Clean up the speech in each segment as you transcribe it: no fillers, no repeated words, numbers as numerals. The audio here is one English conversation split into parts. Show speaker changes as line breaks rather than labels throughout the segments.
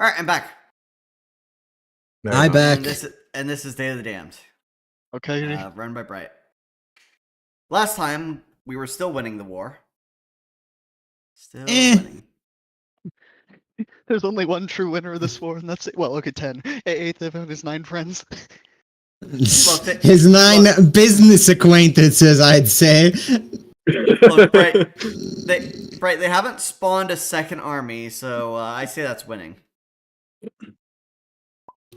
Alright, I'm back.
I back.
And this is Day of the Damned.
Okay.
Run by Bright. Last time, we were still winning the war. Still winning.
There's only one true winner of this war, and that's it. Well, okay, 10. 8 of his 9 friends.
His 9 business acquaintances, I'd say.
Look, Bright, they haven't spawned a second army, so I say that's winning.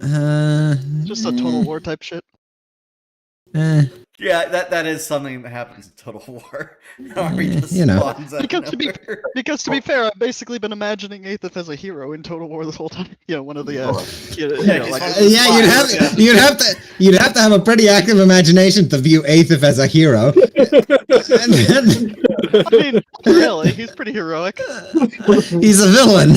Just a total war type shit.
Yeah, that is something that happens in Total War. Army just spawns out of nowhere.
Because to be fair, I've basically been imagining Aethith as a hero in Total War this whole time. Yeah, one of the
you'd have to have a pretty active imagination to view Aethith as a hero.
I mean, really, he's pretty heroic.
He's a villain.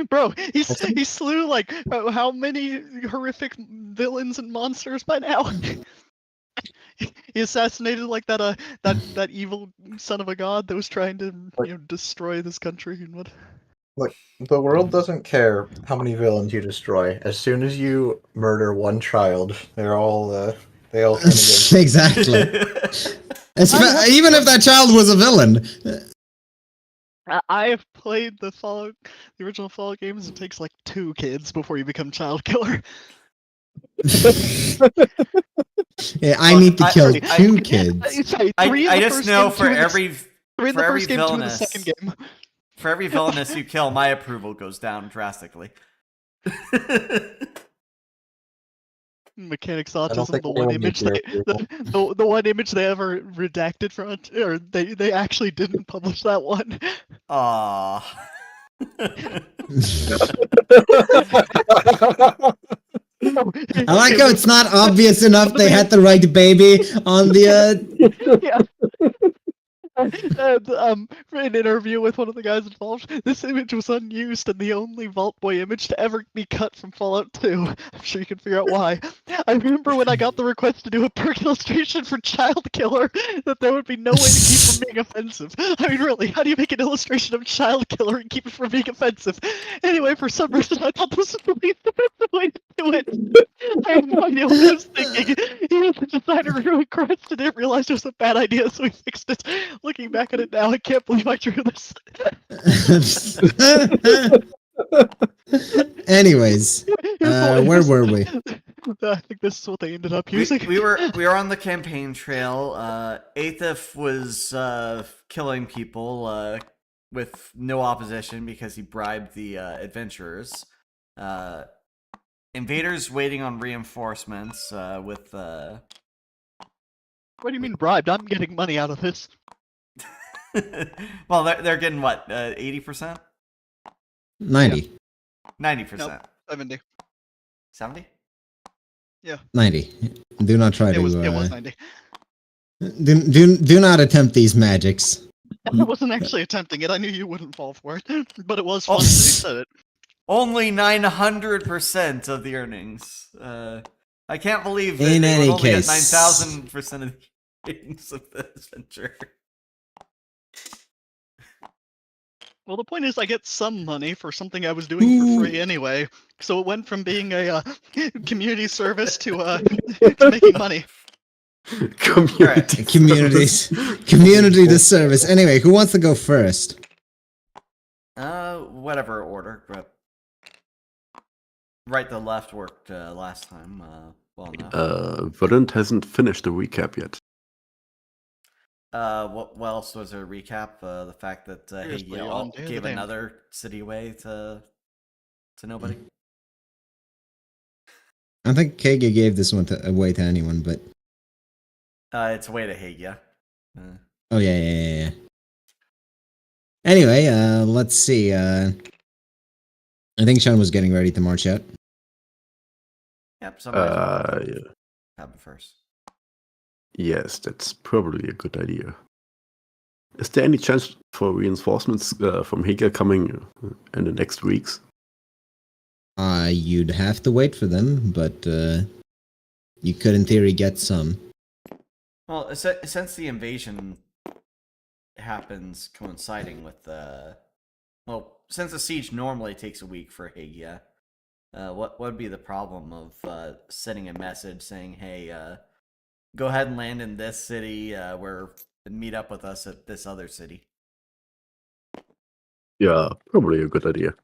Bro, he slew like how many horrific villains and monsters by now? He assassinated like that evil son of a god that was trying to destroy this country and what.
Look, the world doesn't care how many villains you destroy. As soon as you murder one child, they all turn against you.
Exactly. Even if that child was a villain.
I have played the original Fallout games. It takes like 2 kids before you become child killer.
Yeah, I need to kill 2 kids.
I just know for every
villainous
you kill, my approval goes down drastically.
Mechanics autism, the one image they ever redacted from it, or they actually didn't publish that one.
Aww.
I like how it's not obvious enough they had the right baby on the
Yeah. For an interview with one of the guys involved, this image was unused and the only Vault Boy image to ever be cut from Fallout 2. I'm sure you can figure out why. I remember when I got the request to do a perk illustration for Child Killer, that there would be no way to keep from being offensive. I mean, really, how do you make an illustration of Child Killer and keep it from being offensive? Anyway, for some reason, I thought this was the least offensive way to do it. I had no idea what I was thinking. Even the designer who requested it realized it was a bad idea, so he fixed it. Looking back at it now, I can't believe I drew this.
Anyways, where were we?
I think this is what they ended up using.
We were on the campaign trail. Aethith was killing people with no opposition because he bribed the adventurers. Invaders waiting on reinforcements with.
What do you mean bribed? I'm getting money out of this.
Well, they're getting what, 80%?
90.
90%.
Nope, 70.
70?
Yeah.
90. Do not try to.
It was 90.
Do not attempt these magics.
I wasn't actually attempting it. I knew you wouldn't fall for it, but it was fun that you said it.
Only 900% of the earnings. I can't believe that
In
they
any
would only
case,
get 9,000% of the earnings of the adventure.
Well, the point is, I get some money for something I was doing for free anyway, so it went from being a community service to making money.
Community to service. Anyway, who wants to go first?
Whatever order, but right to left worked last time. Well enough.
Verdant hasn't finished the recap yet.
What else was there a recap? The fact that Hegel gave another city away to nobody.
I think Kage gave this one away to anyone, but
it's away to Hegel.
Oh yeah. Anyway, let's see. I think Sean was getting ready to march out.
Yep. Somebody
Yeah.
have it first.
Yes, that's probably a good idea. Is there any chance for reinforcements from Hegel coming in the next weeks?
You'd have to wait for them, but you could in theory get some.
Well, since the invasion happens coinciding with well, since a siege normally takes a week for Hagia, what would be the problem of sending a message saying, "Hey, go ahead and land in this city, and meet up with us at this other city."
Yeah, probably a good idea.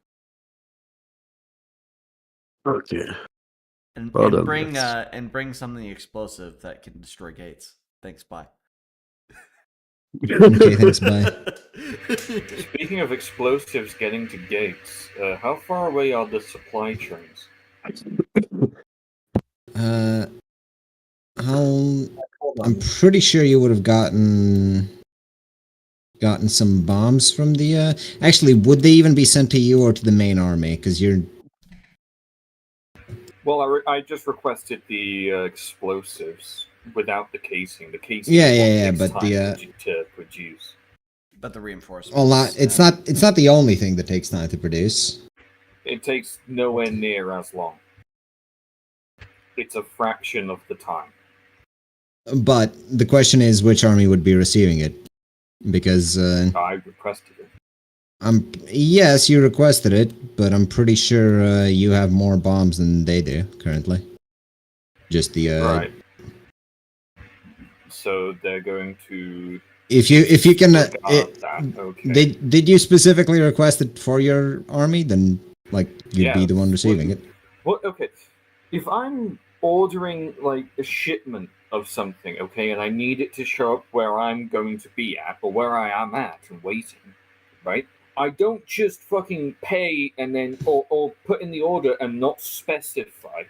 Okay.
And,
Well
and
done,
bring
let's-
and bring something explosive that can destroy gates. Thanks, bye.
Okay, thanks, bye.
Speaking of explosives getting to gates, how far away are the supply trains?
I'm pretty sure you would have gotten some bombs from the. Actually, would they even be sent to you or to the main army? Because you're.
Well, I just requested the explosives without the casing. The casing
Yeah,
is what
yeah,
takes
but
time
the,
to produce.
But the reinforcements.
well, not. It's not the only thing that takes time to produce.
It takes nowhere near as long. It's a fraction of the time.
But the question is, which army would be receiving it? Because
I requested it.
yes, you requested it, but I'm pretty sure you have more bombs than they do currently. Just the
Right. So they're going to.
If you can,
Okay.
did you specifically request it for your army? Then like you'd be
Yes.
the one receiving it.
Well, okay. If I'm ordering like a shipment of something, okay, and I need it to show up where I'm going to be at or where I am at and waiting, right? I don't just fucking pay and then or put in the order and not specify,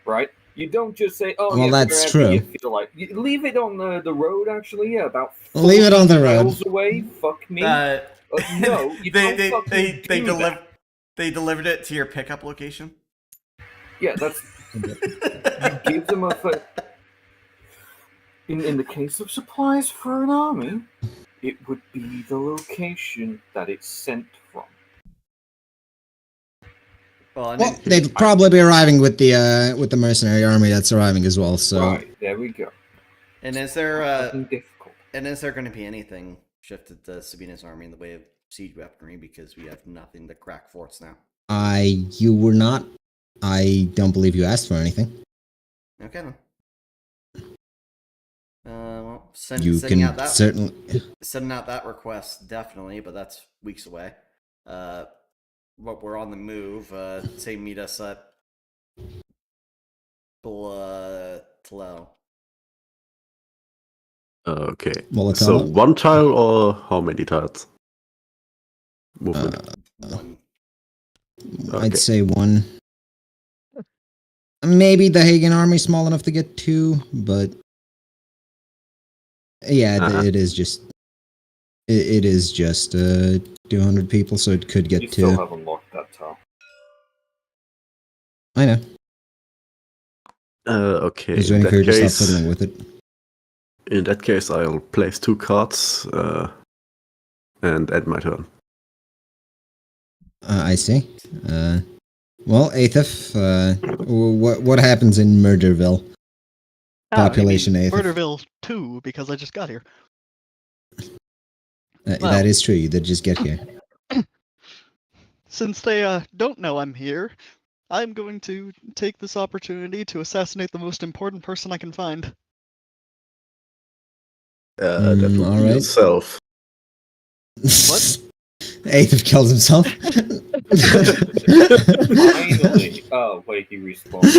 right? You don't just say, "Oh,
Well,
yeah,
that's
wherever you
true.
feel like." You leave it on the road. Actually, yeah, about
Leave it on the road.
miles away. Fuck me. No, you don't fucking do that.
They delivered it to your pickup location.
Yeah, that's. You give them a. In the case of supplies for an army, it would be the location that it's sent from.
Well,
Well, they'd probably be arriving with the mercenary army that's arriving as well. So
Right, there we go.
and is there
Fucking difficult.
and is there going to be anything shifted to Sabina's army in the way of siege weaponry, because we have nothing to crack forts now?
you were not. I don't believe you asked for anything.
Okay then. Well,
You
sending
can
out that
certainly.
sending out that request definitely, but that's weeks away. But we're on the move. Say meet us at Tlo.
Okay.
Molotov?
So one tile or how many tiles? Movement.
One.
Okay.
I'd say one. Maybe the Hagen army small enough to get two, but yeah, it is just it is just 200 people, so it could
You
get
still
two.
haven't locked that tile.
I know.
Okay.
Just
In
waiting for you
that
to stop
case,
fiddling with it.
in that case, I'll place 2 cards and end my turn.
I see. Well, Aethif, what happens in Murderville? Population
you mean
Aethif.
Murderville 2, because I just got here.
That is true. You did just get here.
Since they don't know I'm here, I'm going to take this opportunity to assassinate the most important person I can find.
That would
all
be
right.
yourself.
What?
Aethif kills himself.
Finally! Oh, wait, he respawned.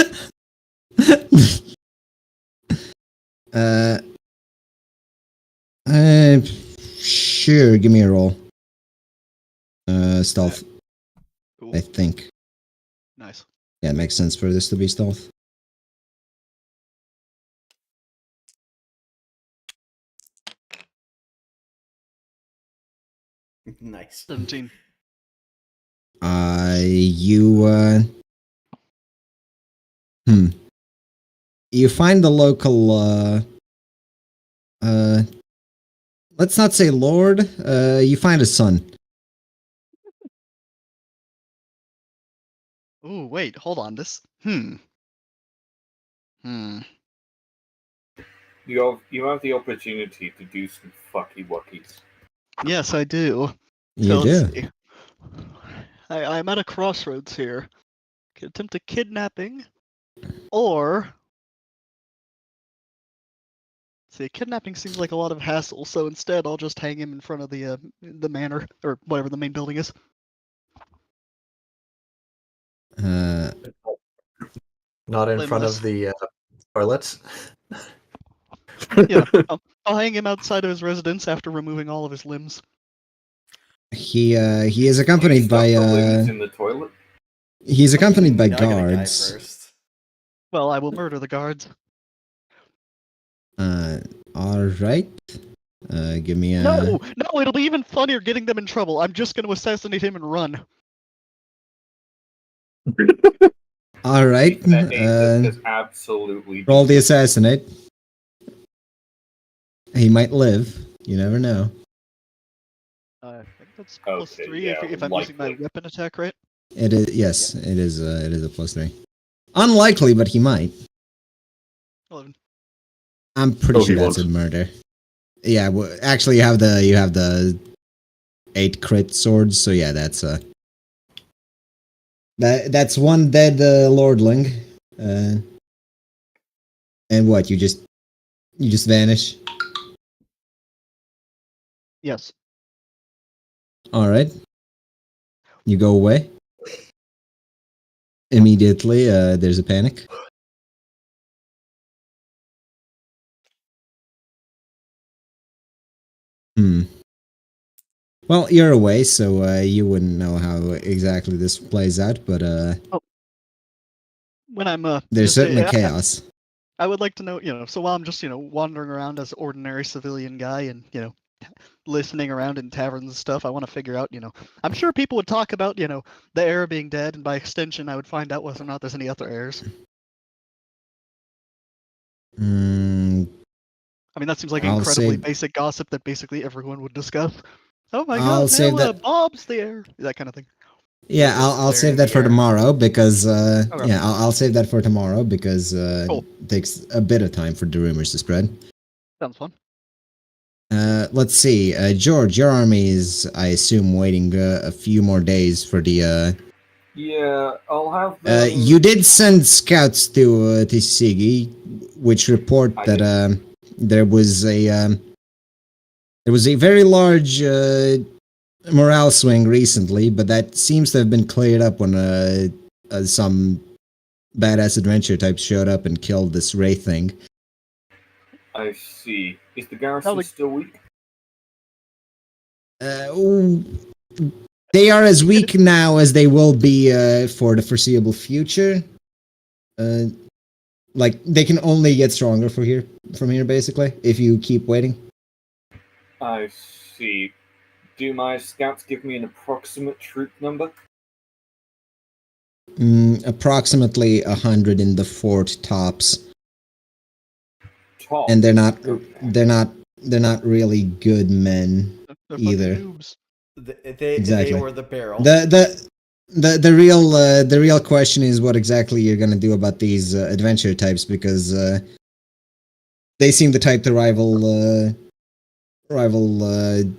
Sure, give me a roll. Stealth,
Cool.
I think.
Nice.
Yeah, it makes sense for this to be stealth.
Nice.
17.
You find the local let's not say lord, you find a son.
Ooh, wait, hold on. This.
You have the opportunity to do some fucky wuckies.
Yes, I do.
You
So let's
do.
see. I'm at a crossroads here. Could attempt a kidnapping, or see, kidnapping seems like a lot of hassle. So instead, I'll just hang him in front of the manor or whatever the main building is.
Not in front
Limbless.
of the toilets.
You know, I'll hang him outside of his residence after removing all of his limbs.
He is
Do you
accompanied
stuff
by
the limbs in the toilet?
he's accompanied by
Nugging a guy
guards.
first.
Well, I will murder the guards.
All right. Give me a.
No, it'll be even funnier getting them in trouble. I'm just going to assassinate him and run.
All right.
That's absolutely.
Roll the assassinate. He might live. You never know.
I think that's plus
Okay,
3
yeah,
if I'm using my
likely.
weapon attack, right?
It is. Yes, it is. It is a +3. Unlikely, but he might.
11.
I'm pretty
Oh,
sure
he
that's
won't.
a murder. Yeah. Well, actually, you have the 8 crit swords. So yeah, that's one dead lordling. And what? You just vanish.
Yes.
All right. You go away. Immediately, there's a panic. Well, you're away, so you wouldn't know how exactly this plays out, but
When I'm
there's
just,
certainly chaos.
I would like to know, so while I'm just, wandering around as ordinary civilian guy and, listening around in taverns and stuff, I want to figure out, I'm sure people would talk about, the heir being dead, and by extension, I would find out whether or not there's any other heirs.
Mm,
I mean, that seems like
I'll
incredibly
say-
basic gossip that basically everyone would discuss. Oh my
I'll
god,
save
now
that-
Bob's the heir. That kind of thing.
yeah,
This
I'll
is
save
very
that for
weird.
tomorrow because
Okay.
yeah, I'll save that for tomorrow because
Cool.
it takes a bit of time for the rumors to spread.
Sounds fun.
Let's see, George, your army is, I assume, waiting a few more days for the.
Yeah, I'll have them.
You did send scouts to Sigi, which report
I
that there was a very large morale swing recently, but that seems to have been cleared up when some badass adventure types showed up and killed this wraith thing.
I see. Is the garrison still weak?
They are as weak now as they will be for the foreseeable future. Like they can only get stronger from here, basically, if you keep waiting.
I see. Do my scouts give me an approximate troop number?
Approximately 100 in the fort tops,
Top.
and they're not
Okay.
really good men.
They're
Either.
fucking noobs.
They
Exactly.
were the barrel.
The real question is what exactly you're gonna do about these adventure types, because they seem the type to rival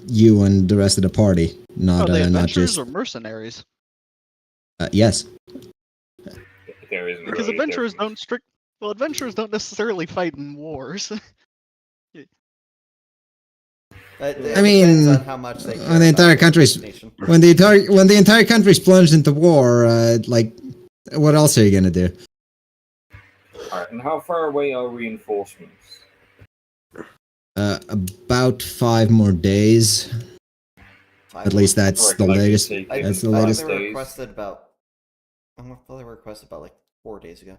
you and the rest of the party. Not
Are they
not
adventurers
just
or mercenaries?
yes.
There isn't
Because
really a
adventurers
difference.
adventurers don't necessarily fight in wars.
It
I mean,
depends on how much they
when
care
the
about
entire
their
country's-
nation.
When the entire country's plunged into war, like what else are you gonna do?
Alright, and how far away are reinforcements?
About 5 more days. At least that's
Alright,
the
can I just
latest.
take
I
That's the
thought
latest.
they were
Days.
requested about. I thought they were requested about like 4 days ago.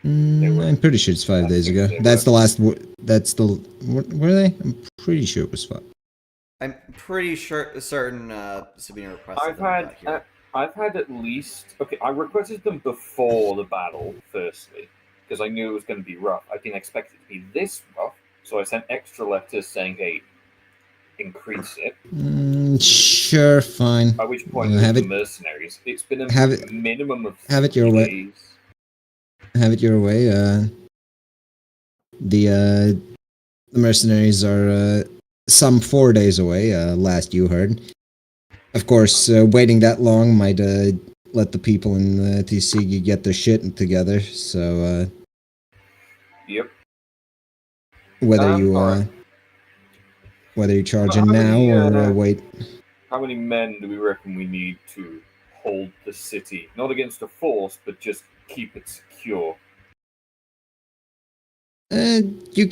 were.
I'm pretty sure it's 5
I
days
think
ago.
they
That's
were.
the last. That's the. Were they? I'm pretty sure it was 5.
I'm pretty certain Sabina requested them about here.
I've had at least. Okay, I requested them before the battle, firstly, because I knew it was going to be rough. I didn't expect it to be this rough, so I sent extra letters saying, hey, increase it.
Sure, fine.
By which point,
Have
it was
it-
the mercenaries. It's been a
have it-
minimum of
have it your
3
way.
days.
Have it your way. The mercenaries are some 4 days away. Last you heard. Of course, waiting that long might let the people in TC get their shit together. So
Yep.
whether you
Alright.
whether you charge in
How
now
many,
or wait.
How many men do we reckon we need to hold the city? Not against a force, but just keep it secure.
You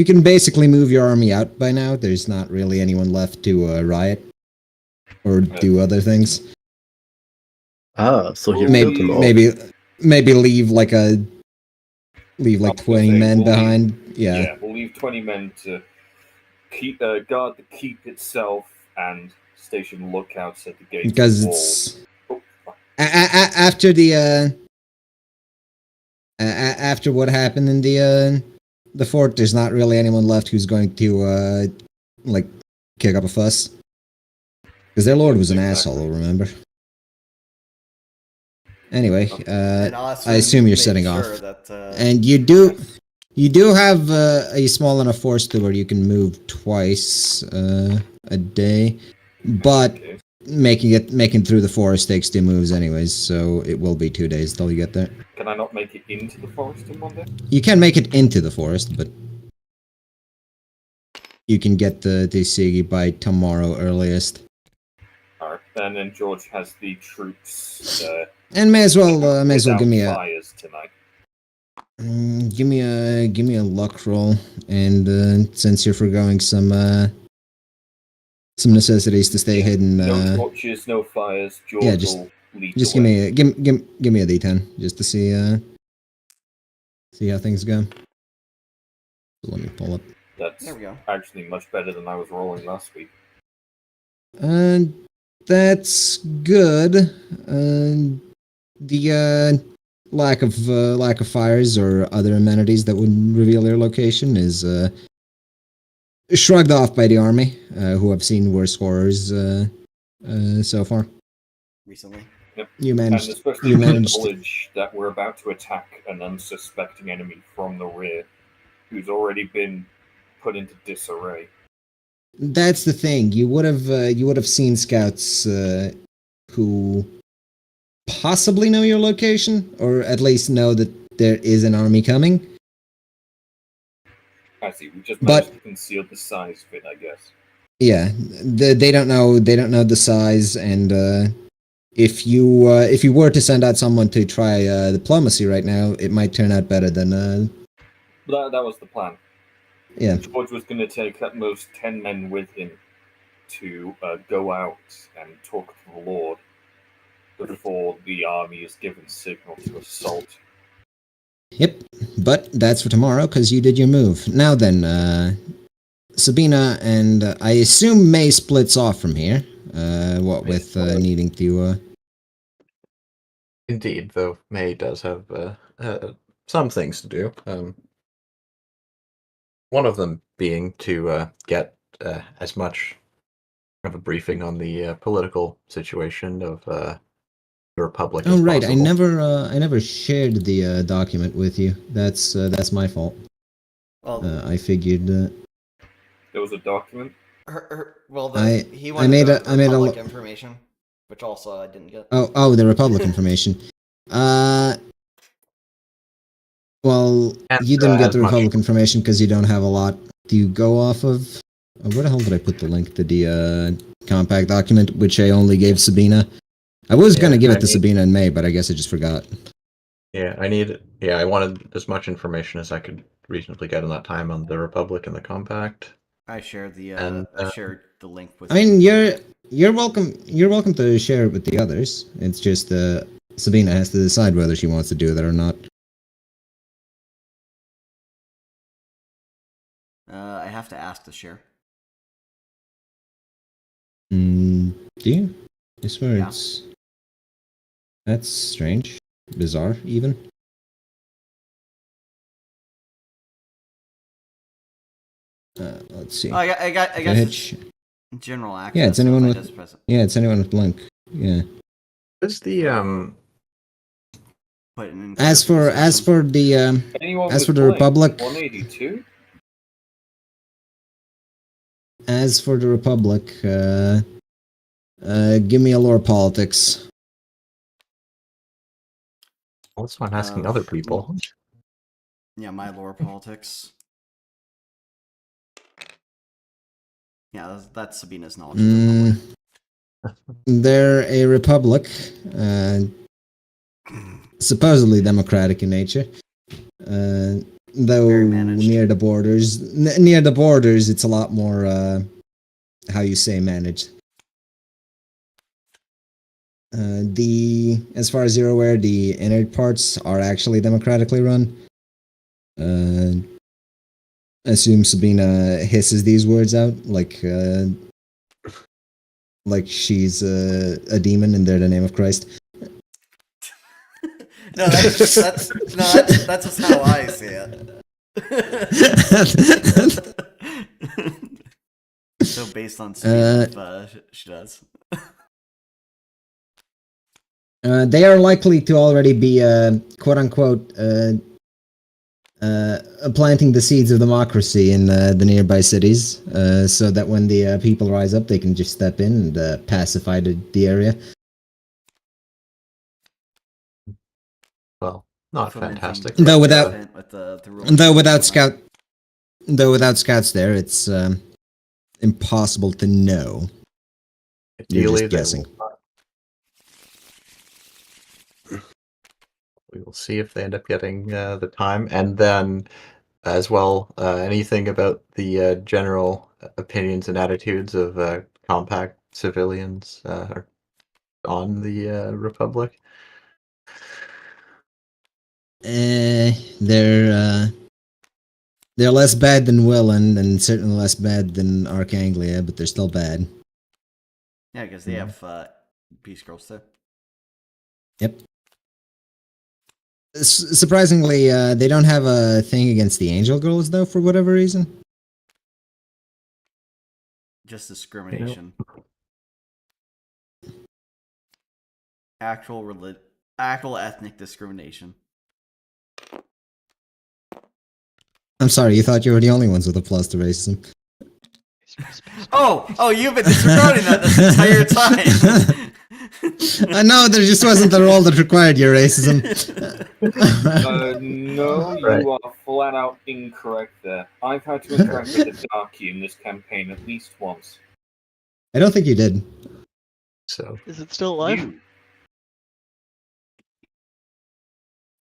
can basically move your army out by now. There's not really anyone left to riot or do other things.
So he
Maybe-
killed them all.
Maybe leave like 20
say,
men
we'll leave-
behind. Yeah.
We'll leave 20 men to keep guard the keep itself and station lookouts at the gates.
Because
and walls.
after the after what happened in the fort, there's not really anyone left who's going to like kick up a fuss. Because their lord was an asshole, remember? Anyway,
And
I assume you're
made
setting
sure
off.
That,
And you do have a small enough force to where you can move twice a day, but
Okay.
making through the forest takes 2 moves anyways, so it will be 2 days till you get there.
Can I not make it into the forest in one day?
You can make it into the forest, but you can get the Sigi by tomorrow earliest.
Alright, and then George has the troops.
And may as well
without
give me a
fires tonight.
give me a luck roll, and since you're foregoing some necessities to stay hidden,
No torches, no fires. George
yeah, just-
will lead
just
the
give
way.
me a D10 just to see how things go. So let me pull up.
That's
there we go.
actually much better than I was rolling last week.
That's good. The lack of fires or other amenities that would reveal your location is shrugged off by the army, who have seen worse horrors so far.
Recently.
You
And
managed.
especially
You
with the
managed.
knowledge that we're about to attack an unsuspecting enemy from the rear, who's already been put into disarray.
That's the thing. You would have seen scouts who possibly know your location, or at least know that there is an army coming.
I see. We just
But-
managed to conceal the size of it, I guess.
Yeah, they don't know. They don't know the size, and if you were to send out someone to try diplomacy right now, it might turn out better than
But that was the plan.
yeah.
George was going to take at most 10 men with him to go out and talk to the Lord before the army is given signal to assault.
Yep, but that's for tomorrow because you did your move. Now then, Sabina and I assume May splits off from here. What with needing to.
Indeed, though May does have some things to do. One of them being to get as much of a briefing on the political situation of the Republic.
Oh
as
right,
possible.
I never shared the document with you. That's my fault.
Well,
I figured.
There was a document.
he
I
wanted
made
the
a
Republic
lo-
information, which also I didn't get.
Oh, the Republic information. Well,
And,
you didn't get
as
the
much-
Republic information because you don't have a lot to go off of. Where the hell did I put the link to the compact document, which I only gave Sabina? I was gonna give it to Sabina in May, but I guess I just forgot.
Yeah, I wanted as much information as I could reasonably get in that time on the Republic and the Compact.
I shared the
And,
I shared the link with.
I mean,
you.
you're welcome. You're welcome to share it with the others. It's just Sabina has to decide whether she wants to do that or not.
I have to ask to share.
Do you? I swear
Yeah.
it's. That's strange, bizarre, even. Let's see.
Oh, I
Go
guess
ahead.
it's general access.
Yeah, it's
so if
anyone
I
with-
just press it,
Yeah, it's anyone with link. Yeah.
Is the
put it in
As for the
Anyone
As
with
for the
Blink,
Republic-
182?
As for the Republic, Give me a lore politics.
Well, that's why I'm asking
Uh,
other people.
Yeah, my lore politics. Yeah, that's Sabina's knowledge.
Mm, they're a republic, supposedly democratic in nature. Though
Very managed.
near the borders, it's a lot more how you say managed. As far as you're aware, the inner parts are actually democratically run. Assume Sabina hisses these words out like she's a demon and they're the name of Christ.
No, that's just how I see it. So based on Sabina, she does.
They are likely to already be quote unquote planting the seeds of democracy in the nearby cities, so that when the people rise up, they can just step in and pacify the area.
Well, not
Fomenting
fantastic.
Though
discontent with the ruling
Though
class
without scouts there, it's impossible to know. You're
Ideally,
just guessing.
We will see if they end up getting the time, and then as well, anything about the general opinions and attitudes of compact civilians on the Republic.
They're less bad than Willen, and certainly less bad than Archanglia, but they're still bad.
Yeah, because they have peace girls too.
Yep. Surprisingly, they don't have a thing against the angel girls, though, for whatever reason.
Just discrimination. Actual ethnic discrimination.
I'm sorry, you thought you were the only ones with applause to racism.
Oh, you've been disregarding that this entire time.
I know, there just wasn't a role that required your racism.
No,
Right.
you are flat out incorrect there. I've had to interact with the Darky in this campaign at least once.
I don't think you did.
So
Is it still alive?
You.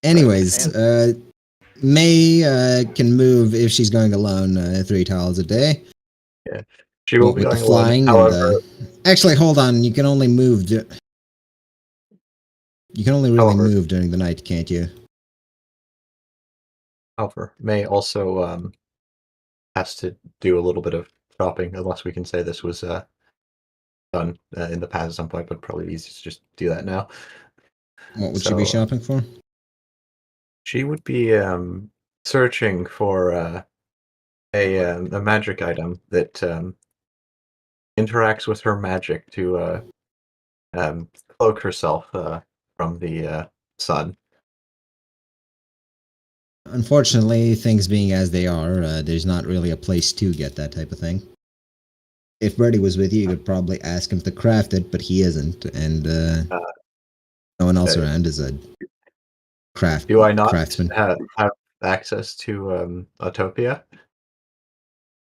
Anyways, May can move if she's going alone 3 tiles a day.
she will
Well,
be
with the
going alone.
flying.
However,
Actually, hold on. You can only move. You can only really
However-
move during the night, can't you?
May also has to do a little bit of shopping, unless we can say this was done in the past at some point, but probably easy to just do that now.
What would she be
So,
shopping for?
She would be searching for a magic item that interacts with her magic to cloak herself from the sun.
Unfortunately, things being as they are, there's not really a place to get that type of thing. If Bertie was with you, you could probably ask him to craft it, but he isn't, and no one else around is a
Do I not
craftsman.
have access to Autopia?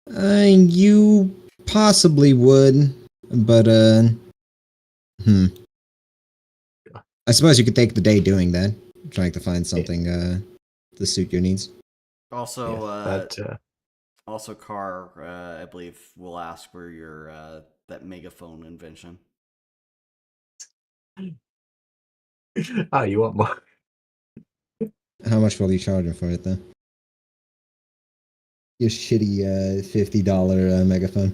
You possibly would, but I suppose you could take the day doing that, trying to find something to suit your needs.
Also,
That
Carr, I believe, will ask for your that megaphone invention.
you want more?
How much will you charge him for it, though? Your shitty $50 megaphone.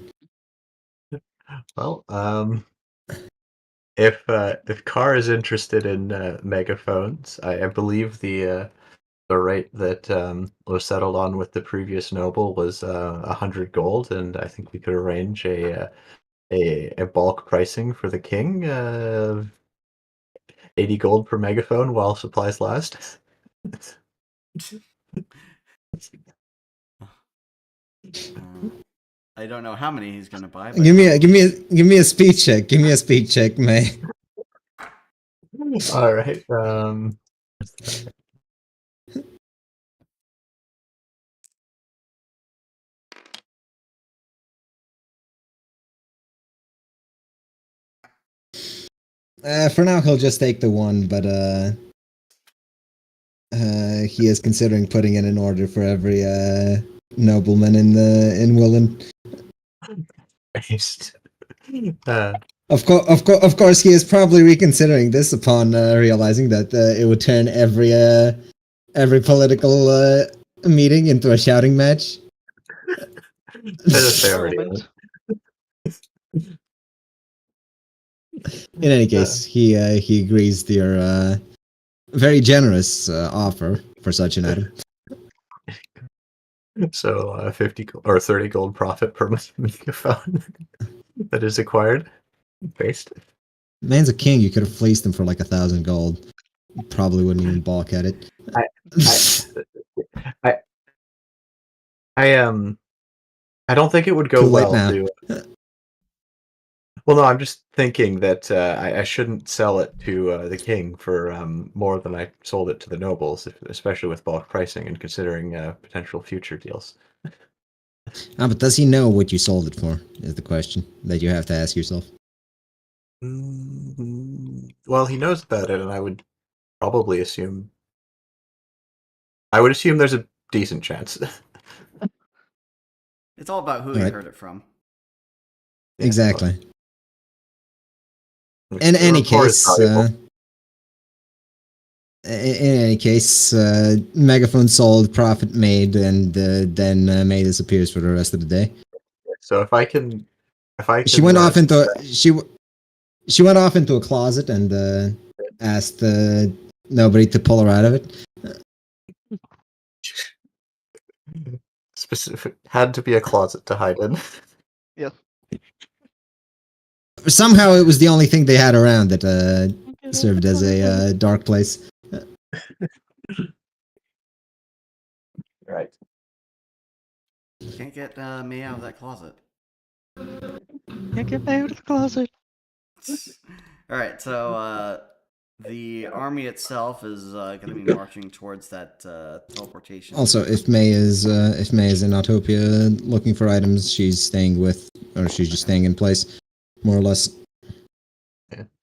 Well, if Carr is interested in megaphones, I believe the rate that was settled on with the previous noble was 100 gold, and I think we could arrange a bulk pricing for the king of 80 gold per megaphone while supplies last.
I don't know how many he's gonna buy.
Give me a speed check. Give me a speed check, May.
All right.
For now, he'll just take the one, but he is considering putting in an order for every nobleman in Willen.
Based.
Of course, he is probably reconsidering this upon realizing that it would turn every political meeting into a shouting match.
They already
Parliament.
In any case, he agrees to your very generous offer for such an item.
So 50 or 30 gold profit per megaphone that is acquired. Based.
Man's a king. You could have fleeced him for like 1,000 gold. Probably wouldn't even balk at it.
I don't think it would go
Too late
well
now.
to. Well, no, I'm just thinking that I shouldn't sell it to the king for more than I sold it to the nobles, especially with bulk pricing and considering potential future deals.
But does he know what you sold it for? Is the question that you have to ask yourself.
Well, he knows about it, and I would probably assume. I would assume there's a decent chance.
It's all about who you
Alright.
heard it from.
Yeah,
Exactly.
well,
In
the
any
rapport is
case,
valuable.
megaphone sold, profit made, and then May disappears for the rest of the day.
So if I can,
She went off into she went off into a closet and asked nobody to pull her out of it.
specific had to be a closet to hide in.
Somehow it was the only thing they had around that served as a dark place.
Right.
Can't get me out of that closet.
Can't get me out of the closet.
All right, so the army itself is going to be marching towards that teleportation.
Also, if May is in Autopia looking for items, she's staying with, or she's just staying in place, more or less.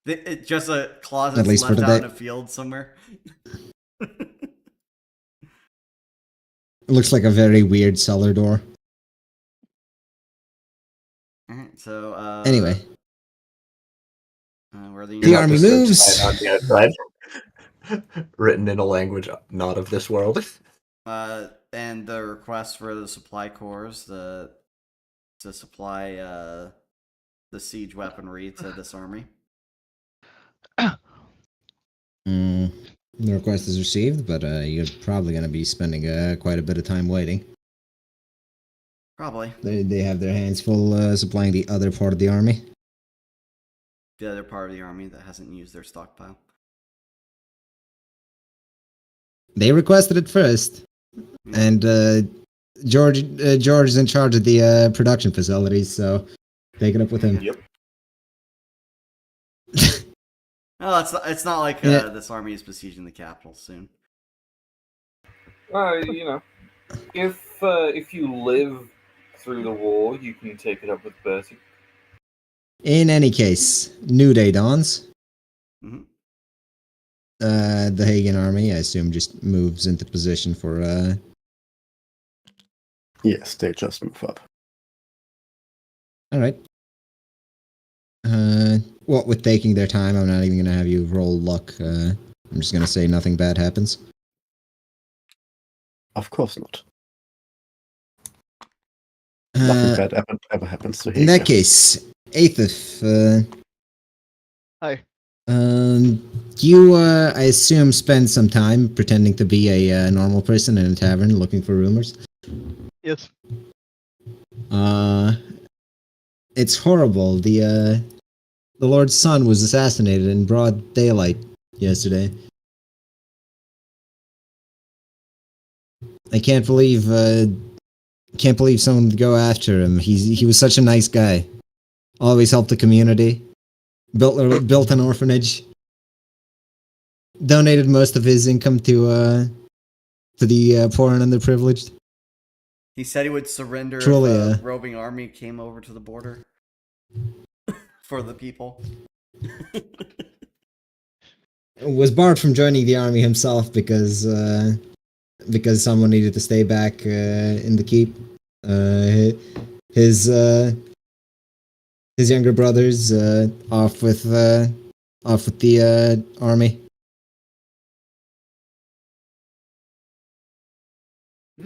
It's just a closet
At least for
left out in
today.
a field somewhere.
It looks like a very weird cellar door.
All right, so
Anyway,
where the
The army moves.
On the outside. Written in a language not of this world.
and the request for the supply corps to supply the siege weaponry to this army.
The request is received, but you're probably going to be spending quite a bit of time waiting.
Probably
They have their hands full supplying the other part of the army.
the other part of the army that hasn't used their stockpile.
They requested it first, and George is in charge of the production facilities, so take it up with him.
Yep.
No, it's not like
Yeah.
this army is besieging the capital soon.
You know, if you live through the war, you can take it up with Bertie.
In any case, New Day dawns.
Mhm.
The Hagen army, I assume, just moves into position for.
Yes, they just move up.
All right. What with taking their time, I'm not even gonna have you roll luck. I'm just gonna say nothing bad happens.
Of course not. Nothing bad ever happens to him.
In that case, Aethith,
Hi.
you, I assume, spend some time pretending to be a normal person in a tavern looking for rumors.
Yes.
It's horrible. The Lord's son was assassinated in broad daylight yesterday. I can't believe can't believe someone would go after him. He was such a nice guy. Always helped the community. Built an orphanage. Donated most of his income to the poor and underprivileged.
He said he would surrender
Truly,
if a roving army came over to the border for the people.
Was barred from joining the army himself because someone needed to stay back in the keep. His younger brothers off with the army.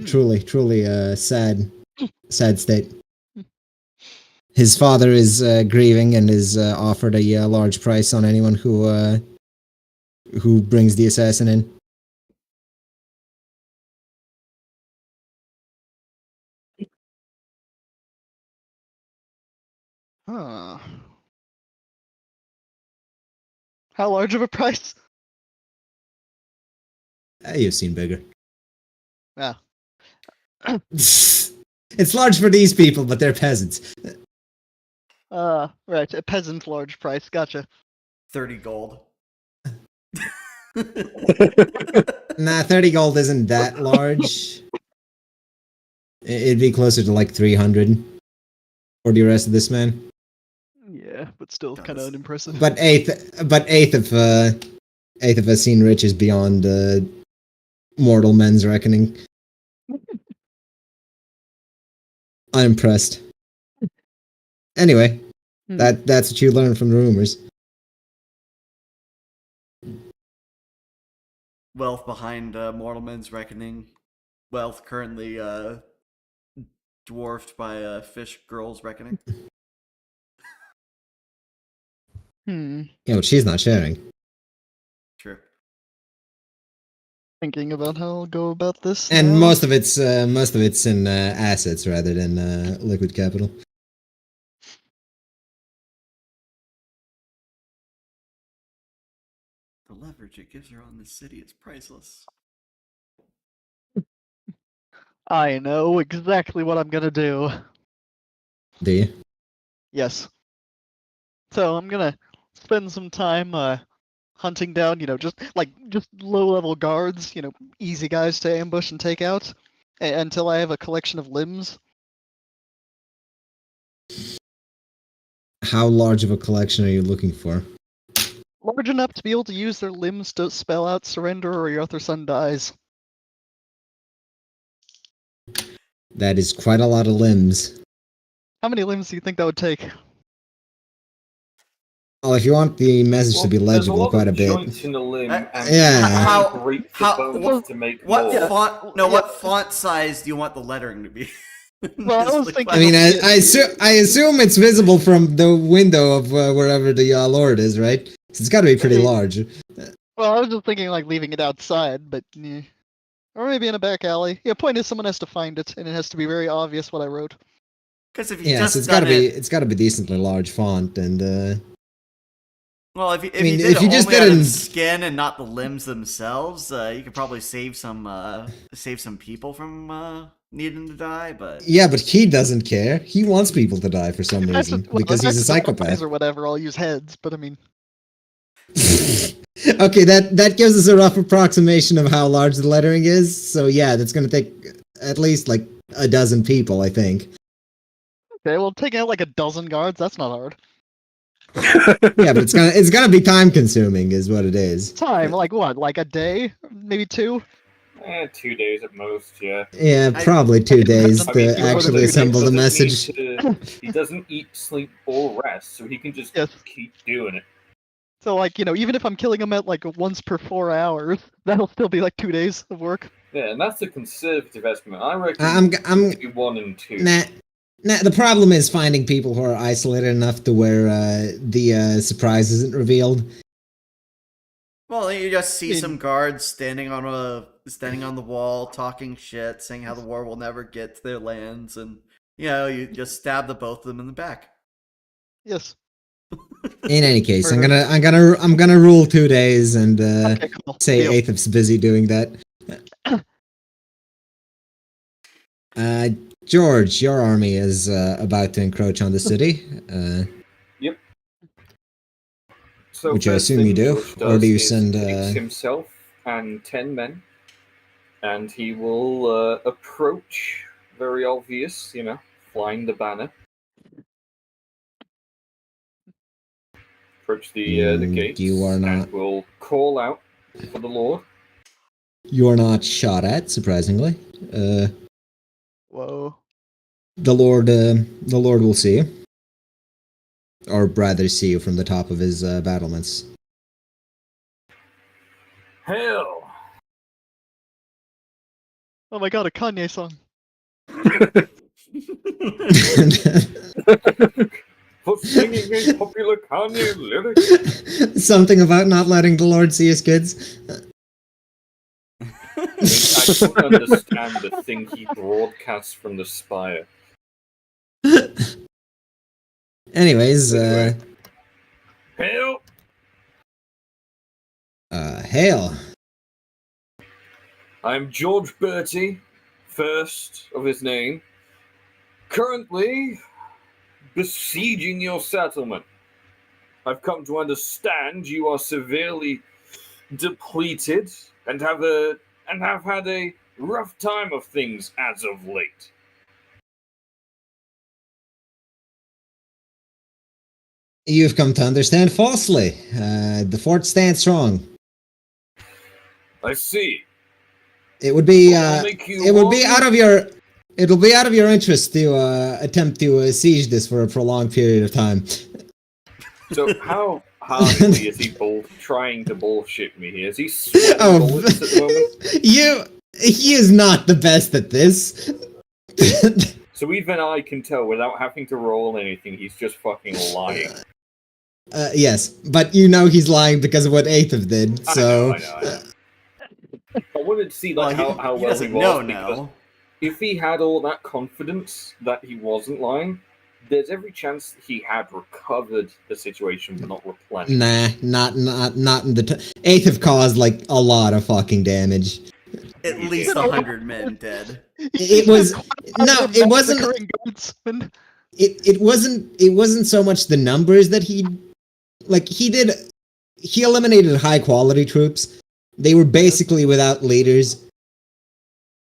Truly sad state. His father is grieving and is offered a large price on anyone who brings the assassin in.
Huh. How large of a price?
You've seen bigger.
Yeah.
It's large for these people, but they're peasants.
Right. A peasant large price. Gotcha.
30 gold.
Nah, 30 gold isn't that large. It'd be closer to like 300 for the rest of this man.
Yeah, but still kind of unimpressive.
But eighth of us seen riches beyond mortal men's reckoning. Unimpressed. Anyway, that's what you learn from the rumors.
Wealth behind mortal men's reckoning. Wealth currently dwarfed by fish girls' reckoning.
Hmm.
Yeah, but she's not sharing.
True.
Thinking about how I'll go about this.
And
now.
most of it's in assets rather than liquid capital.
The leverage it gives her on this city is priceless.
I know exactly what I'm gonna do.
Do you?
Yes. So I'm gonna spend some time hunting down, just low-level guards, easy guys to ambush and take out, until I have a collection of limbs.
How large of a collection are you looking for?
Large enough to be able to use their limbs to spell out surrender or your other son dies.
That is quite a lot of limbs.
How many limbs do you think that would take?
Well, if you want the message to be legible quite a bit.
Joints in the limb and
Yeah.
bones to make
What
more.
font? No, what font size do you want the lettering to be?
Well, I
Just
was
like
thinking-
I mean, I assume it's visible from the window of wherever the lord is, right? So it's got to be pretty large.
Well, I was just thinking leaving it outside, but or maybe in a back alley. Yeah, point is someone has to find it, and it has to be very obvious what I wrote.
Because if you
Yeah,
just
so it's got to
it,
be decently large font, and
well, if you
mean,
did
if
it
you just
only out of the
didn't-
skin and not the limbs themselves, you could probably save some people from needing to die. But
yeah, but he doesn't care. He wants people to die for some
If I have to-
reason
well,
because
if I
he's a
have to do
psychopath.
or whatever, I'll use heads. But I mean,
Okay, that gives us a rough approximation of how large the lettering is. So yeah, that's gonna take at least like a dozen people, I think.
okay, well, taking out like a dozen guards, that's not hard.
Yeah, but it's gonna be time consuming, is what it is.
Time, like what? Like a day? Maybe 2?
2 days at most, yeah.
Yeah, probably 2 days
I mean,
to actually assemble the message.
He doesn't eat, sleep, or rest, so he can just
Yes.
keep doing it.
So like, even if I'm killing them at like once per 4 hours, that'll still be like 2 days of work.
Yeah, and that's a conservative estimate. I reckon
I'm
maybe 1 and 2.
Nah, the problem is finding people who are isolated enough to where the surprise isn't revealed.
well, you just see some guards standing on the wall, talking shit, saying how the war will never get to their lands, and you just stab the both of them in the back.
Yes.
In any case, I'm gonna rule 2 days and
Okay, cool.
say
Deal.
Aethip's busy doing that. George, your army is about to encroach on the city.
So
Which I
first
assume
thing
you do,
George
or do
does
you
is
send,
takes himself and 10 men, and he will approach. Very obvious, flying the banner. Approach the gates,
you are not.
and will call out for the Lord.
You are not shot at, surprisingly.
Whoa.
The Lord will see you, or rather, see you from the top of his battlements.
Hail!
Oh my god, a Kanye song.
For singing a popular Kanye lyric.
Something about not letting the Lord see his kids.
I don't understand the thing he broadcasts from the spire.
Anyways,
Anyway. Hail!
hail.
I'm George Bertie, first of his name, currently besieging your settlement. I've come to understand you are severely depleted and have had a rough time of things as of late.
You've come to understand falsely. The fort stands strong.
I see.
It would be
I'll make you
it would be
one-
out of your it'll be out of your interest to attempt to siege this for a prolonged period of time.
So how hardly is he trying to bullshit me here? Is he sweating bullets at the moment?
He is not the best at this.
So even I can tell without having to roll anything, he's just fucking lying.
Yes, but you know he's lying because of what Aether did, so...
I know. I wanted to see like
Well,
how
he
well
doesn't
he was,
know
because
now.
if he had all that confidence that he wasn't lying, there's every chance he had recovered the situation but not replenished.
Nah, not in the... Aether caused, like, a lot of fucking damage.
At least 100 men dead.
It was... No, it wasn't... It wasn't so much the numbers that he... Like, he eliminated high-quality troops. They were basically without leaders,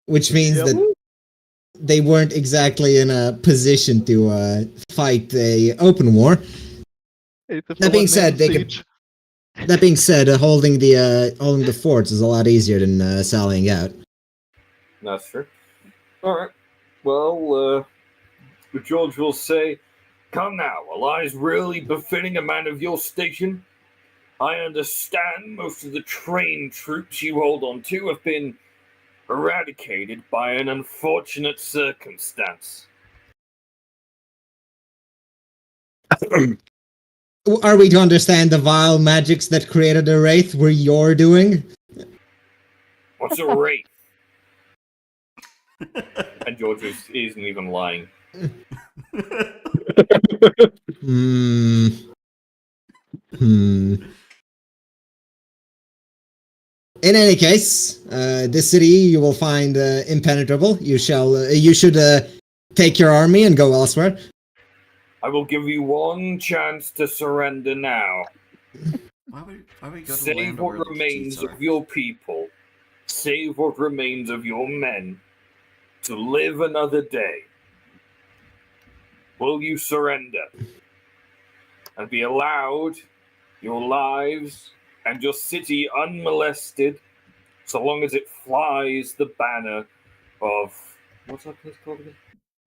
which means that they weren't exactly in a position to fight a open war. That being said, holding the forts is a lot easier than sallying out.
That's true. All right. Well, George will say, "Come now, are lies really befitting a man of your station? I understand most of the trained troops you hold on to have been eradicated by an unfortunate circumstance."
Are we to understand the vile magics that created a wraith were you're doing?
What's a wraith? And George isn't even lying.
In any case, this city you will find impenetrable. You should take your army and go elsewhere.
I will give you one chance to surrender now.
Why would we go to
Save
land
what
where the
remains
cheats are?
of your people. Save what remains of your men to live another day. Will you surrender and be allowed your lives and your city unmolested so long as it flies the banner of... What's that place called again?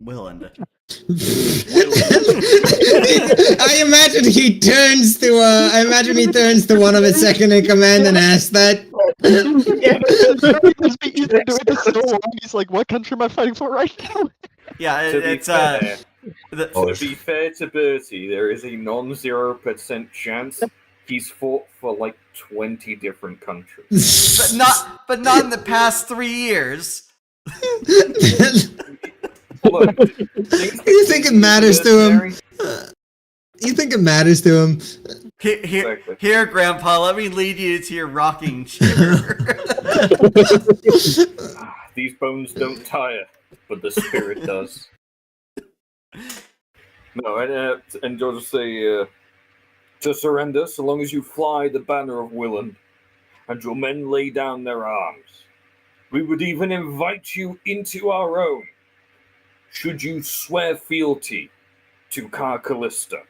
Willand.
I imagine he turns to one of his second in command and asks that.
He's like, what country am I fighting for right now?
Yeah,
To be
it's
fair,
the,
to be fair to Bertie, there is a non-0% chance he's fought for like 20 different countries.
but not in the past 3 years.
Look,
You think it matters to him? You think it matters to him?
Here, Grandpa, let me lead you to your rocking chair.
These bones don't tire. but the spirit does. No, and George will say, to surrender so long as you fly the banner of Willand, and your men lay down their arms. We would even invite you into our own, should you swear fealty to Car Callista.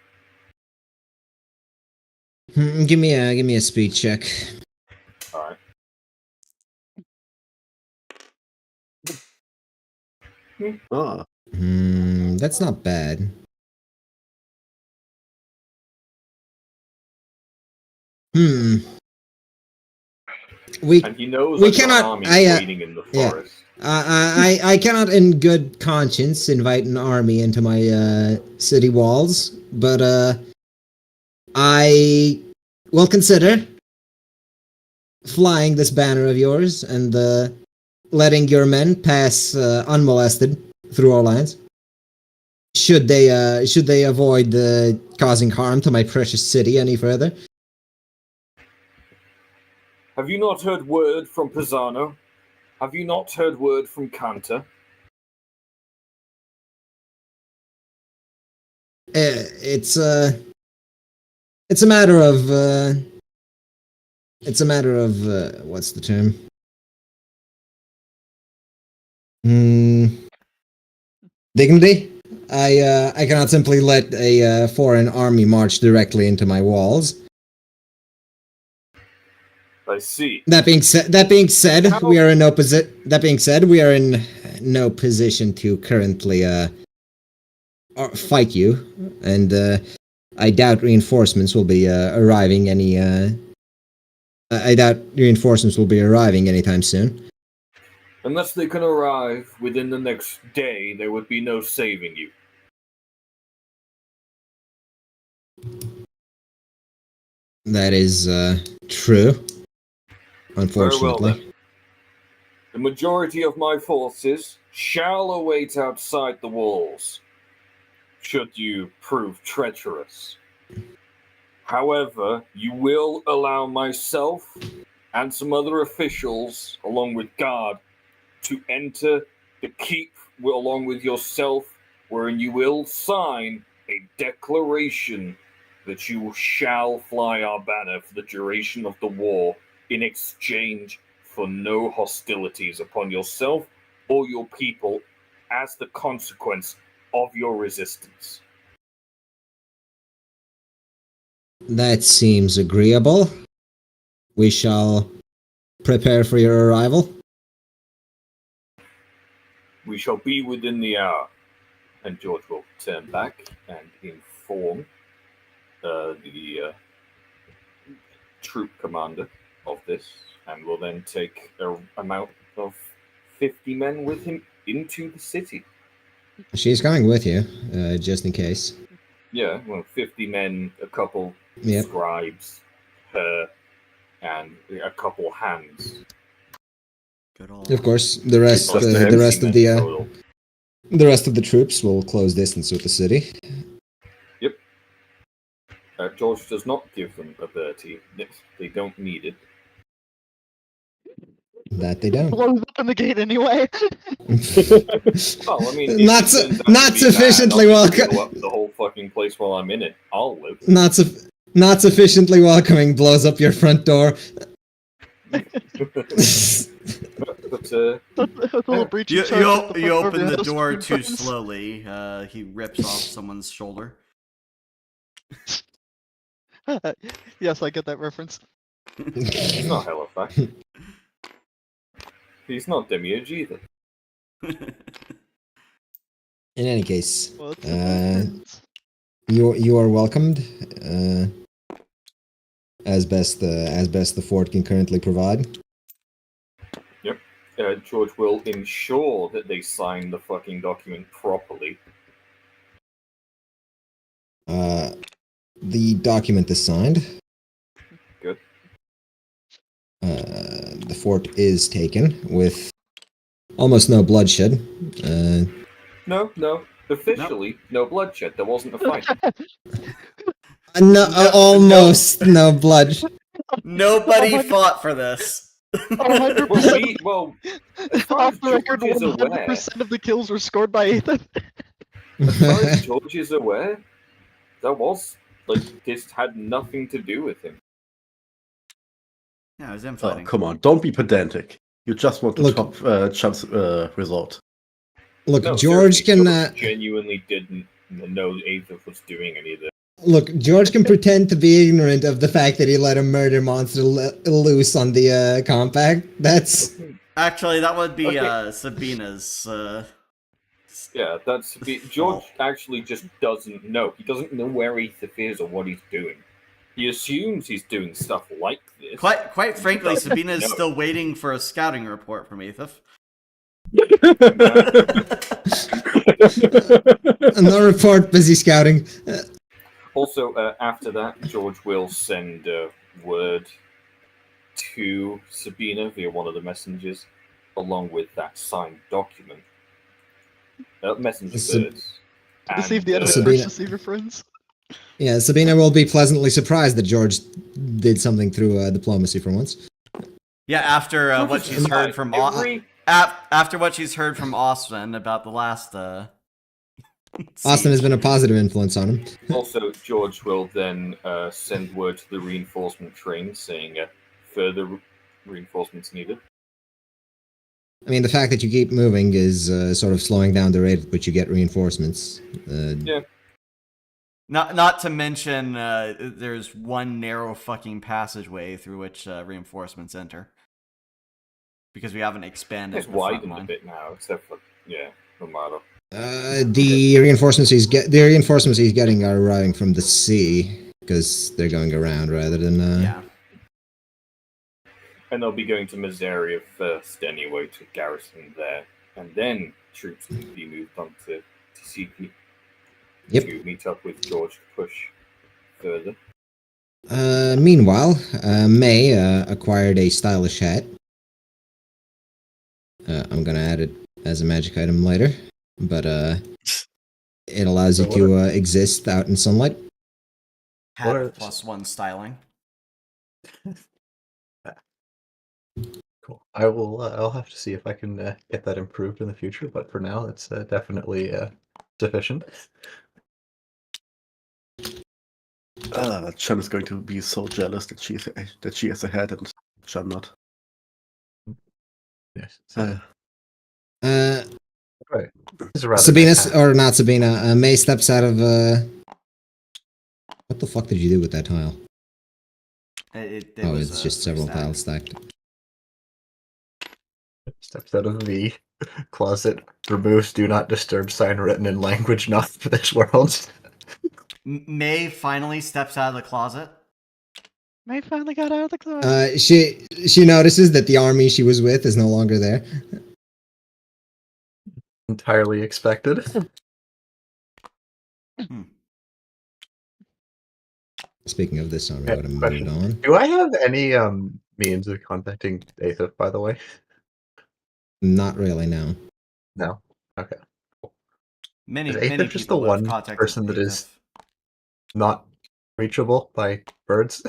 Give me a speed check.
Alright.
Ah,
That's not bad. We
And he knows
we
I've got an
cannot-
army
I,
waiting in the
yeah.
forest.
I cannot in good conscience invite an army into my city walls, but I will consider flying this banner of yours and letting your men pass unmolested through our lands. Should they avoid causing harm to my precious city any further?
Have you not heard word from Pisano? Have you not heard word from Kanta?
It's a matter of what's the term? Dignity. I cannot simply let a foreign army march directly into my walls.
I see.
That being said, we are in no position to currently fight you, and I doubt reinforcements will be arriving anytime soon.
Unless they can arrive within the next day, there would be no saving you.
That is true. Unfortunately.
Very well, then. The majority of my forces shall await outside the walls, should you prove treacherous. However, you will allow myself and some other officials, along with guard, to enter the keep along with yourself, wherein you will sign a declaration that you shall fly our banner for the duration of the war in exchange for no hostilities upon yourself or your people as the consequence of your resistance.
That seems agreeable. We shall prepare for your arrival.
We shall be within the hour. And George will turn back and inform the troop commander of this, and will then take an amount of 50 men with him into the city.
She's coming with you, just in case.
Yeah, well, 50 men, a couple
Yep.
scribes, her, and a couple hands.
Good old.
Of course, the rest
Plus
of
50
the
men total.
the rest of the troops will close distance with the city.
George does not give them a bertie. They don't need it.
That they don't.
Blows open the gate anyway.
Well, I mean, if
Not
it
su-
turns out
not
to be
sufficiently
bad, I'll just
welcome-
blow up the whole fucking place while I'm in it. I'll live.
Not sufficiently welcoming blows up your front door.
But
With a little breaching
You,
charge
you,
at the
you
front
open
of
the
your
door
house.
too slowly. He rips off someone's shoulder.
Yes, I get that reference.
he's not Halifax. He's not Demiurge either.
In any case,
Well, it's a reference.
you are welcomed, as best the fort can currently provide.
George will ensure that they sign the fucking document properly.
The document is signed.
Good.
The fort is taken with almost no bloodshed.
No. Officially, no bloodshed. There wasn't a fight.
Almost no blood.
Nobody fought for this.
100%.
As far
Off
as
the record,
George is aware,
100% of the kills were scored by Ethan.
as far as George is aware, that was this had nothing to do with him.
Yeah, it was
Oh,
infighting.
come on, don't be pedantic. You just want to
Look-
top chance result.
Look,
No,
George
seriously,
can
George genuinely didn't know Aether was doing any of this.
look. George can pretend to be ignorant of the fact that he let a murder monster loose on the compact. That's
Actually, that would be
Okay.
Sabina's.
Yeah, George actually just doesn't know. He doesn't know where Aether is or what he's doing. He assumes he's doing stuff like this.
Quite frankly,
doesn't
Sabina is
know.
still waiting for a scouting report from Aethif.
no report. Busy scouting.
Also, after that, George will send word to Sabina via one of the messengers, along with that signed document. Messenger birds.
To deceive the
And,
enemy
Sabina-
first, deceive your friends.
Yeah, Sabina will be pleasantly surprised that George did something through diplomacy for once.
Yeah, after
George
what
is
she's heard from after what she's heard from Austin about the last.
Austin has been a positive influence on him.
Also, George will then send word to the reinforcement train saying further reinforcements needed.
I mean, the fact that you keep moving is sort of slowing down the rate at which you get reinforcements.
Yeah.
Not to mention, there's one narrow fucking passageway through which reinforcements enter. Because we haven't expanded
It's
the front
widened a
line.
bit now, except for no matter.
The reinforcements he's getting are arriving from the sea because they're going around rather than.
Yeah.
And they'll be going to Mazaria first anyway to garrison there, and then troops can be moved on to Tsiki to meet up with George to push further.
Meanwhile, May acquired a stylish hat. I'm gonna add it as a magic item later, but it allows you to exist out in sunlight.
Hat with +1 styling.
Cool. I will. I'll have to see if I can get that improved in the future. But for now, it's definitely sufficient.
Chun is going to be so jealous that she has a hat and Chun not.
Yes.
Right.
It's a rather
Sabina,
nice hat.
or not Sabina, May steps out of. What the fuck did you do with that tile? It's just several tiles stacked.
Steps out of the closet, removes "Do Not Disturb" sign written in language not for this world.
May finally steps out of the closet.
May finally got out of the closet.
She notices that the army she was with is no longer there.
Entirely expected.
Speaking of this army,
Yeah,
what I'm
question.
moving on.
Do I have any means of contacting Aethif, by the way?
Not really, no.
No. Okay.
Many
Is Aethif just the
people have
one
contacted
person that
Aethif.
is not reachable by birds?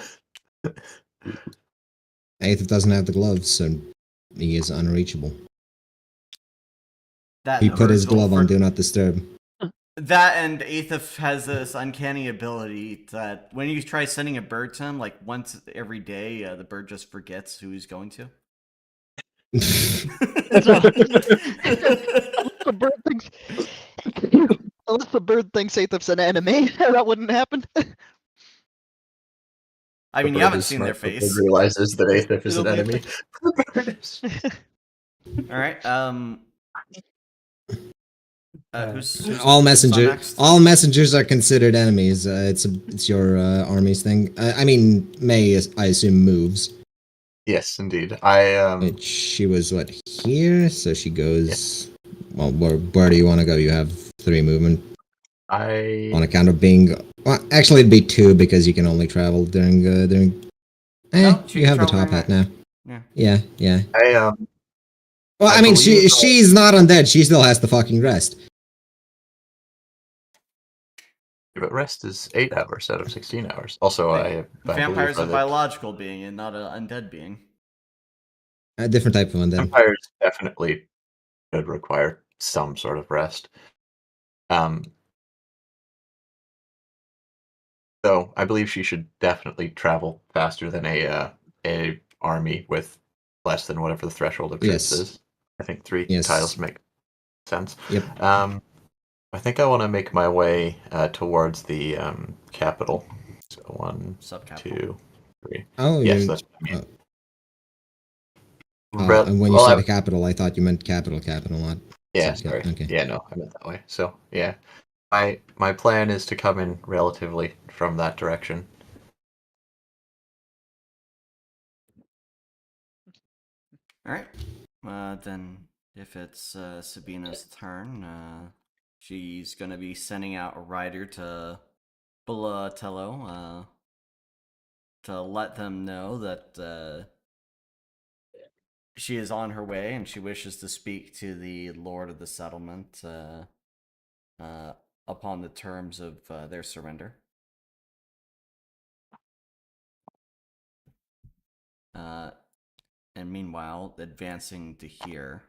Aethif doesn't have the gloves, so he is unreachable.
That
He
and
put his
Virgil
glove on
for-
Do Not Disturb.
That and Aethif has this uncanny ability that when you try sending a bird to him, like once every day, the bird just forgets who he's going to.
Unless the bird thinks Aethif's an enemy, that wouldn't happen.
I mean, you haven't seen their face.
He realizes that Aethif is
It'll
an
be
enemy.
All right. Who's
all
who's on next?
messengers are considered enemies. It's your army's thing. I mean, May I assume moves.
Yes, indeed. I
She was what here, so she goes. Well, where do you want to go? You have 3 movement on account of being. Well, actually, it'd be 2 because you can only travel during.
No, she
you
can
have the
travel
top hat now.
Yeah.
Yeah. Well,
I
I mean,
believe,
she's not undead. She still has to fucking rest.
but rest is 8 hours out of 16 hours. Also,
Wait,
I
Vampire's a
believe
biological being and not an undead being.
A different type of one then.
Empires definitely should require some sort of rest. So I believe she should definitely travel faster than a army with less than whatever the threshold of troops
Yes.
is. I think 3
Yes.
tiles make sense.
Yep.
I think I want to make my way towards the capital. So 1,
Subcapital.
2, 3.
Oh,
Yes,
you're.
that's what I mean.
And when you
Well,
said a capital, I thought you meant capital, not.
yeah,
subcap-
sorry.
Okay.
Yeah, no, I meant that way. So yeah, my plan is to come in relatively from that direction.
All right. Then if it's Sabina's turn, she's gonna be sending out a rider to Bulatello to let them know that she is on her way and she wishes to speak to the lord of the settlement upon the terms of their surrender. And meanwhile, advancing to here,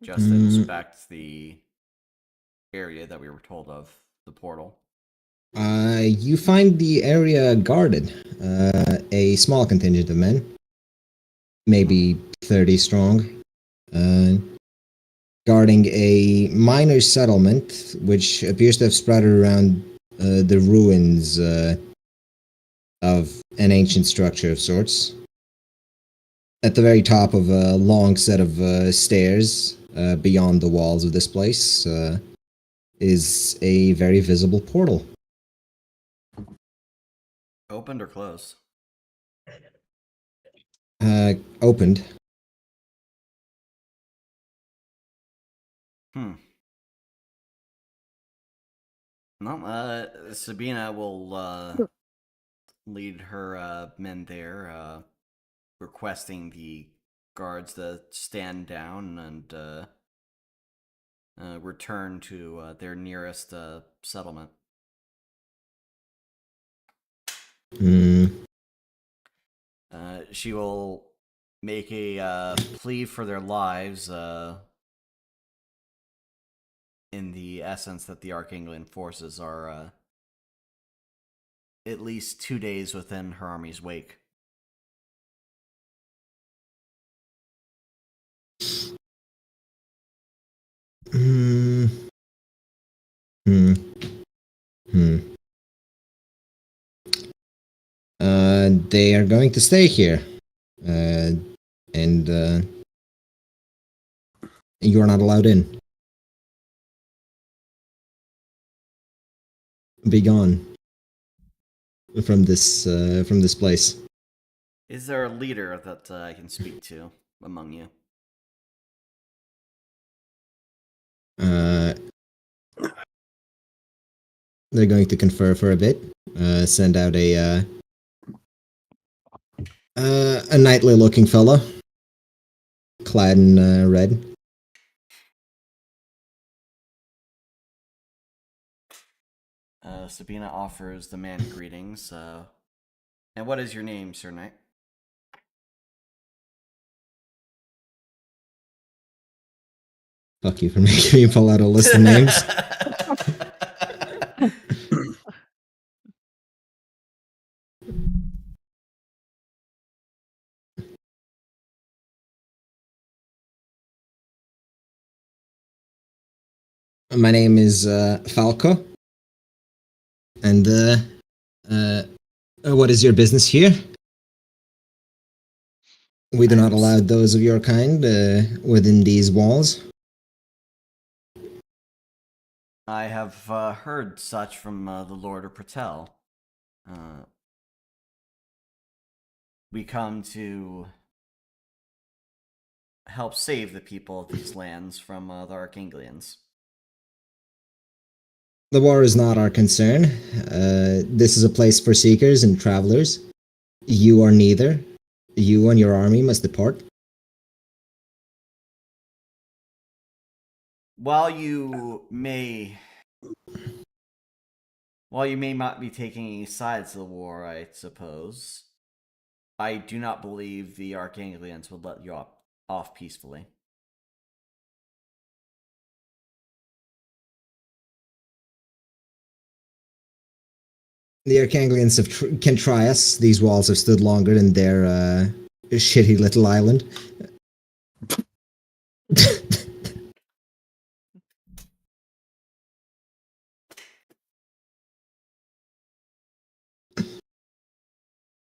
just to inspect the area that we were told of, the portal.
You find the area guarded. A small contingent of men, maybe 30 strong, guarding a minor settlement which appears to have spread around the ruins of an ancient structure of sorts. At the very top of a long set of stairs beyond the walls of this place is a very visible portal.
Opened or closed?
Opened.
No, Sabina will lead her men there, requesting the guards to stand down and return to their nearest settlement. She will make a plea for their lives in the essence that the Arkanglian forces are at least 2 days within her army's wake.
They are going to stay here. And you are not allowed in. Be gone from this place.
Is there a leader that I can speak to among you?
They're going to confer for a bit. Send out a knightly-looking fellow, clad in red.
Sabina offers the man greetings. And what is your name, Sir Knight?
Fuck you for making me pull out a list of names. My name is Falco. And what is your business here? We do not allow those of your kind within these walls.
I have heard such from the Lord of Pratel. We come to help save the people of these lands from the Arkanglians.
The war is not our concern. This is a place for seekers and travelers. You are neither. You and your army must depart.
While you may not be taking any sides of the war, I suppose, I do not believe the Arkanglians would let you off peacefully.
The Arkanglians can try us. These walls have stood longer than their shitty little island.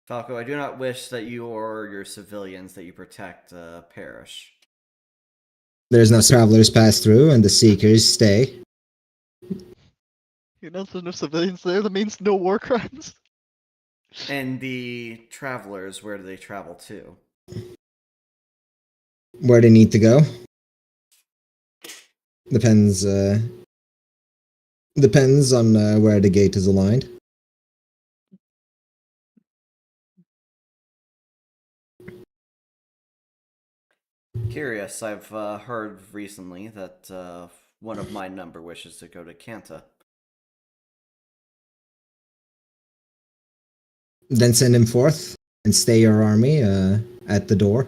Falco, I do not wish that you or your civilians that you protect perish.
There's no travelers pass through, and the seekers stay.
You know, there's no civilians there. That means no war crimes.
And the travelers, where do they travel to?
Where they need to go depends on where the gate is aligned.
Curious, I've heard recently that one of my number wishes to go to Kanta.
Then send him forth and stay your army at the door.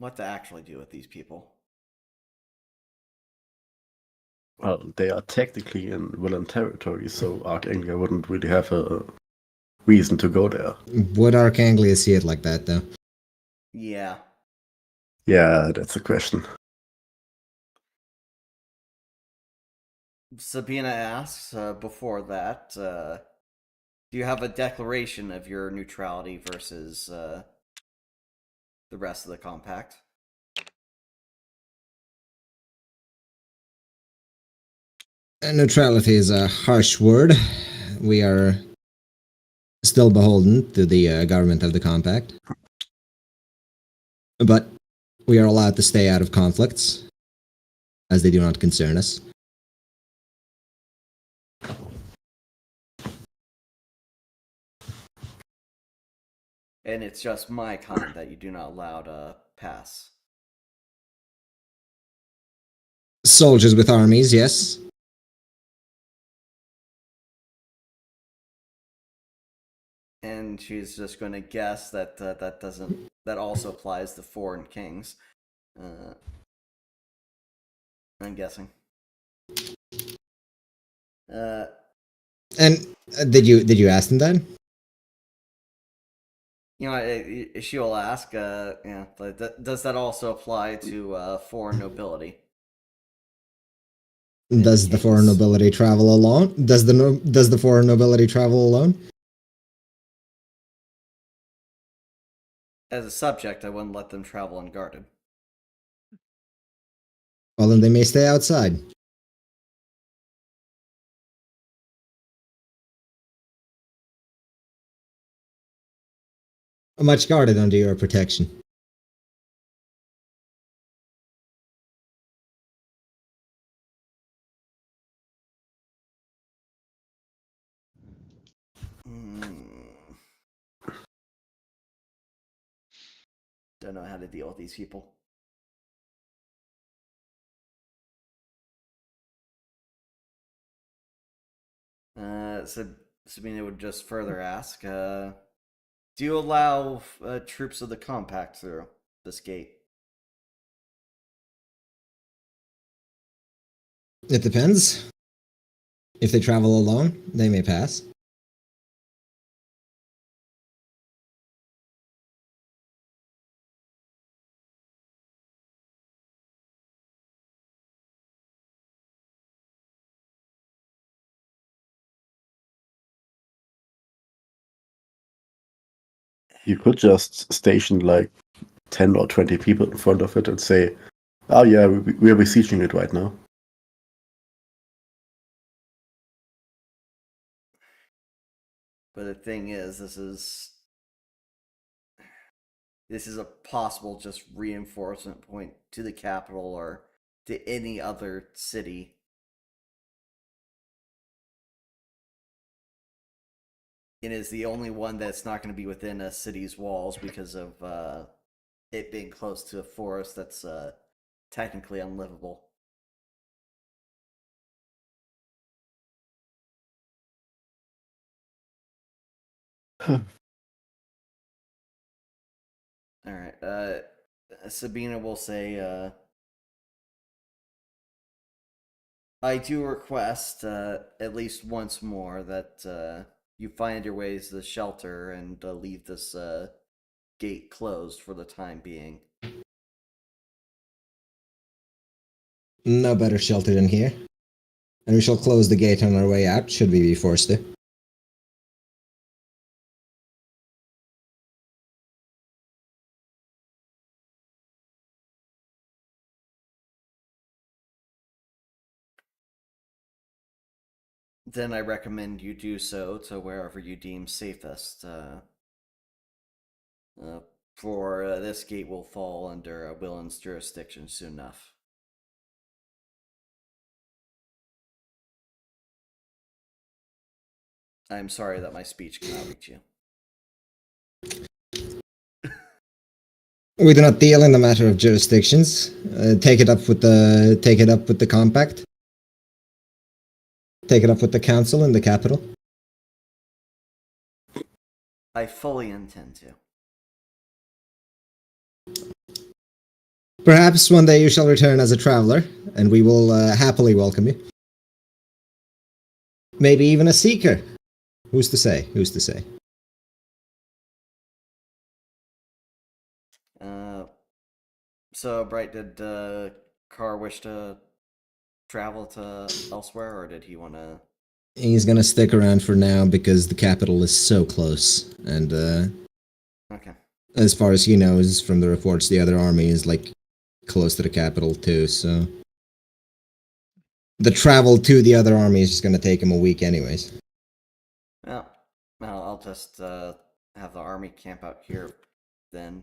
What to actually do with these people?
Well, they are technically in Willen territory, so Archanglia wouldn't really have a reason to go there.
Would Archanglia see it like that, though?
Yeah.
Yeah, that's a question.
Sabina asks, before that, do you have a declaration of your neutrality versus the rest of the compact?
Neutrality is a harsh word. We are still beholden to the government of the compact. But we are allowed to stay out of conflicts, as they do not concern us.
And it's just my kind that you do not allow to pass.
Soldiers with armies, yes.
And she's just going to guess that that also applies to foreign kings. I'm guessing.
And did you ask them that?
You know, she will ask. Yeah, but does that also apply to foreign nobility?
Does the foreign nobility travel alone? Does the foreign nobility travel alone?
As a subject, I wouldn't let them travel unguarded.
Well, then they may stay outside. Much guarded under your protection.
Don't know how to deal with these people. So Sabina would just further ask, do you allow troops of the compact through this gate?
It depends. If they travel alone, they may pass.
You could just station like 10 or 20 people in front of it and say, oh yeah, we're besieging it right now.
But the thing is, this is a possible just reinforcement point to the capital or to any other city. it is the only one that's not going to be within a city's walls because of it being close to a forest that's technically unlivable. All right. Sabina will say, I do request at least once more that you find your ways to the shelter and leave this gate closed for the time being.
No better shelter than here. And we shall close the gate on our way out, should we be forced to.
Then I recommend you do so to wherever you deem safest. For this gate will fall under Willen's jurisdiction soon enough. I'm sorry that my speech cannot reach you.
We do not deal in the matter of jurisdictions. Take it up with the compact. Take it up with the council in the capital.
I fully intend to.
Perhaps one day you shall return as a traveler, and we will happily welcome you. Maybe even a seeker. Who's to say? Who's to say?
So, Bright, did Carr wish to travel to elsewhere, or did he want to?
He's gonna stick around for now because the capital is so close, and
Okay.
as far as he knows from the reports, the other army is like close to the capital too. So the travel to the other army is just gonna take him a week, anyways.
Well, I'll just have the army camp out here then.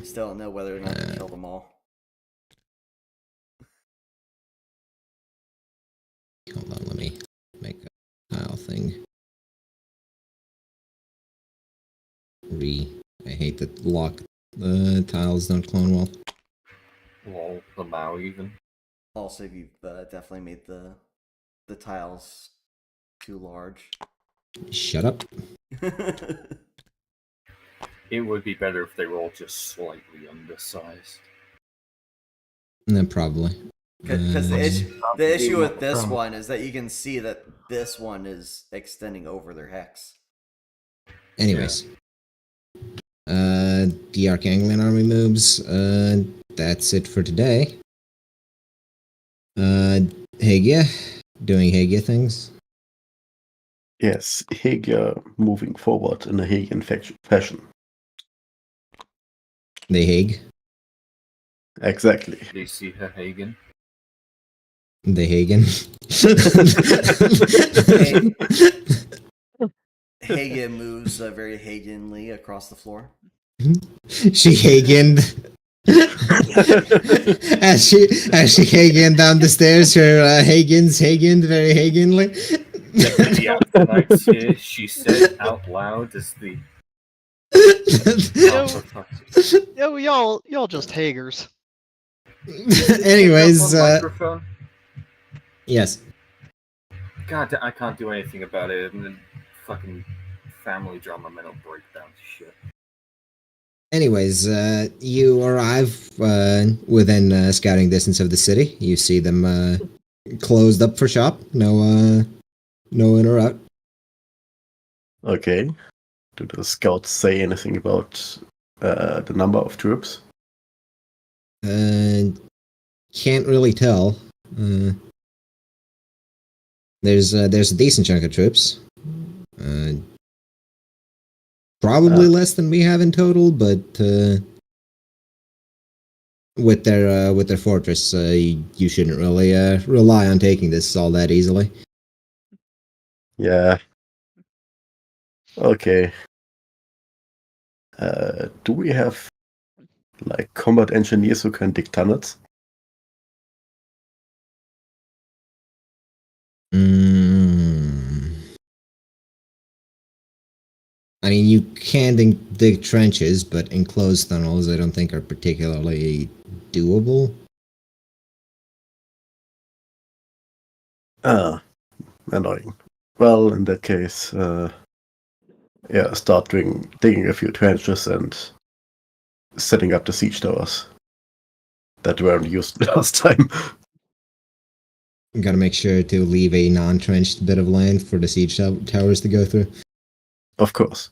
Still don't know whether or not to kill them all.
Hold on, let me make a tile thing. I hate that lock tiles don't clone well.
Lol, the Mao even.
Also, you've definitely made the tiles too large.
Shut up.
It would be better if they were all just slightly undersized.
No, probably.
Because the issue with this one is that you can see that this one is extending over their hex.
Anyways. The Arkaine army moves. That's it for today. Hagia. Doing Hagia things.
Yes, Hagia moving forward in a Hagian fashion.
The Hague.
Exactly.
Do you see her, Hagen?
The Hagen.
Hagen moves very Hagenly across the floor.
She Hagened. as she Hagened down the stairs, her Hagened very Hagenly.
The Aphtonites here, she said out loud as the...
Yo, y'all just Hagers.
Anyways,
microphone?
yes.
God, I can't do anything about it. And then fucking family drama mental breakdown shit.
Anyways, you arrive within scouting distance of the city. You see them closed up for shop. No in or out.
Okay. Do the scouts say anything about the number of troops?
Can't really tell. There's a decent chunk of troops. Probably less than we have in total, but with their fortress, you shouldn't really rely on taking this all that easily.
Yeah. Okay. Do we have like combat engineers who can dig tunnels?
I mean, you can dig trenches, but enclosed tunnels I don't think are particularly doable.
Ah, annoying. Well, in that case, yeah, start digging a few trenches and setting up the siege towers that weren't used last time.
You gotta make sure to leave a non-trenched bit of land for the siege towers to go through.
Of course.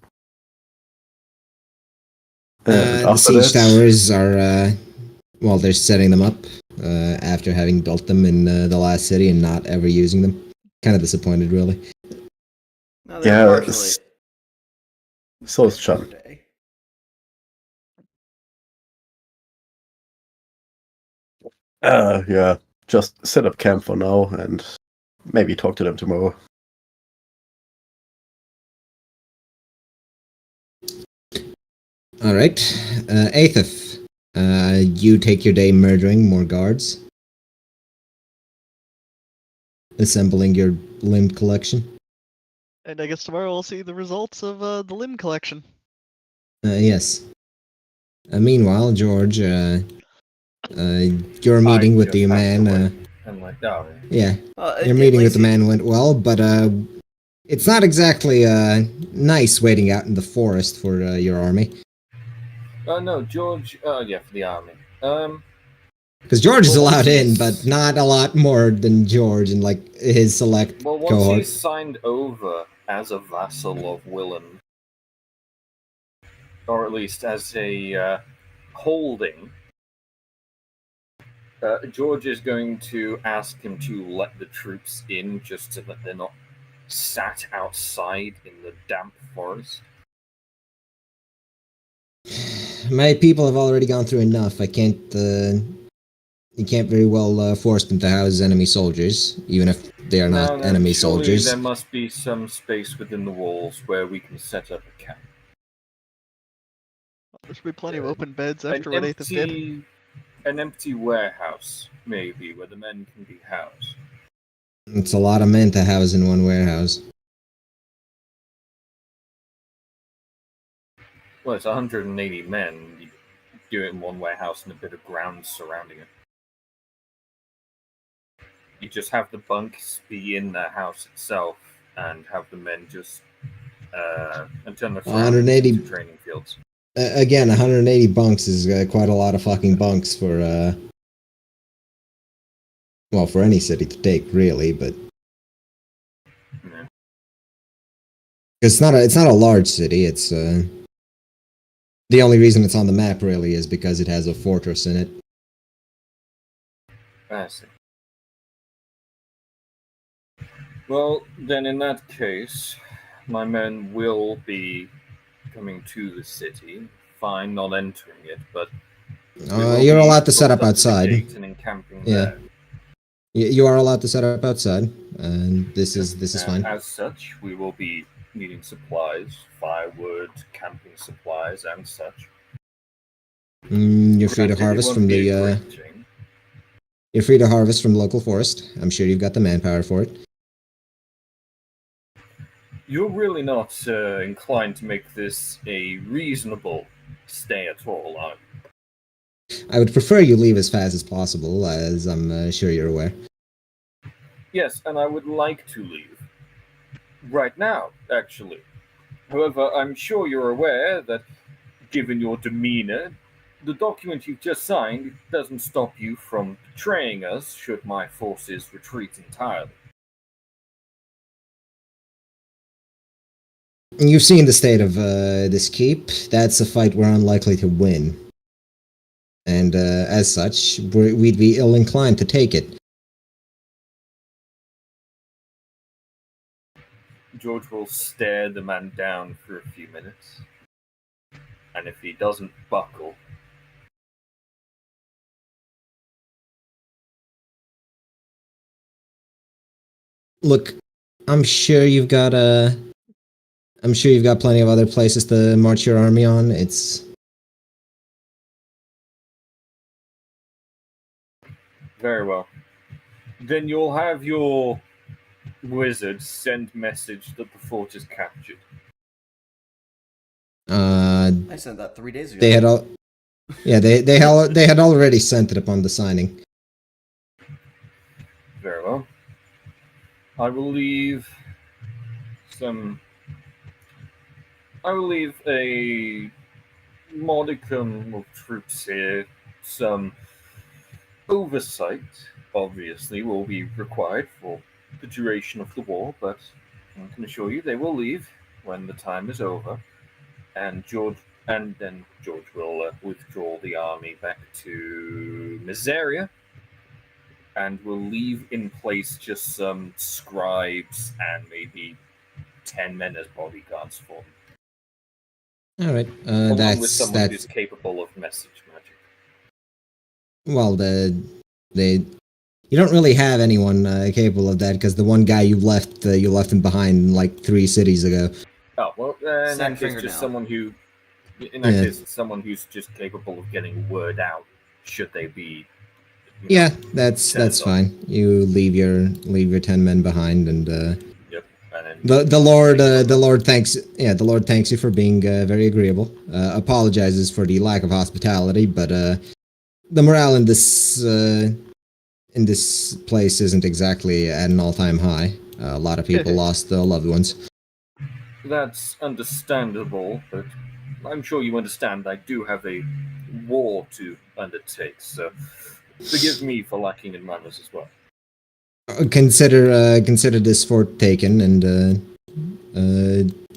And
The
after
siege
that,
towers are, well, they're setting them up after having built them in the last city and not ever using them. Kind of disappointed, really.
No, they're
yeah,
partially.
so is Chan.
Day.
Yeah, just set up camp for now and maybe talk to them tomorrow.
All right, Aethith, you take your day murdering more guards, assembling your limb collection.
And I guess tomorrow we'll see the results of the limb collection.
Yes. Meanwhile, George, your meeting with
just
the
have to
man.
wait and like, oh,
Yeah, your
At
meeting with
least
the man went well, but it's not exactly nice waiting out in the forest for your army.
no, George. Yeah, for the army.
Because George is
Well,
allowed
once
in,
he's-
but not a lot more than George and like his select
Well, once
cohort.
he's signed over as a vassal of Willen, or at least as a holding, George is going to ask him to let the troops in, just so that they're not sat outside in the damp forest.
My people have already gone through enough. I can't. You can't very well force them to house enemy soldiers, even if they are not enemy
surely
soldiers.
there must be some space within the walls where we can set up a camp.
There should be plenty of open beds after what Aethys did.
An empty warehouse, maybe, where the men can be housed.
It's a lot of men to house in one warehouse.
Well, it's 180 men. You do it in one warehouse and a bit of ground surrounding it. You just have the bunks be in the house itself and have the men just and turn the surroundings
180
into training fields.
Again, 180 bunks is quite a lot of fucking bunks for well, for any city to take, really. But
Yeah.
it's not a large city. It's the only reason it's on the map really is because it has a fortress in it.
I see. Well, then in that case, my men will be coming to the city. Fine, not entering it, but
You're allowed to set up outside.
and encamping
Yeah.
there.
You are allowed to set up outside, and this is fine.
As such, we will be needing supplies, firewood, camping supplies, and such.
You're free to
Granted, it
harvest
won't
from
be
the.
a great thing.
You're free to harvest from local forest. I'm sure you've got the manpower for it.
You're really not inclined to make this a reasonable stay at all, are you?
I would prefer you leave as fast as possible, as I'm sure you're aware.
Yes, and I would like to leave. Right now, actually. However, I'm sure you're aware that, given your demeanor, the document you've just signed doesn't stop you from betraying us should my forces retreat entirely.
You've seen the state of this keep. That's a fight we're unlikely to win. And as such, we'd be ill-inclined to take it.
George will stare the man down for a few minutes, and if he doesn't buckle,
Look, I'm sure you've got plenty of other places to march your army on. It's
very well. Then you'll have your wizard send message that the fort is captured.
I sent that 3 days ago.
They had all. Yeah, they had already sent it upon the signing.
Very well. I will leave some. I will leave a modicum of troops here. Some oversight, obviously, will be required for the duration of the war, but I can assure you they will leave when the time is over. And then George will withdraw the army back to Miseria, and will leave in place just some scribes and maybe 10 men as bodyguards for them,
All right.
along with someone who's capable of message magic.
Well, you don't really have anyone capable of that because the one guy you left him behind like 3 cities ago.
Oh well, in
Send
that case,
finger
just
now.
someone who, in that
Yeah.
case, it's someone who's just capable of getting word out. Should they be?
Yeah, that's
sent off.
fine. You leave your 10 men behind, and
Yep. And then
the Lord thanks you for being very agreeable. Apologizes for the lack of hospitality, but the morale in this place isn't exactly at an all-time high. A lot of people lost loved ones.
that's understandable, but I'm sure you understand I do have a war to undertake, so forgive me for lacking in manners as well.
Consider this fort taken and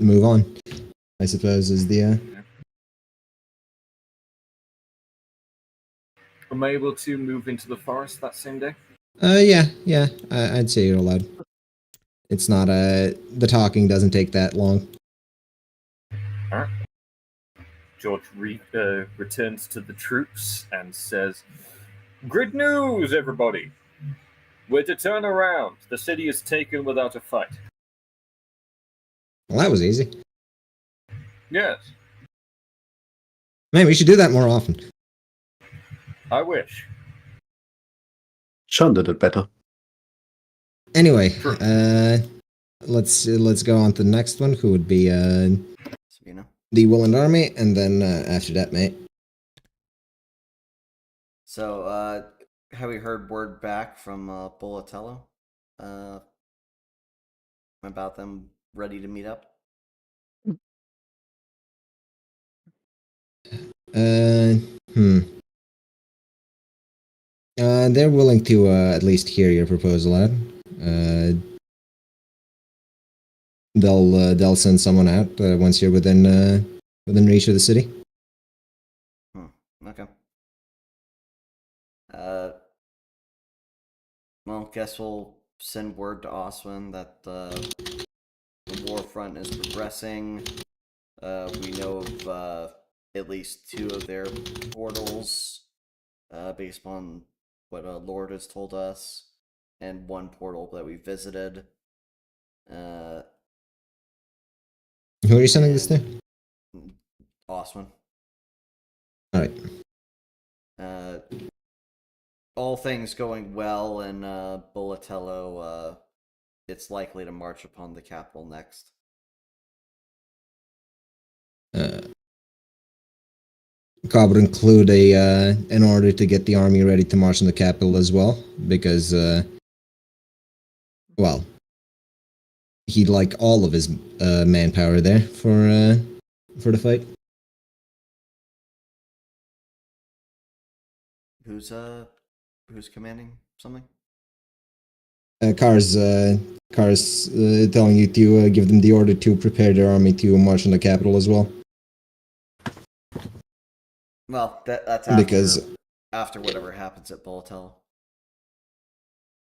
move on, I suppose, is the
Am I able to move into the forest that same day?
yeah, I'd say you're allowed. It's not the talking doesn't take that long.
Alright. George returns to the troops and says, "Good news, everybody! We're to turn around. The city is taken without a fight."
Well, that was easy.
Yes,
Man, we should do that more often.
I wish.
Sean did it better.
Anyway,
Sure.
let's go on to the next one, who would be
Sabina.
the Willand Army, and then after that, mate.
So, have we heard word back from Bolatello about them ready to meet up?
They're willing to at least hear your proposal, Ed. They'll send someone out once you're within reach of the city.
Okay. Well, guess we'll send word to Oswin that the war front is progressing. We know of at least 2 of their portals, based upon what Lord has told us, and 1 portal that we visited.
Who are you sending this to?
Oswin.
Alright.
All things going well in Bolatello, it's likely to march upon the capital next.
Cobb would include an order to get the army ready to march on the capital as well, because well, he'd like all of his manpower there for the fight.
Who's commanding something?
Car's telling you to give them the order to prepare their army to march on the capital as well.
Well, that's after,
Because
after whatever happens at Bolatello.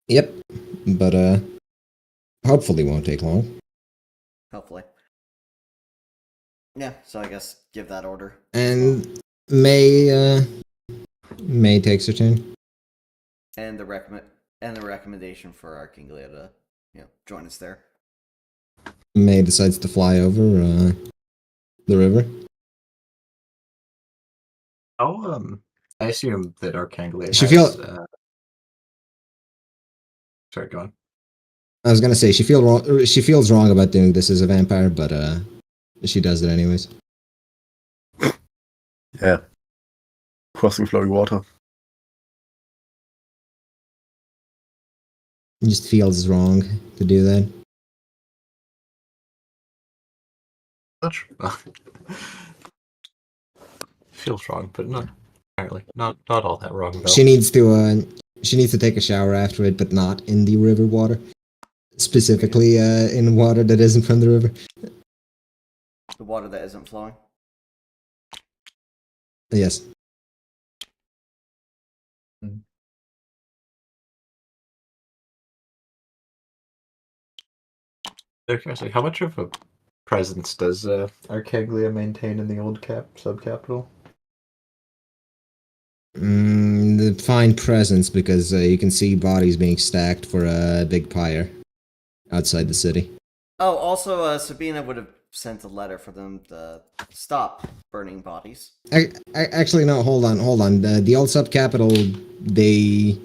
Yep, but hopefully won't take long.
Hopefully. Yeah, so I guess give that order.
And May takes her turn.
And the recommendation for Arkaine to, join us there.
May decides to fly over the river.
Oh, I assume that Arkaine
She
has...
feel-
Sorry, go on.
I was gonna say she feels wrong about doing this as a vampire, but she does it anyways.
Yeah. Crossing flowing water.
It just feels wrong to do that.
Not sure. Feels wrong, but not apparently not all that wrong though.
She needs to take a shower after it, but not in the river water. Specifically, in water that isn't from the river.
The water that isn't flowing.
Yes.
Actually, how much of a presence does Arkaine maintain in the old subcapital?
The fine presence, because you can see bodies being stacked for a big pyre outside the city.
Oh, also, Sabina would have sent a letter for them to stop burning bodies.
Actually, no. Hold on. The old sub-capital, they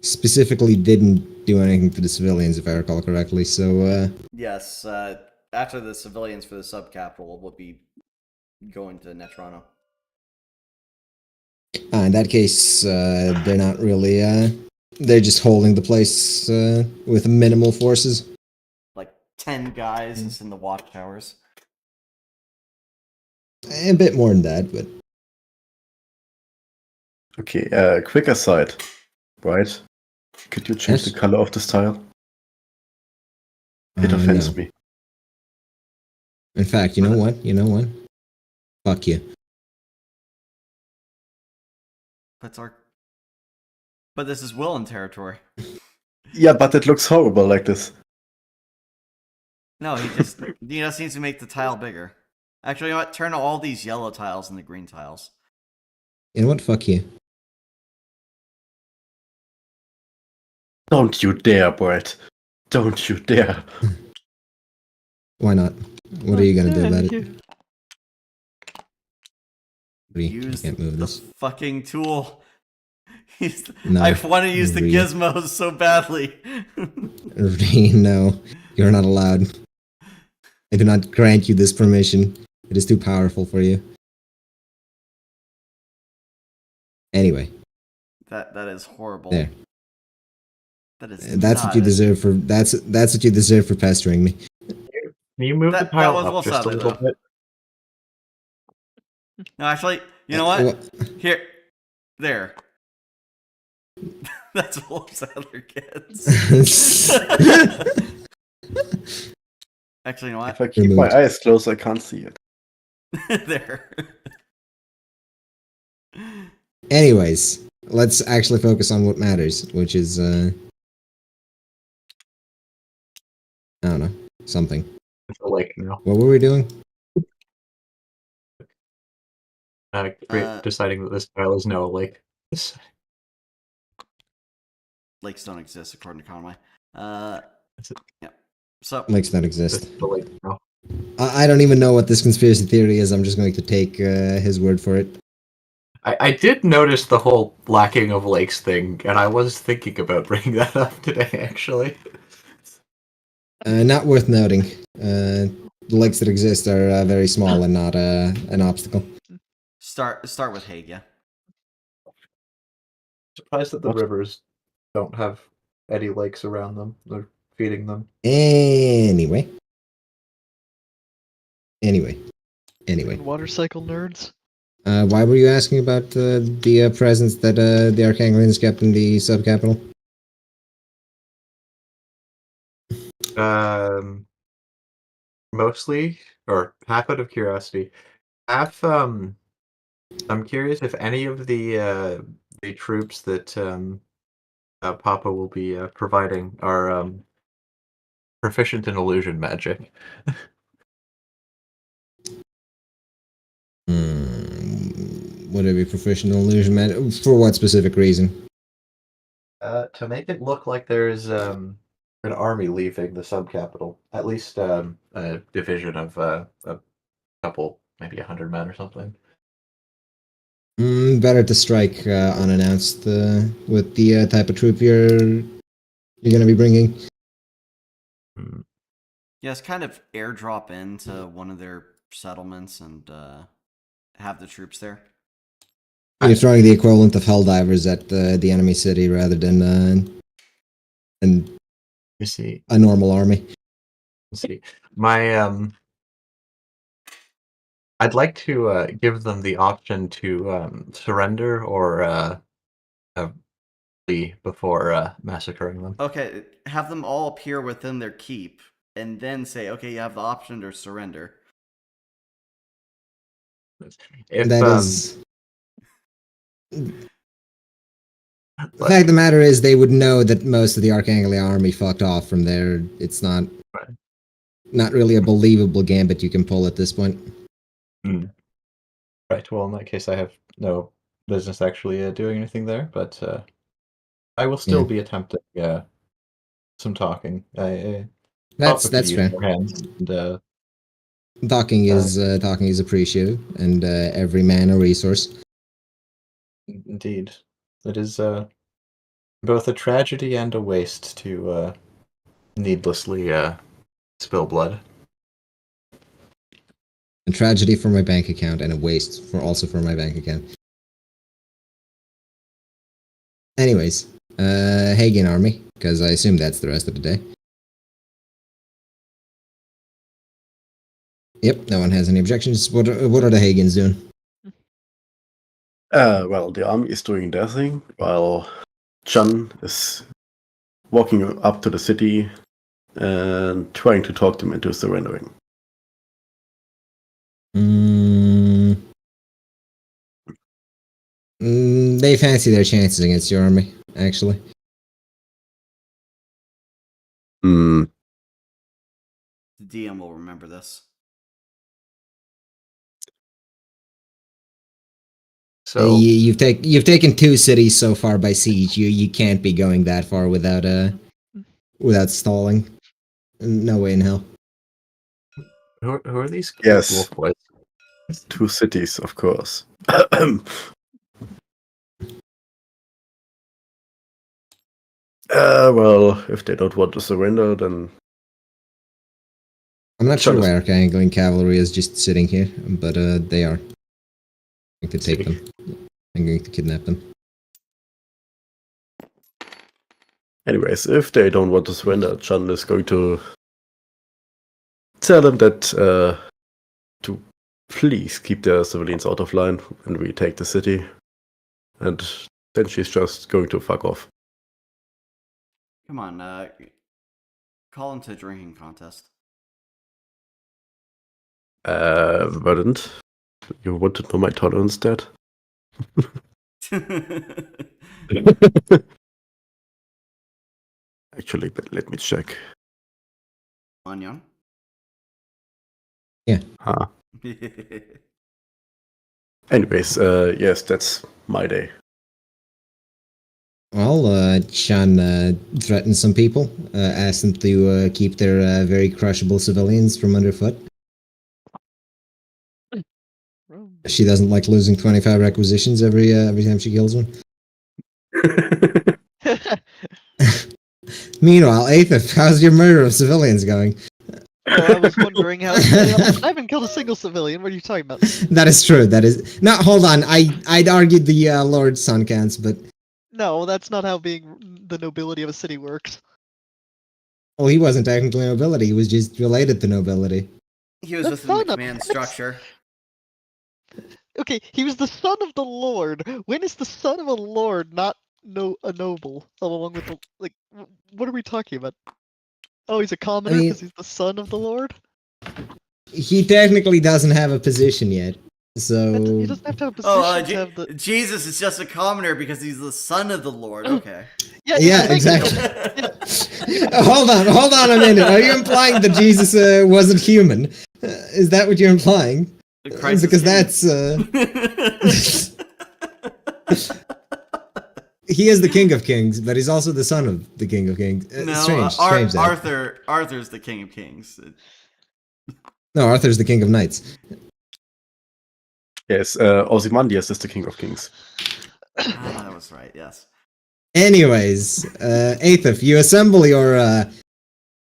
specifically didn't do anything to the civilians, if I recall correctly. So,
Yes, after the civilians for the sub-capital will be going to Netrano.
in that case, they're not really. They're just holding the place with minimal forces.
Like 10 guys just in the watchtowers.
A bit more than that, but
Okay, quick aside. Right? Could you change
Yes?
the color of this tile? It offends
no.
me.
In fact, you know what? Fuck you.
But this is Willen territory.
Yeah, but it looks horrible like this.
No, he just needs to make the tile bigger. Actually, you know what? Turn all these yellow tiles into green tiles.
You know what? Fuck you.
Don't you dare, Brett. Don't you dare.
Why not? What are you gonna do about it?
You.
I
Use
can't move
the
this.
fucking tool.
No.
I want to use the
Re-
gizmos so badly.
No, you're not allowed. I do not grant you this permission. It is too powerful for you. Anyway,
That is horrible.
there.
That is
That's what you deserve for. That's what you deserve for pestering me.
Can you move
That
the tile
was
up
well
just a
said,
little
though.
bit?
No, actually, you know what? Here, there. That's what Wolf Sadler gets. Actually, you know
If
what?
I keep my
Removed.
eyes closed, I can't see it.
There.
Anyways, let's actually focus on what matters, which is I don't know, something.
It's a lake now.
What were we doing?
Deciding that this tile is now a lake.
Lakes don't exist according to Conway.
That's it.
Yeah. So
Lakes don't
This
exist.
is the lake now.
I don't even know what this conspiracy theory is. I'm just going to take his word for it.
I did notice the whole lacking of lakes thing, and I was thinking about bringing that up today, actually.
Not worth noting. The lakes that exist are very small and not an obstacle.
start with Hagia.
Surprised that the rivers don't have any lakes around them. They're feeding them.
Anyway.
Water cycle nerds.
Why were you asking about the presence that the Arkaneans kept in the sub-capital?
Mostly, or half out of curiosity. Half, I'm curious if any of the troops that Papa will be providing are proficient in illusion magic.
Would it be professional illusion man? For what specific reason?
To make it look like there's an army leaving the subcapital, at least a division of a couple, maybe 100 men or something.
Better to strike unannounced with the type of troop you're gonna be bringing.
Yes, kind of airdrop into one of their settlements and have the troops there.
You're throwing the equivalent of Helldivers at the enemy city rather than
You see,
a normal army.
my I'd like to give them the option to surrender or flee before massacring them.
Okay, have them all appear within their keep, and then say, okay, you have the option to surrender.
If
That is. The fact of the matter is, they would know that most of the Archanglia army fucked off from there. It's not really a believable gambit you can pull at this point.
Right. Well, in that case, I have no business actually doing anything there, but I will still be attempting some talking.
That's fair.
Your hands and,
Talking is appreciated, and every man a resource.
Indeed, it is both a tragedy and a waste to needlessly spill blood.
A tragedy for my bank account, and a waste for my bank account. Anyways, Hagen army, because I assume that's the rest of the day. Yep, no one has any objections. What are the Hagens doing?
Well, the army is doing their thing, while Chun is walking up to the city and trying to talk them into surrendering.
They fancy their chances against your army, actually.
Hmm.
The DM will remember this.
So you've taken 2 cities so far by siege. You can't be going that far without stalling. No way in hell.
Who are these?
Yes.
Wolf boys?
2 cities, of course. Well, if they don't want to surrender, then
I'm not sure why Arkaine cavalry is just sitting here, but they are. I'm going to take them. I'm going to kidnap them.
anyways, if they don't want to surrender, Chun is going to tell them that to please keep their civilians out of line when we take the city, and then she's just going to fuck off.
Come on, call him to a drinking contest.
Verdant, you want to know my tolerance, Dad? Actually, but let me check.
Onion?
Yeah.
Huh. Anyways, yes, that's my day.
Well, Chan threatened some people, asked them to keep their very crushable civilians from underfoot. She doesn't like losing 25 requisitions every time she kills one. Meanwhile, Aethith, how's your murder of civilians going?
I was wondering how. I haven't killed a single civilian. What are you talking about?
That is true. That is. No, hold on. I'd argued the Lord Sun counts, but.
No, that's not how being the nobility of a city works.
Well, he wasn't technically nobility. He was just related to nobility.
He was
That's
within the
not a
command
tax.
structure.
Okay, he was the son of the lord. When is the son of a lord not a noble? Along with the like, what are we talking about? Oh, he's a commoner because he's the son of the lord.
He technically doesn't have a position yet, so.
He doesn't have to have a position to have the.
Jesus is just a commoner because he's the son of the Lord. Okay.
Yeah, exactly. Hold on a minute. Are you implying that Jesus wasn't human? Is that what you're implying? Because that's he is the King of Kings, but he's also the son of the King of Kings. Strange.
Arthur's the King of Kings.
No, Arthur's the King of Knights.
Yes, Ozymandias is the King of Kings.
That was right. Yes.
Anyways, Aethith, you assemble your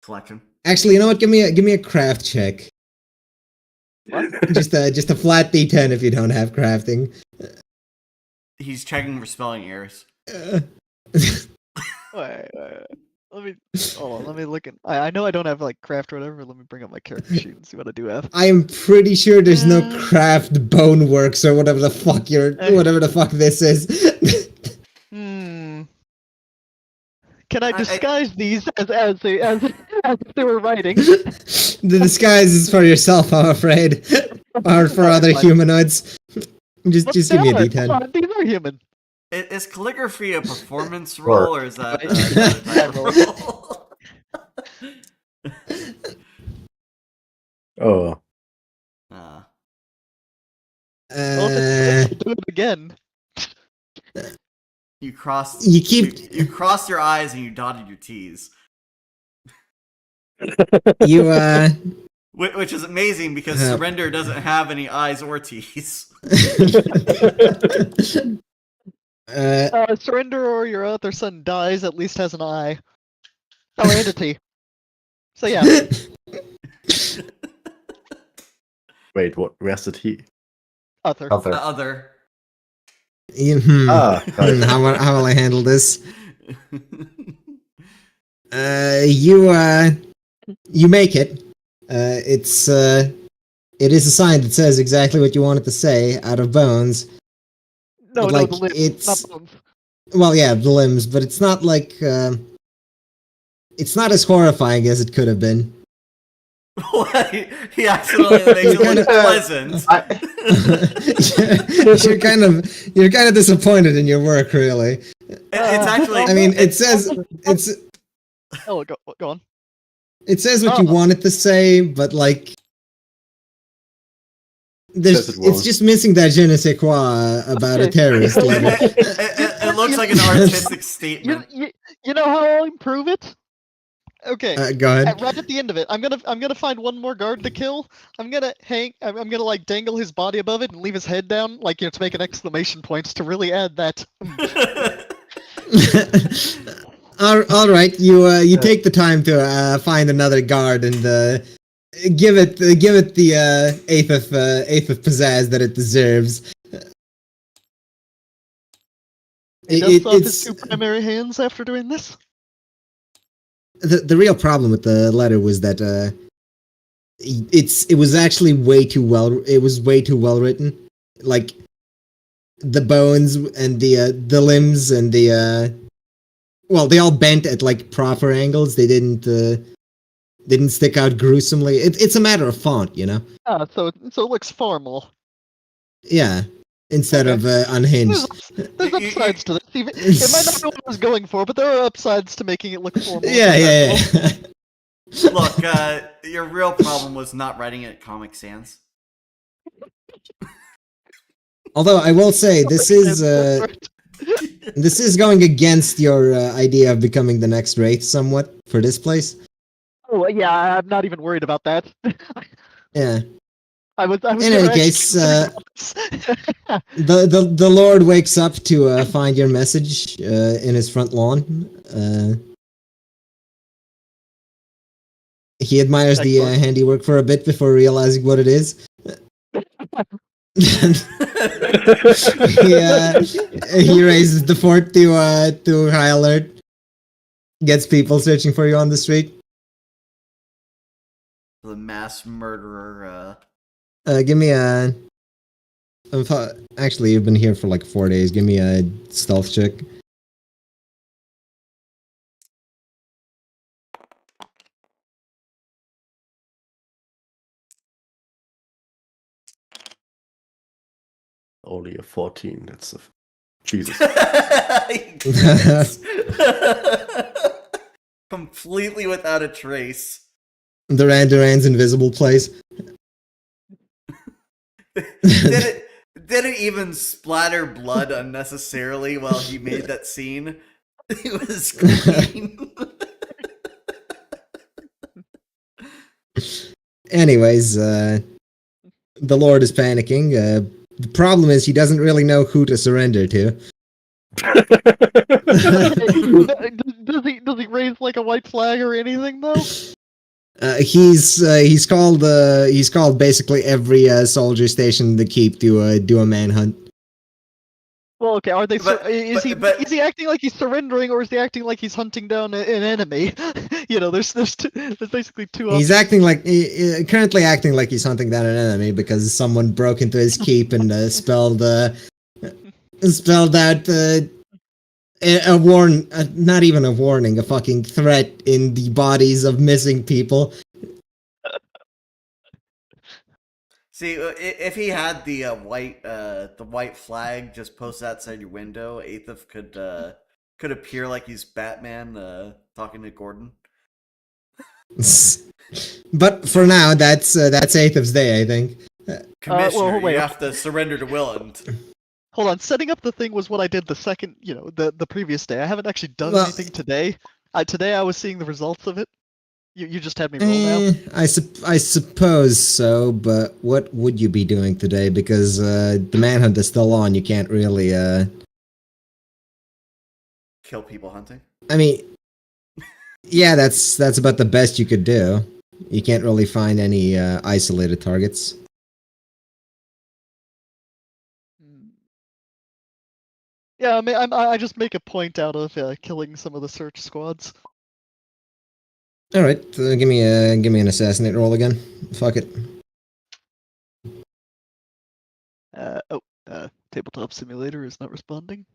collection.
Actually, you know what? Give me a craft check. Just a flat D10 if you don't have crafting.
He's checking for spelling errors.
Wait. Let me hold on. Let me look at. I know I don't have like craft or whatever. Let me bring up my character sheet and see what I do have.
I am pretty sure there's no craft bone works or whatever the fuck this is.
Can I disguise these as if they were writing?
The disguise is for yourself, I'm afraid, or for other humanoids. Just give me a D10.
Come on, these are human.
Is calligraphy a performance roll, or is that
Oh,
uh,
Well, if it's do it again.
you crossed.
You
crossed your I's and you dotted your T's, which is amazing because surrender doesn't have any I's or T's.
Surrender or your other son dies at least has an I. Oh, entity. So yeah.
wait, what? Where's the T?
Other.
The other.
Right.
How will I handle this? You make it. It is a sign that says exactly what you want it to say, out of bones.
No,
But, like,
the limbs,
it's
not bones.
well, yeah, the limbs, but it's not like it's not as horrifying as it could have been.
He accidentally makes it look pleasant.
You're kind of disappointed in your work, really.
It's actually.
I mean, it says it's.
Oh, go on.
It says what you want it to say, but like, it's just missing that je ne sais quoi about a terrorist level.
It looks like an artistic statement.
You know how I'll improve it? Okay.
Go ahead.
Right at the end of it, I'm gonna find one more guard to kill. I'm gonna like dangle his body above it and leave his head down, like to make an exclamation points to really add that.
All right, you take the time to find another guard and give it the eighth of pizzazz that it deserves.
He does off his two primary hands after doing this.
The real problem with the letter was that it was actually way too well written. Like the bones and the limbs and they all bent at like proper angles. They didn't stick out gruesomely. It's a matter of font, you know.
So it looks formal.
Yeah, instead of unhinged.
There's upsides to this. It might not be what I was going for, but there are upsides to making it look formal.
Yeah.
Look, your real problem was not writing it Comic Sans.
Although I will say this is going against your idea of becoming the next Wraith somewhat for this place.
Oh yeah, I'm not even worried about that.
Yeah.
I was
In any case, the Lord wakes up to find your message in his front lawn. He admires the handiwork for a bit before realizing what it is. He raises the fort to high alert. Gets people searching for you on the street.
The mass murderer.
Give me a. Actually, you've been here for like 4 days. Give me a stealth check.
Only a 14. That's Jesus.
Completely without a trace.
Duran's invisible place.
Did it even splatter blood unnecessarily while he made that scene? It was clean.
Anyways, the Lord is panicking. The problem is he doesn't really know who to surrender to.
Does he raise like a white flag or anything though?
He's called basically every soldier stationed in the keep to do a manhunt.
Well, okay. Are they?
But-
Is he acting like he's surrendering, or is he acting like he's hunting down an enemy? There's basically two
He's
options.
acting like currently acting like he's hunting down an enemy because someone broke into his keep and spelled out a warn, not even a warning, a fucking threat in the bodies of missing people.
See, if he had the white flag just posted outside your window, Aethif could appear like he's Batman talking to Gordon.
But for now, that's Aethif's day, I think.
Commissioner,
wait,
you have to surrender to Willand.
Hold on. Setting up the thing was what I did the second, the previous day. I haven't actually done
Well-
anything today. Today I was seeing the results of it. You just had me roll now.
I suppose so, but what would you be doing today? Because the manhunt is still on. You can't really.
Kill people hunting.
I mean, yeah, that's about the best you could do. You can't really find any isolated targets.
Yeah, I mean, I just make a point out of killing some of the search squads.
All right, give me an assassinate roll again. Fuck it.
Tabletop simulator is not responding.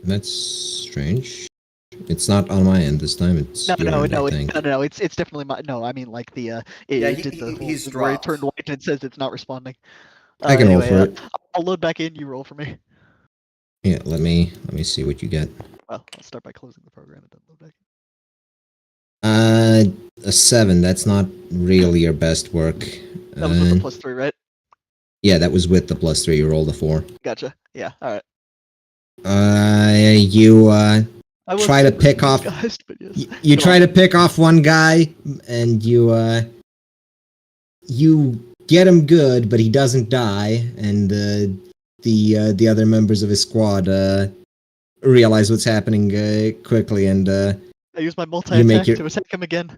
That's strange. It's not on my end this time. It's your end, I think.
No, it's definitely my. No, I mean like the
Yeah,
it did the whole
he's
thing where it
dropped.
turned white and it says it's not responding.
I can roll for it.
I'll load back in. You roll for me.
Yeah, let me see what you get.
Well, I'll start by closing the program and then load back
A 7. That's not really your best work.
in. That was with the +3, right?
Yeah, that was with the +3. You rolled a 4.
Gotcha. Yeah. All right.
You
I was
try to
super
pick off.
disguised, but yes.
You
Go
try
on.
to pick off one guy, and you get him good, but he doesn't die, and the other members of his squad realize what's happening quickly, and
I use my
make
multi-attack
your-
to attack him again.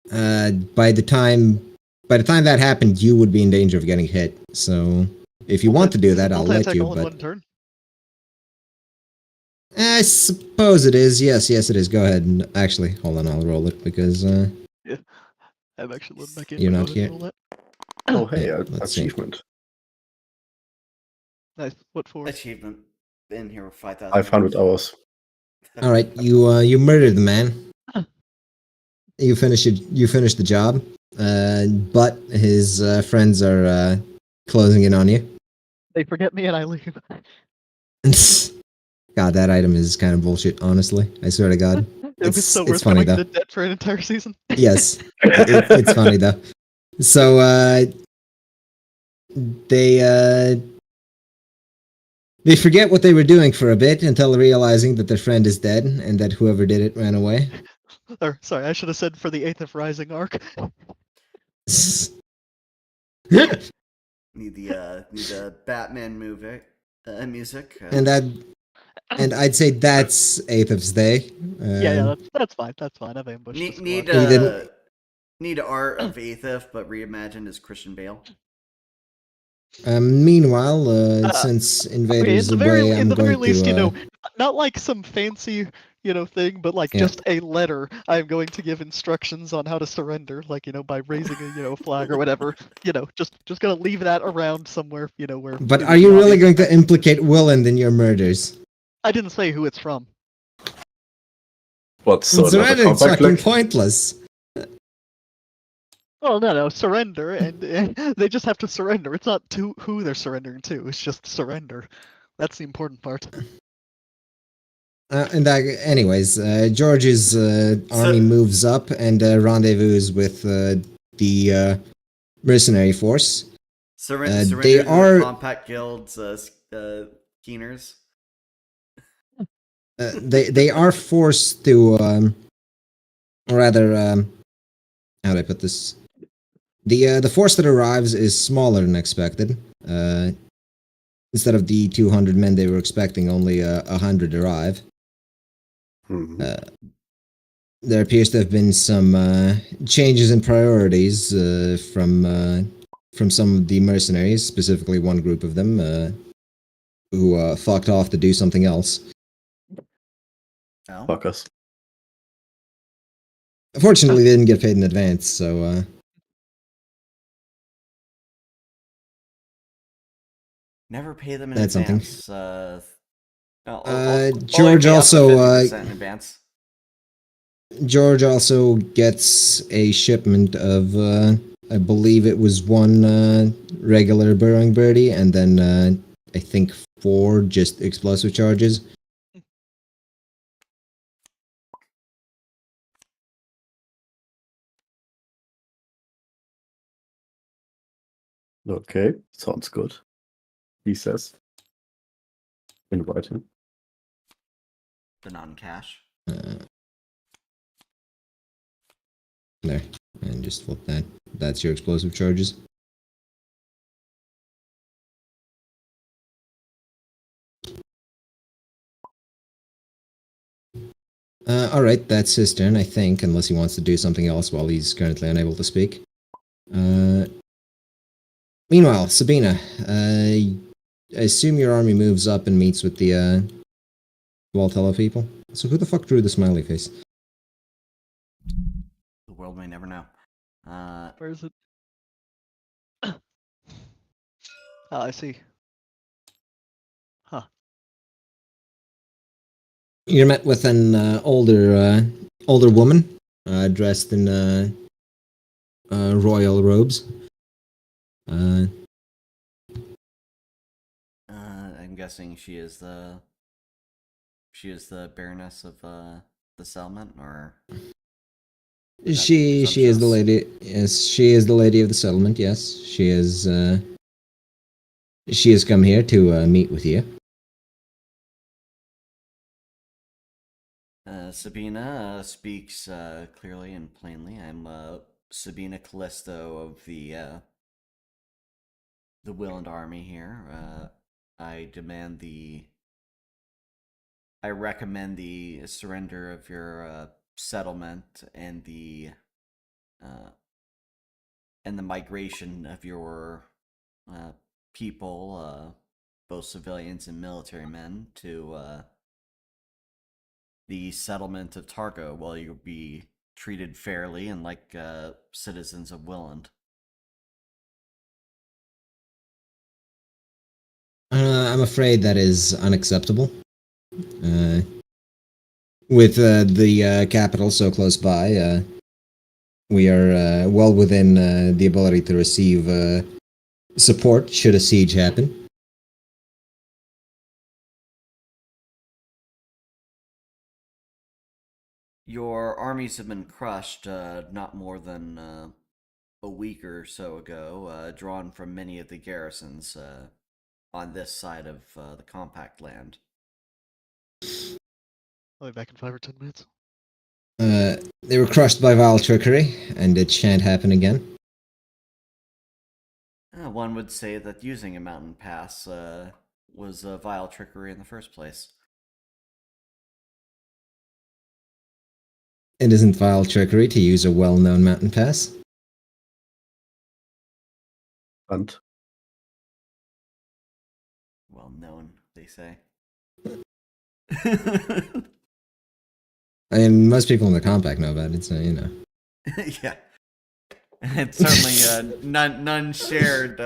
by the time that happened, you would be in danger of getting hit. So if you want to do that, I'll let
Multi-attack
you.
all in
But
one turn.
I suppose it is. Yes, it is. Go ahead. And actually, hold on. I'll roll it because
I'm actually loading back in.
You're
but
not
go ahead and
here.
roll that.
Oh, hey,
Yeah, let's see.
achievement.
Nice. What for?
Achievement. Been here with 5,000.
500 hours.
all right. You murdered the man. You finished it. You finished the job. But his friends are closing in on you.
They forget me and I leave.
God, that item is kind of bullshit. Honestly, I swear to God.
It was so
It's
worth
funny,
going
though.
to debt for an entire season.
Yes, it's funny though. So they forget what they were doing for a bit until realizing that their friend is dead and that whoever did it ran away.
Or sorry, I should have said for the 8th of Rising arc.
Need the Batman movie music.
And I'd say that's Aethif's day.
Yeah, that's fine. That's fine. I've ambushed the
Need
squad.
didn't-
need art of Aethif, but reimagined as Christian Bale.
Meanwhile, since Invader's away, I'm
in the very
going
least,
to.
not like some fancy, thing, but like
Yeah.
just a letter. I'm going to give instructions on how to surrender, like by raising a flag or whatever. Just gonna leave that around somewhere, where.
But
it
are
would
you
be
really
obvious.
going to implicate Willand in your murders?
I didn't say who it's from.
What, so another
Surrender's
compact
fucking
link?
pointless.
Well, no, surrender, and they just have to surrender. It's not to who they're surrendering to. It's just surrender. That's the important part.
Anyways, George's army moves up and rendezvous with the mercenary force.
Surrender
they
to the
are-
compact guilds, keeners.
They are forced to, or rather, how do I put this? The force that arrives is smaller than expected. Instead of the 200 men they were expecting, only 100 arrive.
Hmm.
there appears to have been some changes in priorities from some of the mercenaries, specifically one group of them, who fucked off to do something else.
Oh,
Fuck us.
Fortunately, they didn't get paid in advance, so
never pay them in
That's something.
advance. I'll
George
pay up to
also
50% in advance.
George also gets a shipment of I believe it was one regular burrowing birdie, and then I think 4 just explosive charges.
Okay, sounds good. He says. Invite him.
The non-cash.
There, and just flip that. That's your explosive charges. Alright, that's his turn, I think, unless he wants to do something else while he's currently unable to speak. Meanwhile, Sabina, I assume your army moves up and meets with the Waltella people. So who the fuck drew the smiley face?
The world may never know.
Where is it? Oh, I see. Huh.
You're met with an older woman, dressed in royal robes.
I'm guessing she is the Baroness of the settlement, or
She is the lady. Yes, she is the lady of the settlement. Yes, she is. She has come here to meet with you.
Sabina speaks clearly and plainly. I'm Sabina Callisto of the Willand Army here. I recommend the surrender of your settlement and the migration of your people, both civilians and military men, to the settlement of Targo, while you'll be treated fairly and like citizens of Willand.
I'm afraid that is unacceptable. With the capital so close by, we are well within the ability to receive support should a siege happen.
Your armies have been crushed not more than a week or so ago, drawn from many of the garrisons on this side of the compact land.
I'll be back in 5 or 10 minutes.
They were crushed by vile trickery, and it shan't happen again.
One would say that using a mountain pass was a vile trickery in the first place.
It isn't vile trickery to use a well-known mountain pass.
And
Well known, they say.
I mean, most people in the compact know about it, so you know.
Yeah, it's certainly none shared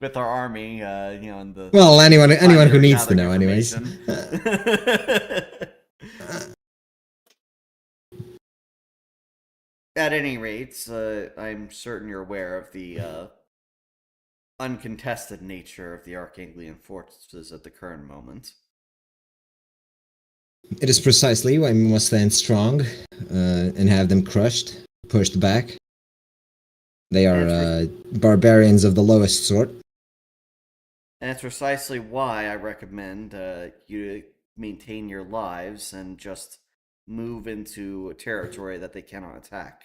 with our army. In the
Well, anyone who
primary
needs to
gathering
know, anyways.
information. At any rate, I'm certain you're aware of the uncontested nature of the Arkanglian forces at the current moment.
It is precisely why we must stand strong and have them crushed, pushed back. They are barbarians of the lowest sort.
And that's precisely why I recommend you to maintain your lives and just move into a territory that they cannot attack.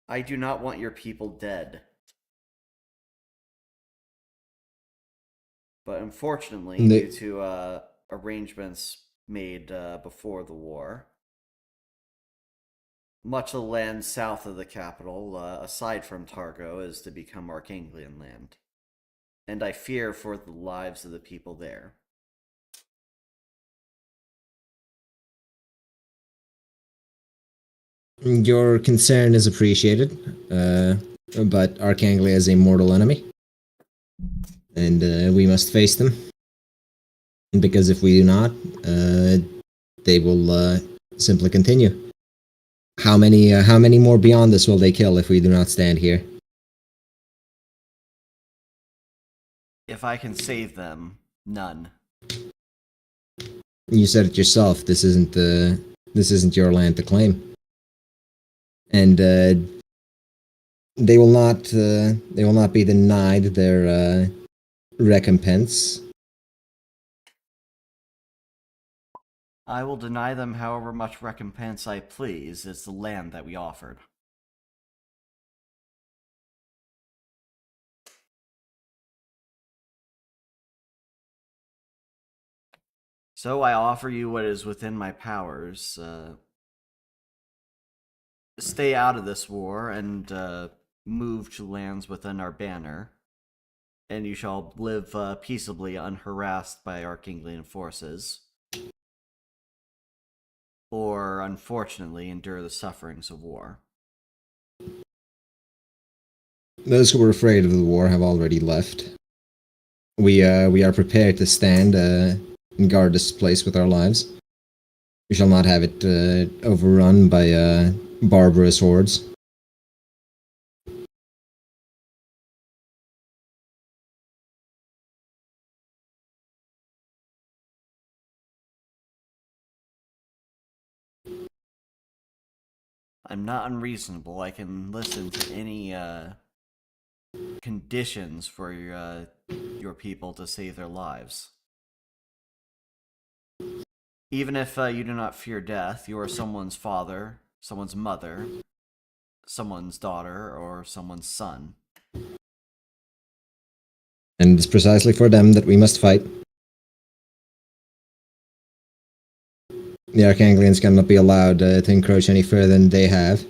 I do not want your people dead. But unfortunately,
They-
due to arrangements made before the war, much of the land south of the capital, aside from Targo, is to become Arkanglian land. And I fear for the lives of the people there.
Your concern is appreciated, but Arkanglia is a mortal enemy, and we must face them. Because if we do not, they will simply continue. How many more beyond this will they kill if we do not stand here?
If I can save them, none.
You said it yourself. This isn't your land to claim, and they will not be denied their recompense.
I will deny them however much recompense I please. It's the land that we offered. So I offer you what is within my powers. Stay out of this war and move to lands within our banner, and you shall live peaceably unharassed by Arkanglian forces. Or, unfortunately, endure the sufferings of war.
Those who were afraid of the war have already left. We are prepared to stand and guard this place with our lives. We shall not have it overrun by barbarous hordes.
I'm not unreasonable. I can listen to any conditions for your people to save their lives. Even if you do not fear death, you are someone's father, someone's mother, someone's daughter, or someone's son.
And it's precisely for them that we must fight. The Arkanglians cannot be allowed to encroach any further than they have.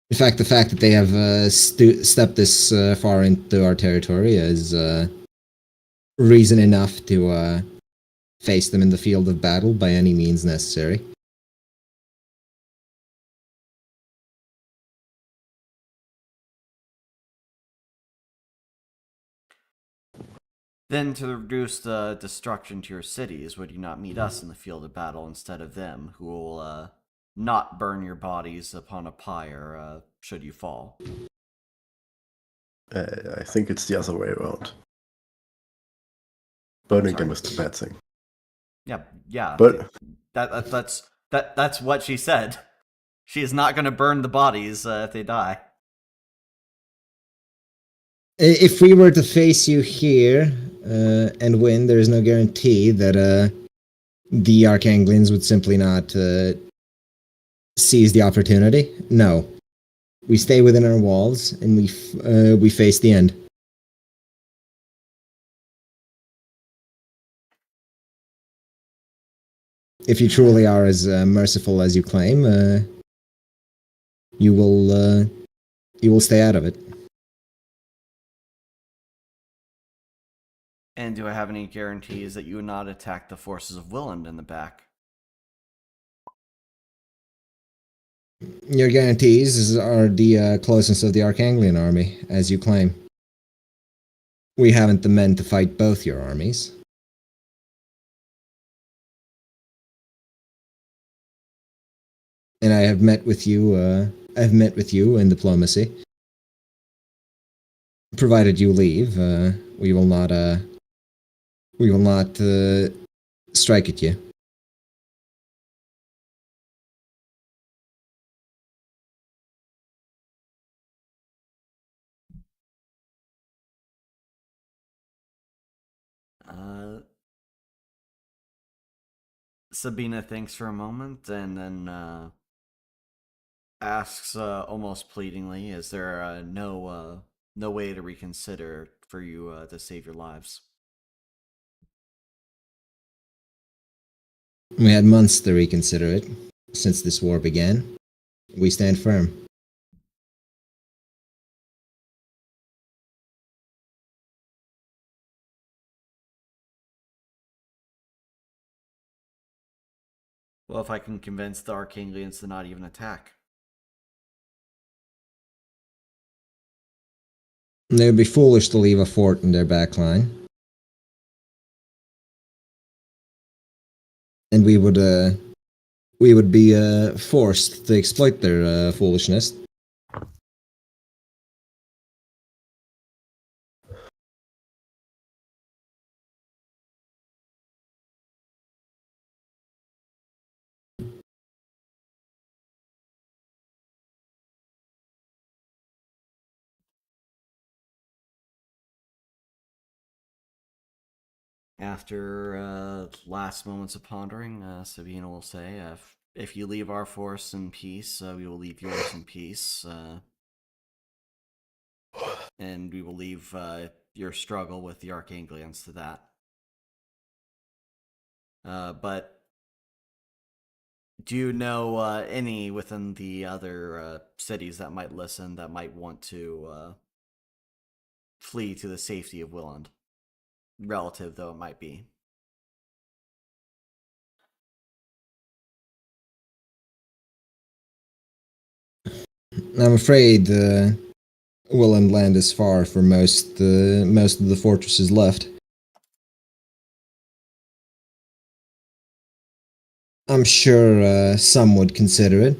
In fact, the fact that they have stepped this far into our territory is reason enough to face them in the field of battle by any means necessary.
Then, to reduce the destruction to your cities, would you not meet us in the field of battle instead of them, who will not burn your bodies upon a pyre should you fall?
I think it's the other way around. Burning them
Sorry?
is the bad thing.
Yeah.
But
That's what she said. She is not going to burn the bodies if they die.
If we were to face you here and win, there is no guarantee that the Arkanglians would simply not seize the opportunity. No, we stay within our walls and we face the end. If you truly are as merciful as you claim, you will stay out of it.
And do I have any guarantees that you would not attack the forces of Willand in the back?
Your guarantees are the closeness of the Arkanglian army, as you claim. We haven't the men to fight both your armies. And I have met with you. I've met with you in diplomacy. Provided you leave, we will not. We will not strike at you.
Sabina thinks for a moment and then asks almost pleadingly, is there no way to reconsider for you to save your lives?
We had months to reconsider it. Since this war began, we stand firm.
Well, if I can convince the Arkaneans to not even attack.
They would be foolish to leave a fort in their backline. And we would be forced to exploit their foolishness.
After last moments of pondering, Sabina will say, if you leave our force in peace, we will leave yours in peace. And we will leave your struggle with the Arkanglians to that. But do you know any within the other cities that might listen, that might want to flee to the safety of Willand? Relative though it might be.
I'm afraid Willand land is far for most of the fortresses left. I'm sure some would consider it,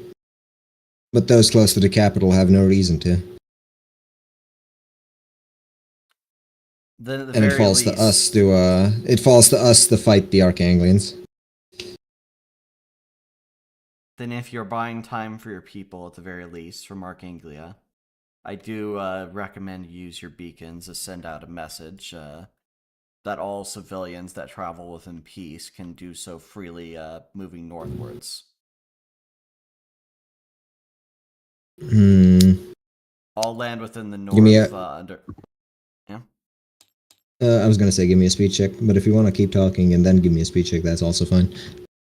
but those close to the capital have no reason to.
Then at the
And it
very
falls
least,
to us to fight the Arkanglians.
then if you're buying time for your people at the very least from Arkanglia, I do recommend you use your beacons to send out a message that all civilians that travel within peace can do so freely moving northwards. All land within the north
Give me a-
under... Yeah?
I was gonna say give me a speed check, but if you want to keep talking and then give me a speed check, that's also fine.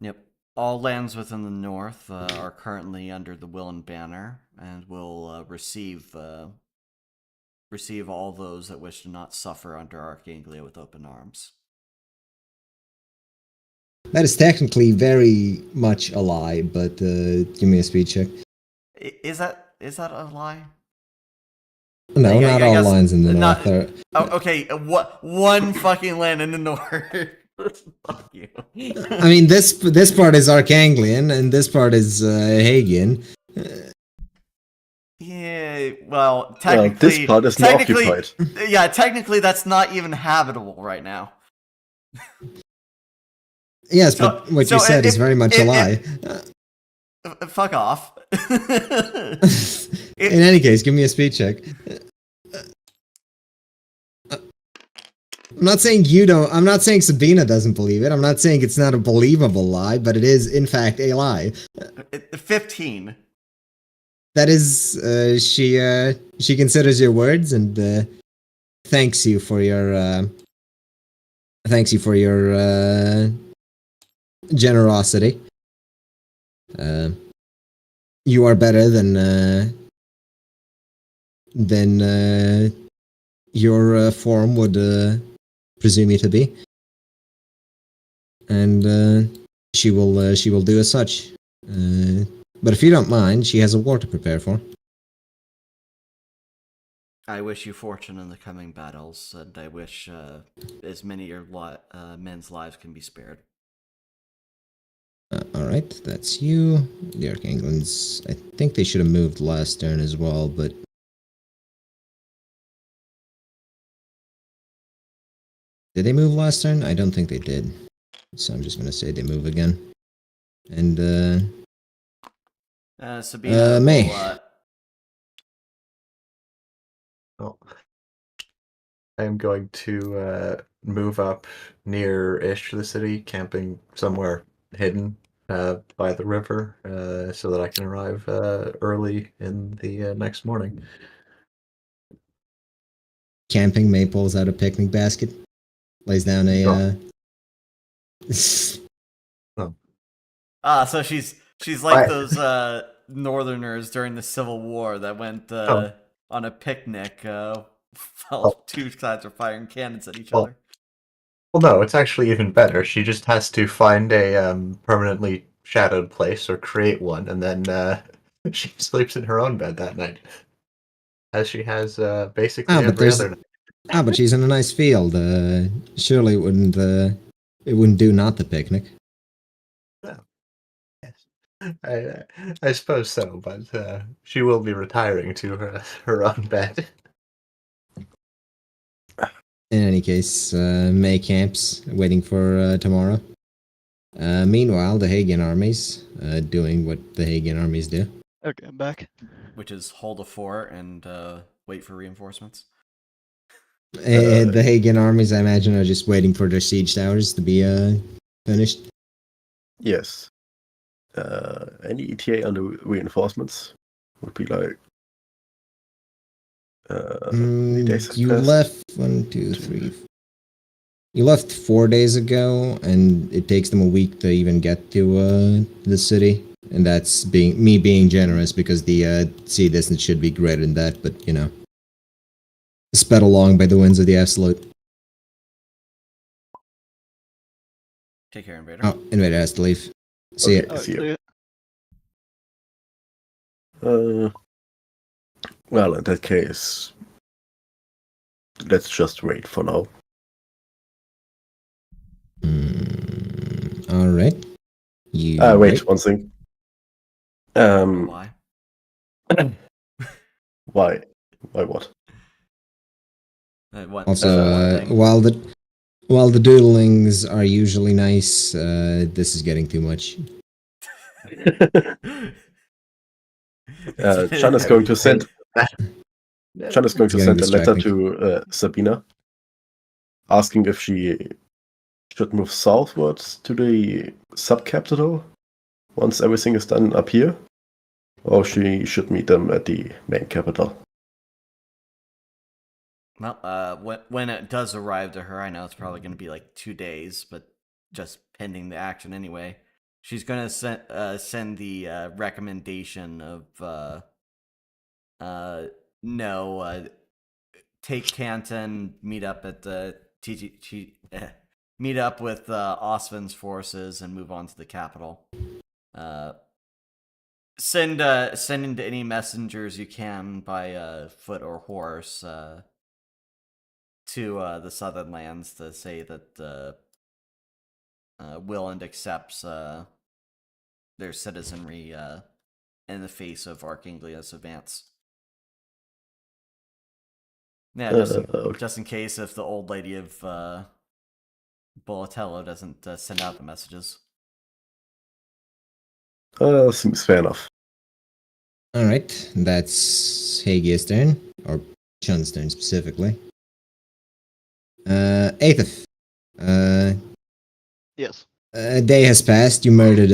Yep. All lands within the north are currently under the Willand banner, and will receive all those that wish to not suffer under Archanglia with open arms.
That is technically very much a lie, but give me a speed check.
Is that a lie?
No,
Yeah,
not
I
all
guess
lines in the
not-
north are.
Oh, okay, one fucking land in the north. Fuck you.
I mean, this part is Arkanglian, and this part is Hagian.
Yeah, well,
Well,
technically,
this part is not occupied.
yeah, technically that's not even habitable right now.
Yes,
So-
but what
so
you said is
if-
very much a lie.
Fuck off.
In any case, give me a speed check. I'm not saying you don't. I'm not saying Sabina doesn't believe it. I'm not saying it's not a believable lie, but it is in fact a lie.
15.
That is, she considers your words and thanks you for your generosity. You are better than your form would presume you to be, and she will do as such. But if you don't mind, she has a war to prepare for.
I wish you fortune in the coming battles, and I wish as many of your men's lives can be spared.
Alright, that's you. The Arkanglians, I think they should have moved last turn as well, but... Did they move last turn? I don't think they did. So I'm just gonna say they move again. And,
Sabina
May.
will,
Well, I am going to move up near-ish to the city, camping somewhere hidden by the river, so that I can arrive early in the next morning.
camping, May pulls out a picnic basket, lays down a,
Oh,
So she's like
Right.
those Northerners during the Civil War that went
Oh.
on a picnic while
Oh.
two sides are firing cannons at each
Well,
other.
Well, no, it's actually even better. She just has to find a permanently shadowed place or create one, and then she sleeps in her own bed that night, as she has basically
but
every
there's
other night.
but she's in a nice field. Surely it wouldn't do not the picnic.
Yes. I suppose so, but she will be retiring to her own bed.
In any case, May camps waiting for tomorrow. Meanwhile, the Hagen armies doing what the Hagen armies do.
Okay, I'm back.
Which is hold a fort and wait for reinforcements.
The Hagen armies, I imagine, are just waiting for their siege towers to be finished.
Yes. Any ETA on the reinforcements would be like. Any days has
You
passed?
left 1, 2, 3. You left 4 days ago, and it takes them a week to even get to the city. And that's me being generous because the sea distance should be greater than that, but you know, sped along by the winds of the absolute.
Take care, Invader.
Oh, Invader has to leave. See
Okay.
ya.
Oh,
See ya.
see ya.
Well, in that case, let's just wait for now.
All right. You
Wait,
wait.
one thing.
Why?
Why? Why what?
What?
Also,
thing?
while the doodlings are usually nice, this is getting too much.
Chan is going to send. Chan is going to
It's
send
getting
a letter
distracting.
to Sabina, asking if she should move southwards to the sub-capital once everything is done up here, or she should meet them at the main capital.
Well, when it does arrive to her, I know it's probably going to be like 2 days, but just pending the action anyway. She's going to send the recommendation of take Canton, meet up at the meet up with Osvin's forces and move on to the capital. Send in any messengers you can by foot or horse to the southern lands to say that Willand accepts their citizenry in the face of Arkanglia's advance. Yeah, just in case if the old lady of Bolatello doesn't send out the messages.
Seems fair enough.
All right, that's Hagia's turn, or Chun's turn specifically. Aethith.
Yes.
A day has passed. You murdered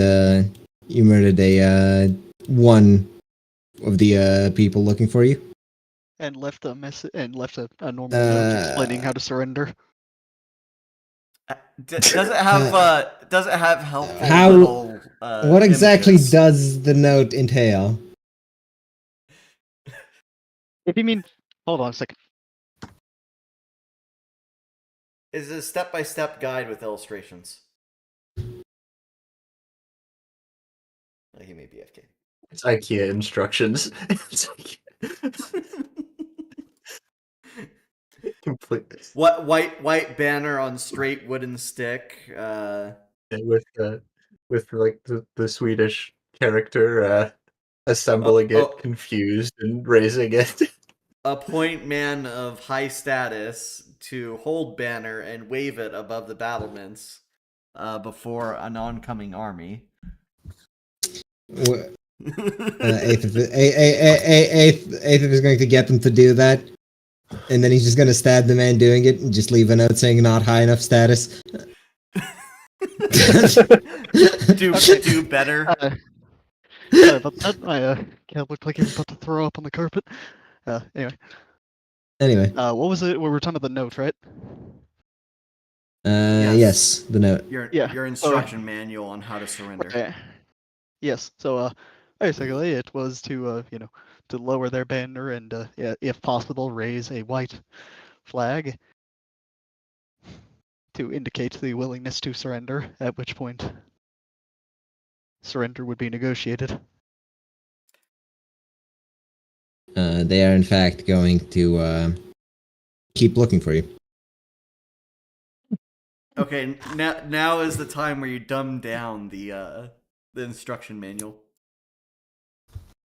one of the people looking for you.
And left a message and left a normal note explaining how to surrender.
Does it have helpful
How-
little
what exactly
images?
does the note entail?
If you mean, hold on a second.
Is a step-by-step guide with illustrations. Oh, he may be FK.
It's IKEA instructions. Completely.
What white banner on straight wooden stick?
With like the Swedish character assembling it, confused and raising it.
Appoint man of high status to hold banner and wave it above the battlements before an oncoming army.
Aethith is going to get them to do that, and then he's just going to stab the man doing it and just leave a note saying not high enough status.
do better.
Sorry about that. My cat looked like he was about to throw up on the carpet. Anyway, what was it? We were talking about the note, right?
Yes, the note.
Your instruction manual on how to surrender.
Okay. Yes. So basically, it was to to lower their banner and if possible, raise a white flag to indicate the willingness to surrender. At which point, surrender would be negotiated.
They are in fact going to keep looking for you.
Okay, now is the time where you dumb down the instruction manual.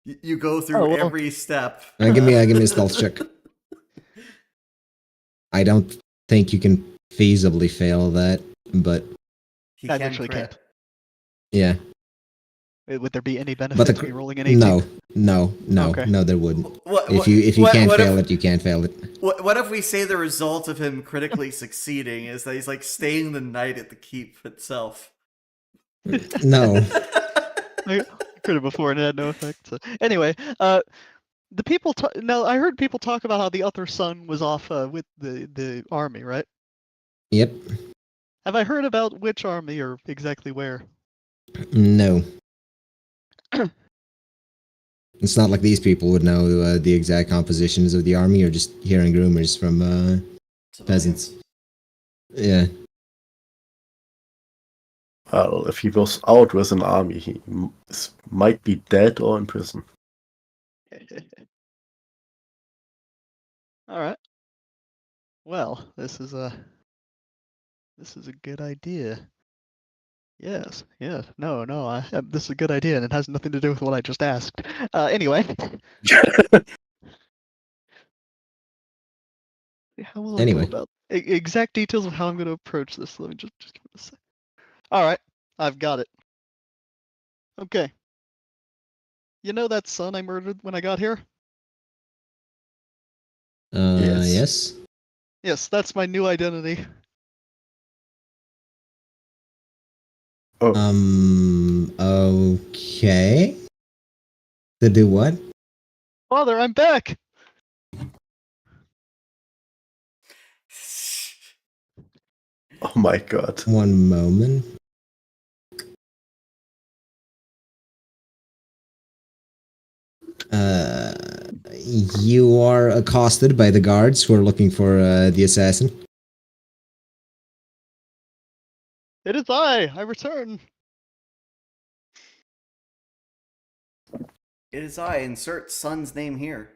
You go through
Oh, well.
every step.
Give me a stealth check. I don't think you can feasibly fail that, but
He
I
can
actually
crit.
can't.
yeah.
Would there be any benefit
But
to me rolling an 18?
No,
Okay.
there wouldn't.
What,
If you
what-
can't
what
fail
if,
it, you can't fail it.
What if we say the result of him critically succeeding is that he's like staying the night at the keep itself?
No.
I could have before and it had no effect. So anyway, the people now I heard people talk about how the other son was off with the army, right?
Yep.
Have I heard about which army or exactly where?
No. It's not like these people would know the exact compositions of the army, or just hearing rumors from peasants. Yeah.
Well, if he was out with an army, he might be dead or in prison.
All right. Well, this is a good idea. Yes. No. This is a good idea, and it has nothing to do with what I just asked. Anyway. How will I
Anyway.
go about exact details of how I'm going to approach this? Let me just give it a sec. All right, I've got it. Okay. You know that son I murdered when I got here?
Yes.
Yes, that's my new identity.
Oh,
Okay. To do what?
Father, I'm back.
oh my god.
One moment. You are accosted by the guards who are looking for the assassin.
It is I return.
It is I. Insert son's name here.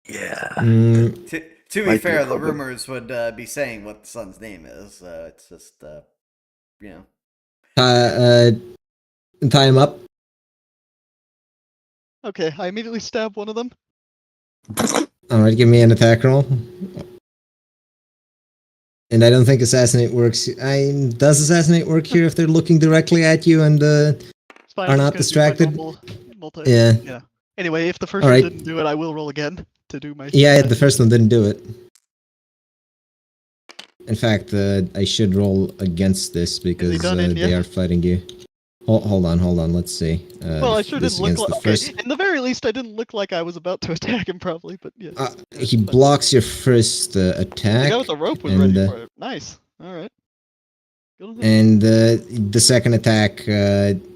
Yeah.
To be
Might be a
fair, the
problem.
rumors would be saying what the son's name is. It's just, you know.
Tie him up.
Okay, I immediately stab one of them.
Alright, give me an attack roll. And I don't think assassinate works. Does assassinate work here if they're looking directly at you and
It's fine,
are
I'm
not
just gonna do my
distracted?
normal
Yeah.
Anyway, if the first
All
one
right.
didn't do it, I will roll again to do my.
Yeah, the first one didn't do it. In fact, I should roll against this because
done in
they
ya?
are fighting you. Hold on. Let's see.
Well, I sure
this
didn't look
against
like.
the
Okay,
first.
in the very least, I didn't look like I was about to attack him, probably. But yes.
He blocks your first
The
attack.
guy with the rope was
and,
ready for it. Nice. All right. Good on him.
And the second attack,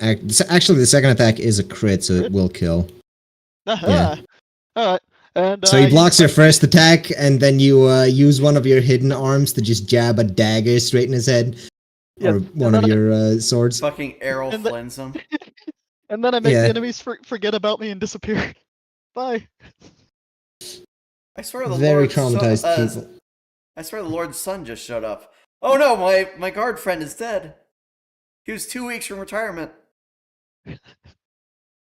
actually, the second attack is a crit, so it will kill.
Aha.
yeah.
All right. And
So he blocks your
use
first attack, and then you use one of your hidden arms to just jab a dagger straight in his head,
Yeah,
or one of your swords.
Fucking Errol
And the-
Flins him.
and then I make
Yeah.
the enemies forget about me and disappear. Bye.
I swear the
Very
Lord's son,
traumatized people.
I swear the Lord's son just showed up. Oh no, my guard friend is dead. He was 2 weeks from retirement.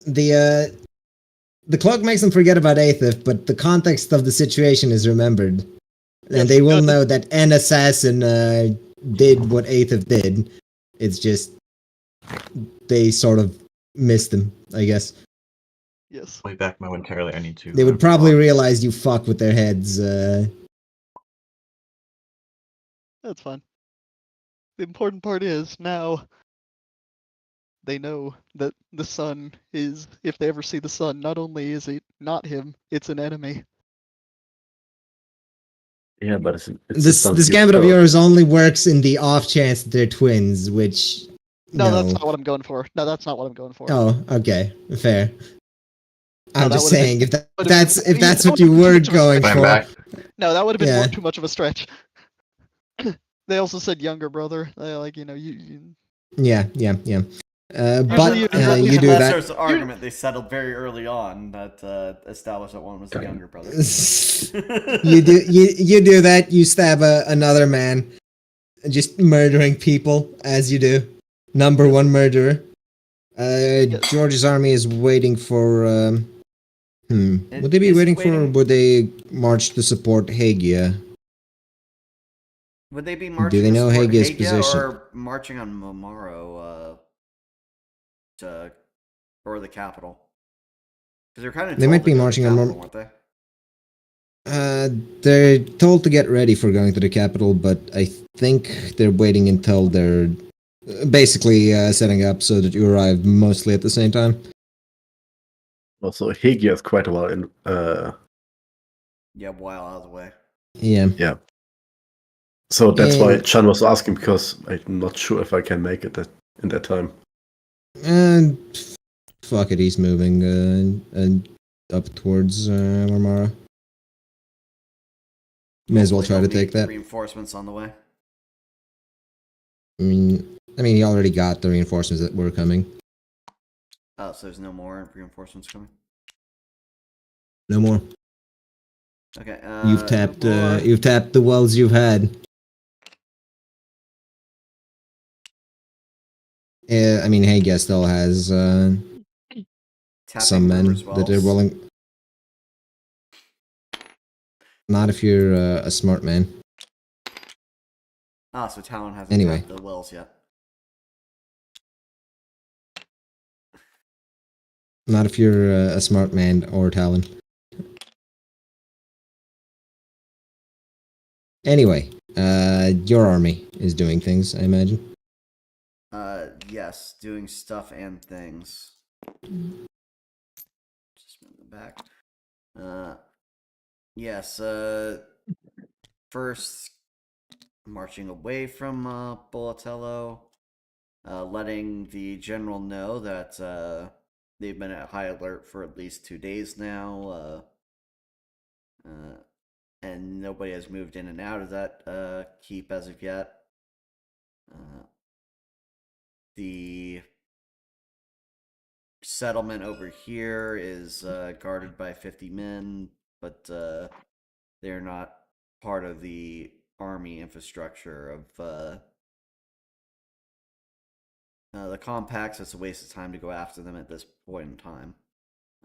The cloak makes them forget about Aethith, but the context of the situation is remembered.
Yes,
And they will
good.
know that an assassin did what Aethith did. It's just they sort of missed him, I guess.
Yes.
I'll be back momentarily. I need to.
They would probably realize you fuck with their heads.
That's fine. The important part is now they know that the sun is, if they ever see the sun, not only is it not him, it's an enemy.
Yeah, but it's
This gambit of yours only works in the off chance that they're twins, which
No, that's not what I'm going for. No, that's not what I'm going for.
Oh, okay, fair.
No,
I'm
that
just
would've been-
saying, if
would've
that's
been-
if that's
that
what you
would've been
were
too much of a
going
stretch.
I'm
for,
back.
No, that would have been
Yeah.
too much of a stretch. They also said younger brother. Like you
yeah. But
Usually you-
you do
Unless
that.
there's an argument they settled very early on that established that one was the
Damn.
younger brother.
you do that. You stab another man, just murdering people as you do. Number one murderer. George's army is waiting for. Would they be
Is
waiting for, or
waiting-
would they march to support Hagia?
Would they be marching
they
to
know
support
Hagia's
Hagia
position?
or marching on Momaro or the capital? Because they're kind of
They might be marching on
capital, weren't they?
They're told to get ready for going to the capital, but I think they're waiting until they're basically setting up so that you arrive mostly at the same time.
Also, Higia is quite a while in.
Yeah, a while out of the way.
Yeah.
So that's why
And-
Chan was asking, because I'm not sure if I can make it in that time.
And fuck it, he's moving up towards Marmara. May as well
Hopefully
try to
they'll
take
meet
that.
Reinforcements on the way.
I mean, he already got the reinforcements that were coming.
Oh, so there's no more reinforcements coming.
No more.
Okay.
You've tapped.
more.
You've tapped the wells you've had. I mean, Hagia still has
Tapping
some men
rivers
that they're
wells.
willing. Not if you're a smart man.
Ah, so Talon hasn't
Anyway.
tapped the wells yet.
Not if you're a smart man or Talon. Anyway, your army is doing things, I imagine.
Yes, doing stuff and things. Just move them back. Yes, first marching away from Bolatello, letting the general know that they've been at high alert for at least 2 days now, and nobody has moved in and out of that keep as of yet. The settlement over here is guarded by 50 men, but they're not part of the army infrastructure of the compacts. It's a waste of time to go after them at this point in time.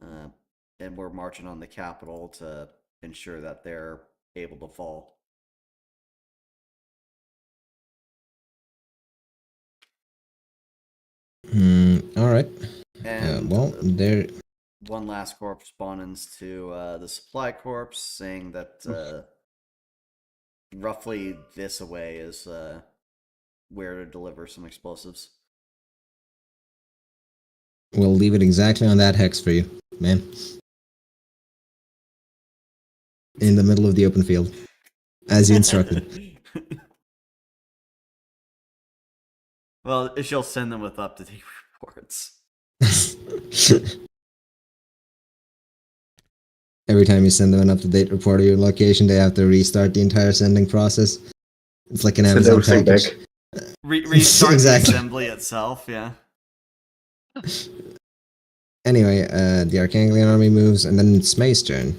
And we're marching on the capital to ensure that they're able to fall.
All right.
And
Well, there.
one last correspondence to the supply corps saying that roughly this away is where to deliver some explosives.
We'll leave it exactly on that hex for you, man. In the middle of the open field, as you instructed.
Well, she'll send them with up-to-date reports.
Every time you send them an up-to-date report of your location, they have to restart the entire sending process. It's like an
Send
Amazon
everything
package.
back.
Restart
Exactly.
the assembly itself, yeah.
Anyway, the Arkanglian army moves, and then it's May's turn,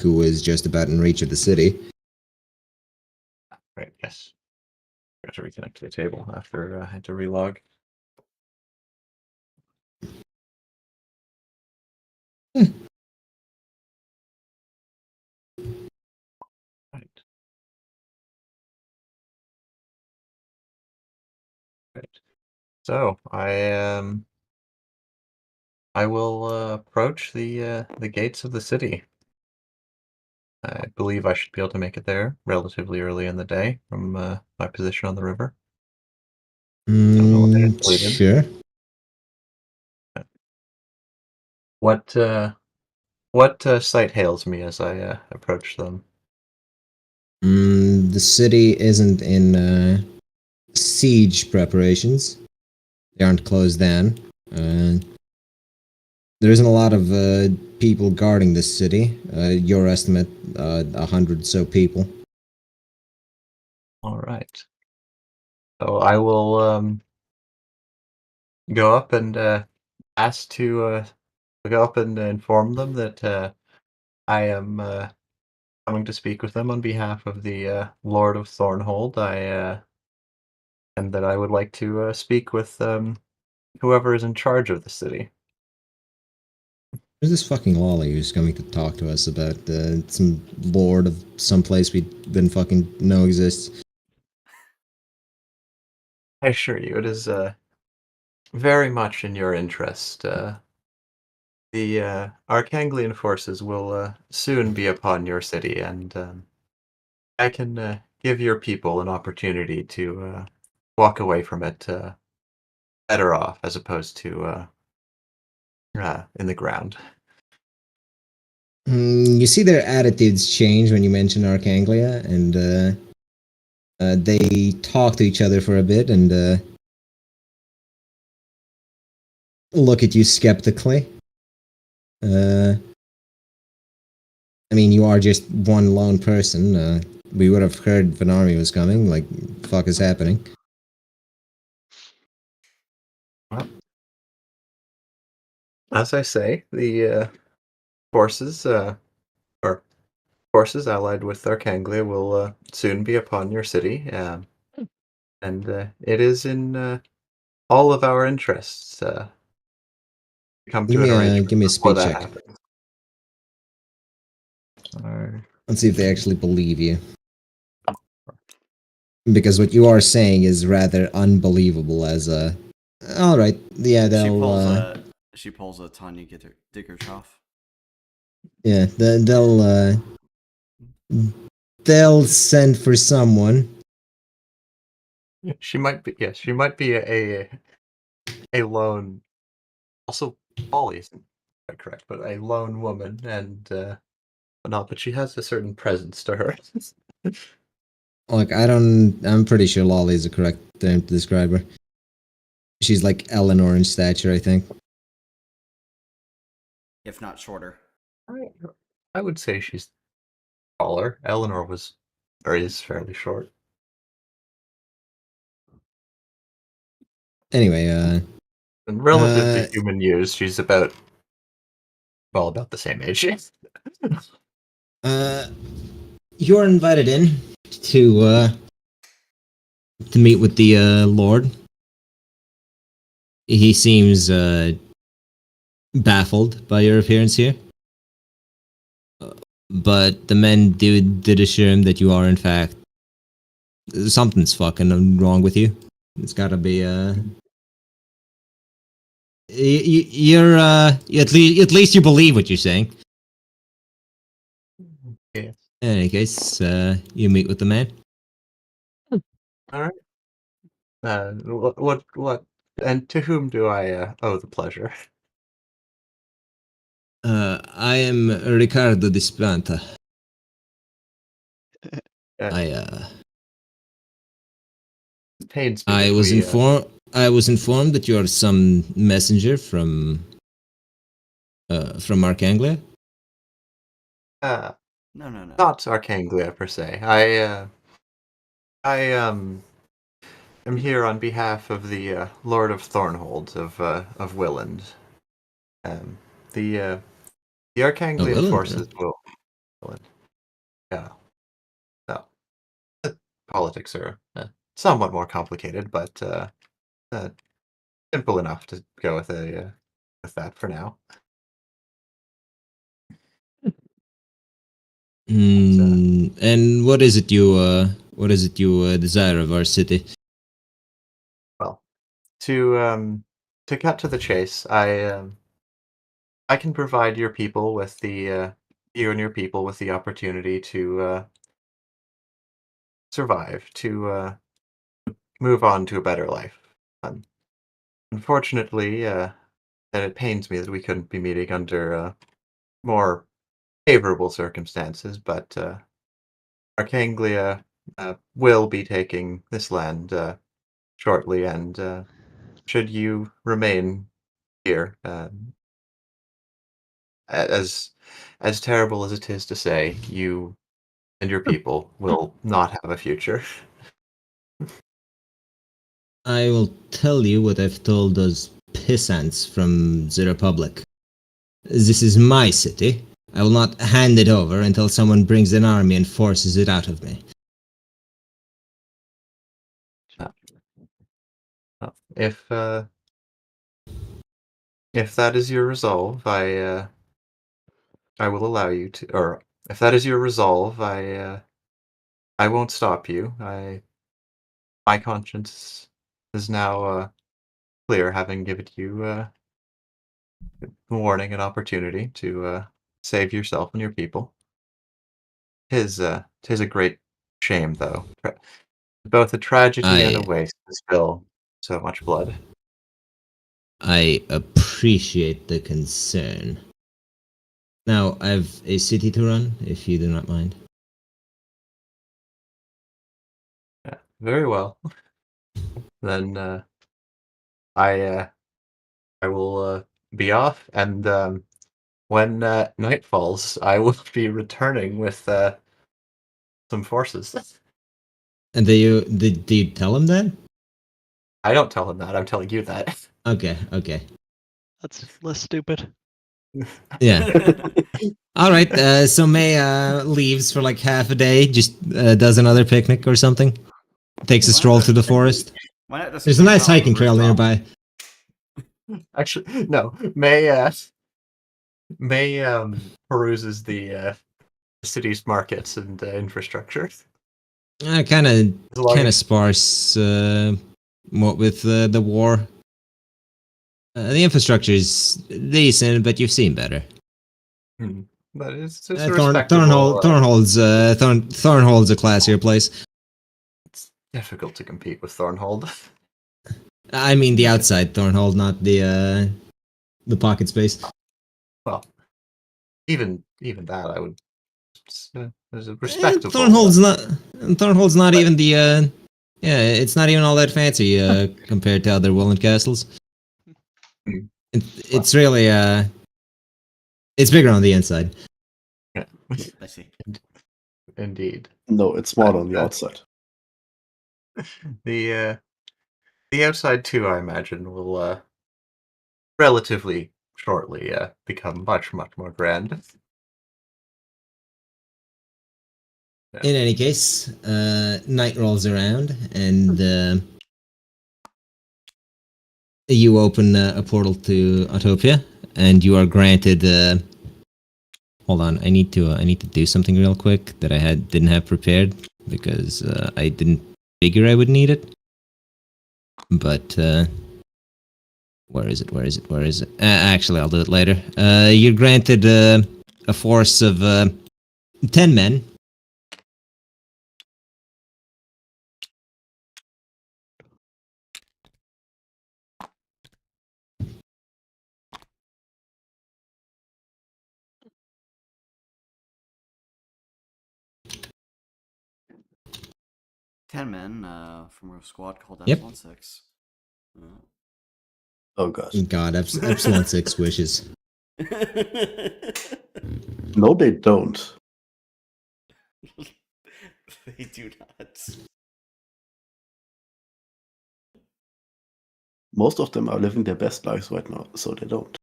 who is just about in reach of the city.
Right, yes. Got to reconnect to the table after I had to relog. Right. Right. So I will approach the gates of the city. I believe I should be able to make it there relatively early in the day from my position on the river. know what they're included.
Sure.
What sight hails me as I approach them?
The city isn't in siege preparations. They aren't closed down. There isn't a lot of people guarding this city. Your estimate, 100 so people.
All right. So I will go up and ask to go up and inform them that I am coming to speak with them on behalf of the Lord of Thornhold. And that I would like to speak with whoever is in charge of the city.
There's this fucking lolly who's coming to talk to us about some lord of some place we didn't fucking know exists.
I assure you, it is very much in your interest. The Arkanglian forces will soon be upon your city, and I can give your people an opportunity to walk away from it better off, as opposed to in the ground.
You see their attitudes change when you mention Arkanglia, and they talk to each other for a bit and look at you skeptically. I mean, you are just one lone person. We would have heard if an army was coming. Like, the fuck is happening?
Well, as I say, the forces, or forces allied with Arkanglia, will soon be upon your city, and it is in all of our interests to come to an arrangement
Give me a
before
speed
that
check.
happens. Alright.
Let's see if they actually believe you. Because what you are saying is rather unbelievable as a... Alright, yeah, they'll...
She pulls a Tanya Dickerchoff.
Yeah, they'll send for someone.
She might be, yes, she might be a lone, also Polly isn't quite correct, but a lone woman, and but she has a certain presence to her.
Like, I'm pretty sure Lolly is the correct term to describe her. She's like Eleanor in stature, I think.
If not shorter.
I would say she's taller. Eleanor was, or is fairly short.
Anyway,
And relative to human years, she's about the same age.
you're invited in to meet with the Lord. He seems baffled by your appearance here. But the men did assure him that you are, in fact, something's fucking wrong with you. It's gotta be, you're, at least you believe what you're saying.
Yeah.
In any case, you meet with the man.
All right. What, and to whom do I owe the pleasure?
I am Ricardo Dispanta.
It pains me
I
that
was
we,
informed that you are some messenger from Arkanglia.
No.
Not Arkanglia per se. I am here on behalf of the Lord of Thornhold of Willand. The Arkanglian
Willand,
forces will. Willand. Yeah. No. Politics are somewhat more complicated, but simple enough to go with with that for now.
And what is it you desire of our city?
Well, to cut to the chase, I can provide your people with the you and your people with the opportunity to survive, to move on to a better life. Unfortunately, and it pains me that we couldn't be meeting under more favorable circumstances, but Arcanglia will be taking this land shortly, and should you remain here, as terrible as it is to say, you and your people will not have a future.
I will tell you what I've told those pissants from the Republic. This is my city. I will not hand it over until someone brings an army and forces it out of me.
If that is your resolve, I will allow you to, or if that is your resolve, I won't stop you. My conscience is now clear, having given you warning and opportunity to save yourself and your people. Tis a great shame, though. Both a tragedy and a waste to spill so much blood.
I appreciate the concern. Now, I've a city to run, if you do not mind.
Yeah, very well. Then I will be off, and when night falls, I will be returning with some forces.
And do you tell him that?
I don't tell him that. I'm telling you that.
Okay, okay.
That's less stupid.
Yeah. All right. So May leaves for like half a day, just does another picnic or something. Takes a stroll through the forest.
Why not just
There's a
camp
nice
out on the
hiking trail
rooftop?
nearby.
Actually, no. May peruses the city's markets and infrastructure.
Kind
As long
of
as
sparse. What with the war. The infrastructure is decent, but you've seen better.
but it's a respectable.
Thornhold's a classier place.
It's difficult to compete with Thornhold.
I mean the outside Thornhold, not the pocket space.
Well, even that, I would. There's a respectable.
Thornhold's not
but-
even the. Yeah, it's not even all that fancy compared to other Willand castles.
Hmm.
It's really it's bigger on the inside.
Yeah.
I see.
Indeed.
No, it's smaller on the outside.
The outside too, I imagine, will relatively shortly become much more grand. Yeah.
In any case, night rolls around and you open a portal to Autopia, and you are granted. Hold on, I need to do something real quick that I didn't have prepared because I didn't figure I would need it. But where is it? Actually, I'll do it later. You're granted a force of 10 men.
Ten men from a squad called
Yep.
Epsilon 6.
Oh gosh.
God, Epsilon 6 wishes.
No, they don't.
They do not.
Most of them are living their best lives right now, so they don't.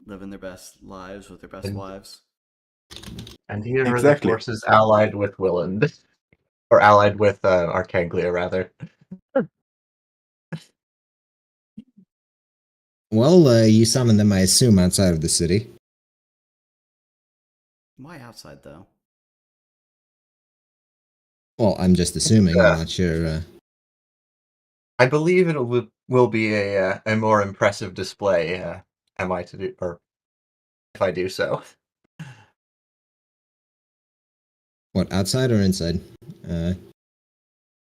Living their best lives with their best
And-
wives.
And here are the
Exactly.
forces allied with Willand, or allied with Arcanglia, rather.
Well, you summon them, I assume, outside of the city.
Why outside though?
Well, I'm just assuming.
Yeah.
I'm not sure.
I believe it will be a more impressive display. Am I to do, or if I do so?
What, outside or inside?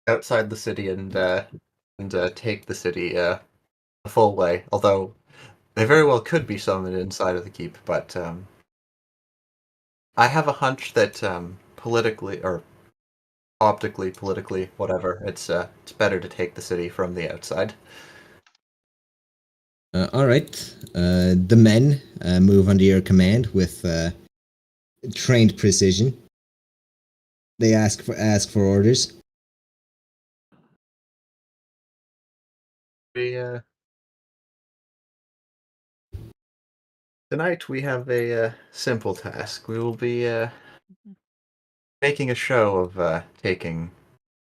Outside the city and take the city the full way. Although they very well could be summoned inside of the keep, but I have a hunch that politically, or optically, politically, whatever. It's better to take the city from the outside.
All right. The men move under your command with trained precision. They ask for orders.
Tonight we have a simple task. We will be making a show of taking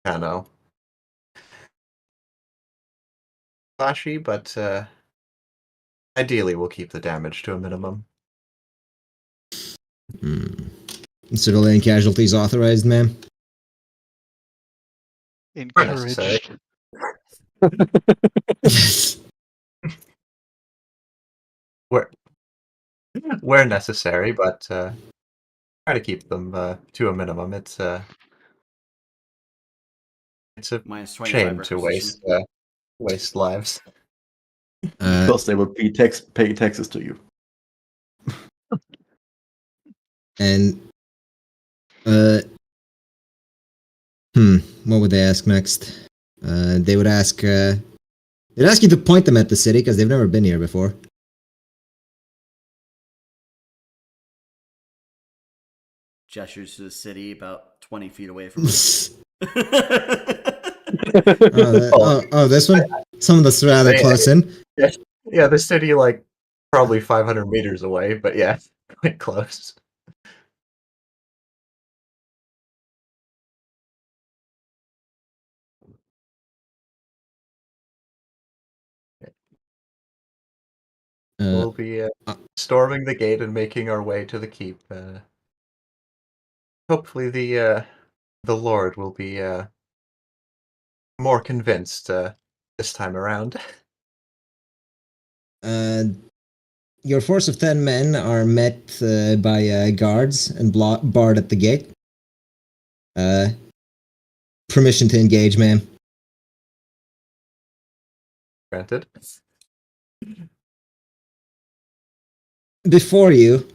Kano. Flashy, but ideally we'll keep the damage to a minimum.
Civilian casualties authorized, ma'am.
necessary.
Encouraged.
Where necessary, but try to keep them to a minimum. It's a
Minus 25
shame to
requisition.
waste lives.
Because they will pay taxes to you.
And what would they ask next? They'd ask you to point them at the city because they've never been here before.
Gestures to the city about 20 feet away from us.
This one? Some of that's rather close in.
Yeah, the city like probably 500 meters away, but yeah, quite close. We'll be storming the gate and making our way to the keep. Hopefully, the Lord will be more convinced this time around.
Your force of 10 men are met by guards and barred at the gate. Permission to engage, ma'am.
Granted.
Before you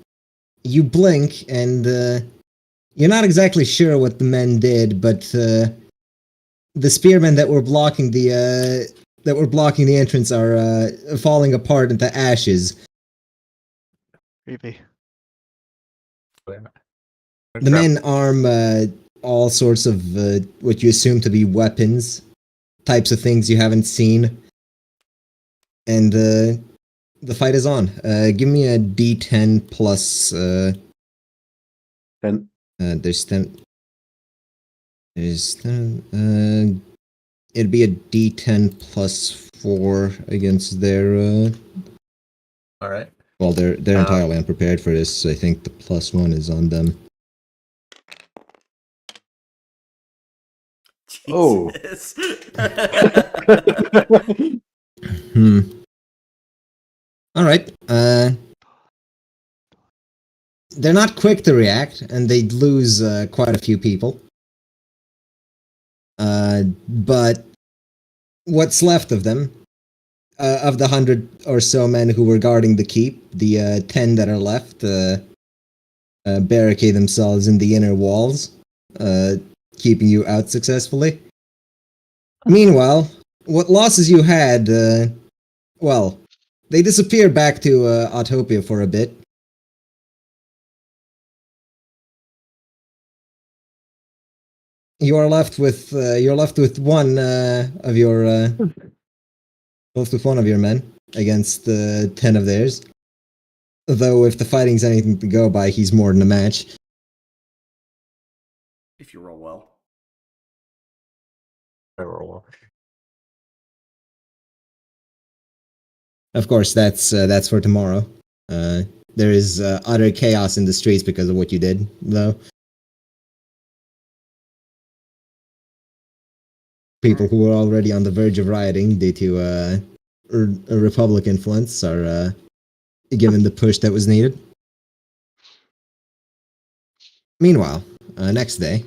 blink, and you're not exactly sure what the men did, but the spearmen that were blocking the entrance are falling apart into ashes.
Creepy.
The men arm all sorts of what you assume to be weapons, types of things you haven't seen, and the fight is on. Give me a D10 plus.
10.
There's 10. There's 10. It'd be a D10 plus 4 against their.
All right.
Well, they're entirely unprepared for this. So I think the plus 1 is on them.
Jesus.
All right. They're not quick to react, and they'd lose quite a few people. But what's left of them, of the 100 or so men who were guarding the keep, the 10 that are left barricade themselves in the inner walls, keeping you out successfully. Meanwhile, what losses you had, well, they disappear back to Autopia for a bit. You're left with one of your men against 10 of theirs. Though if the fighting's anything to go by, he's more than a match.
If you roll well.
I roll well.
Of course, that's for tomorrow. There is utter chaos in the streets because of what you did, though. People who were already on the verge of rioting due to a Republic influence are given the push that was needed. Meanwhile, next day,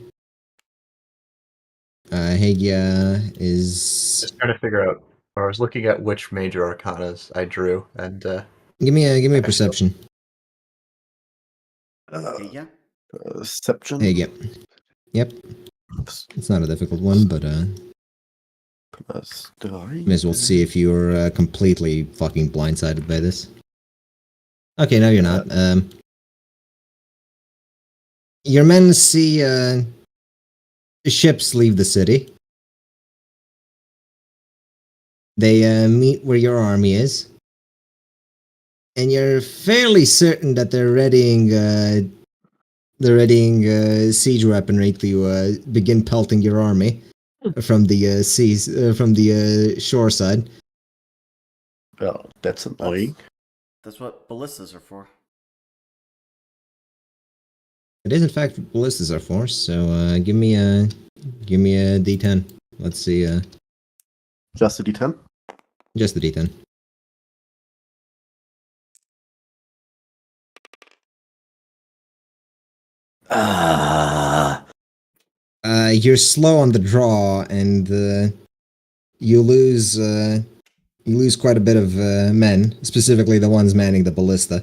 Hagia is
Just trying to figure out. I was looking at which major arcanas I drew, and
give me a perception.
Yeah.
Perception.
Hagia. Yep. It's not a difficult one, but
Plus 3.
may as well see if you're completely fucking blindsided by this. Okay, no, you're not. Your men see ships leave the city. They meet where your army is, and you're fairly certain that they're readying siege weaponry to begin pelting your army from the seas, from the shore side.
Well, that's annoying.
That's what ballistas are for.
It is in fact what ballistas are for. So give me a D10. Let's see.
Just a D10?
Just the D10. You're slow on the draw, and you lose quite a bit of men, specifically the ones manning the ballista.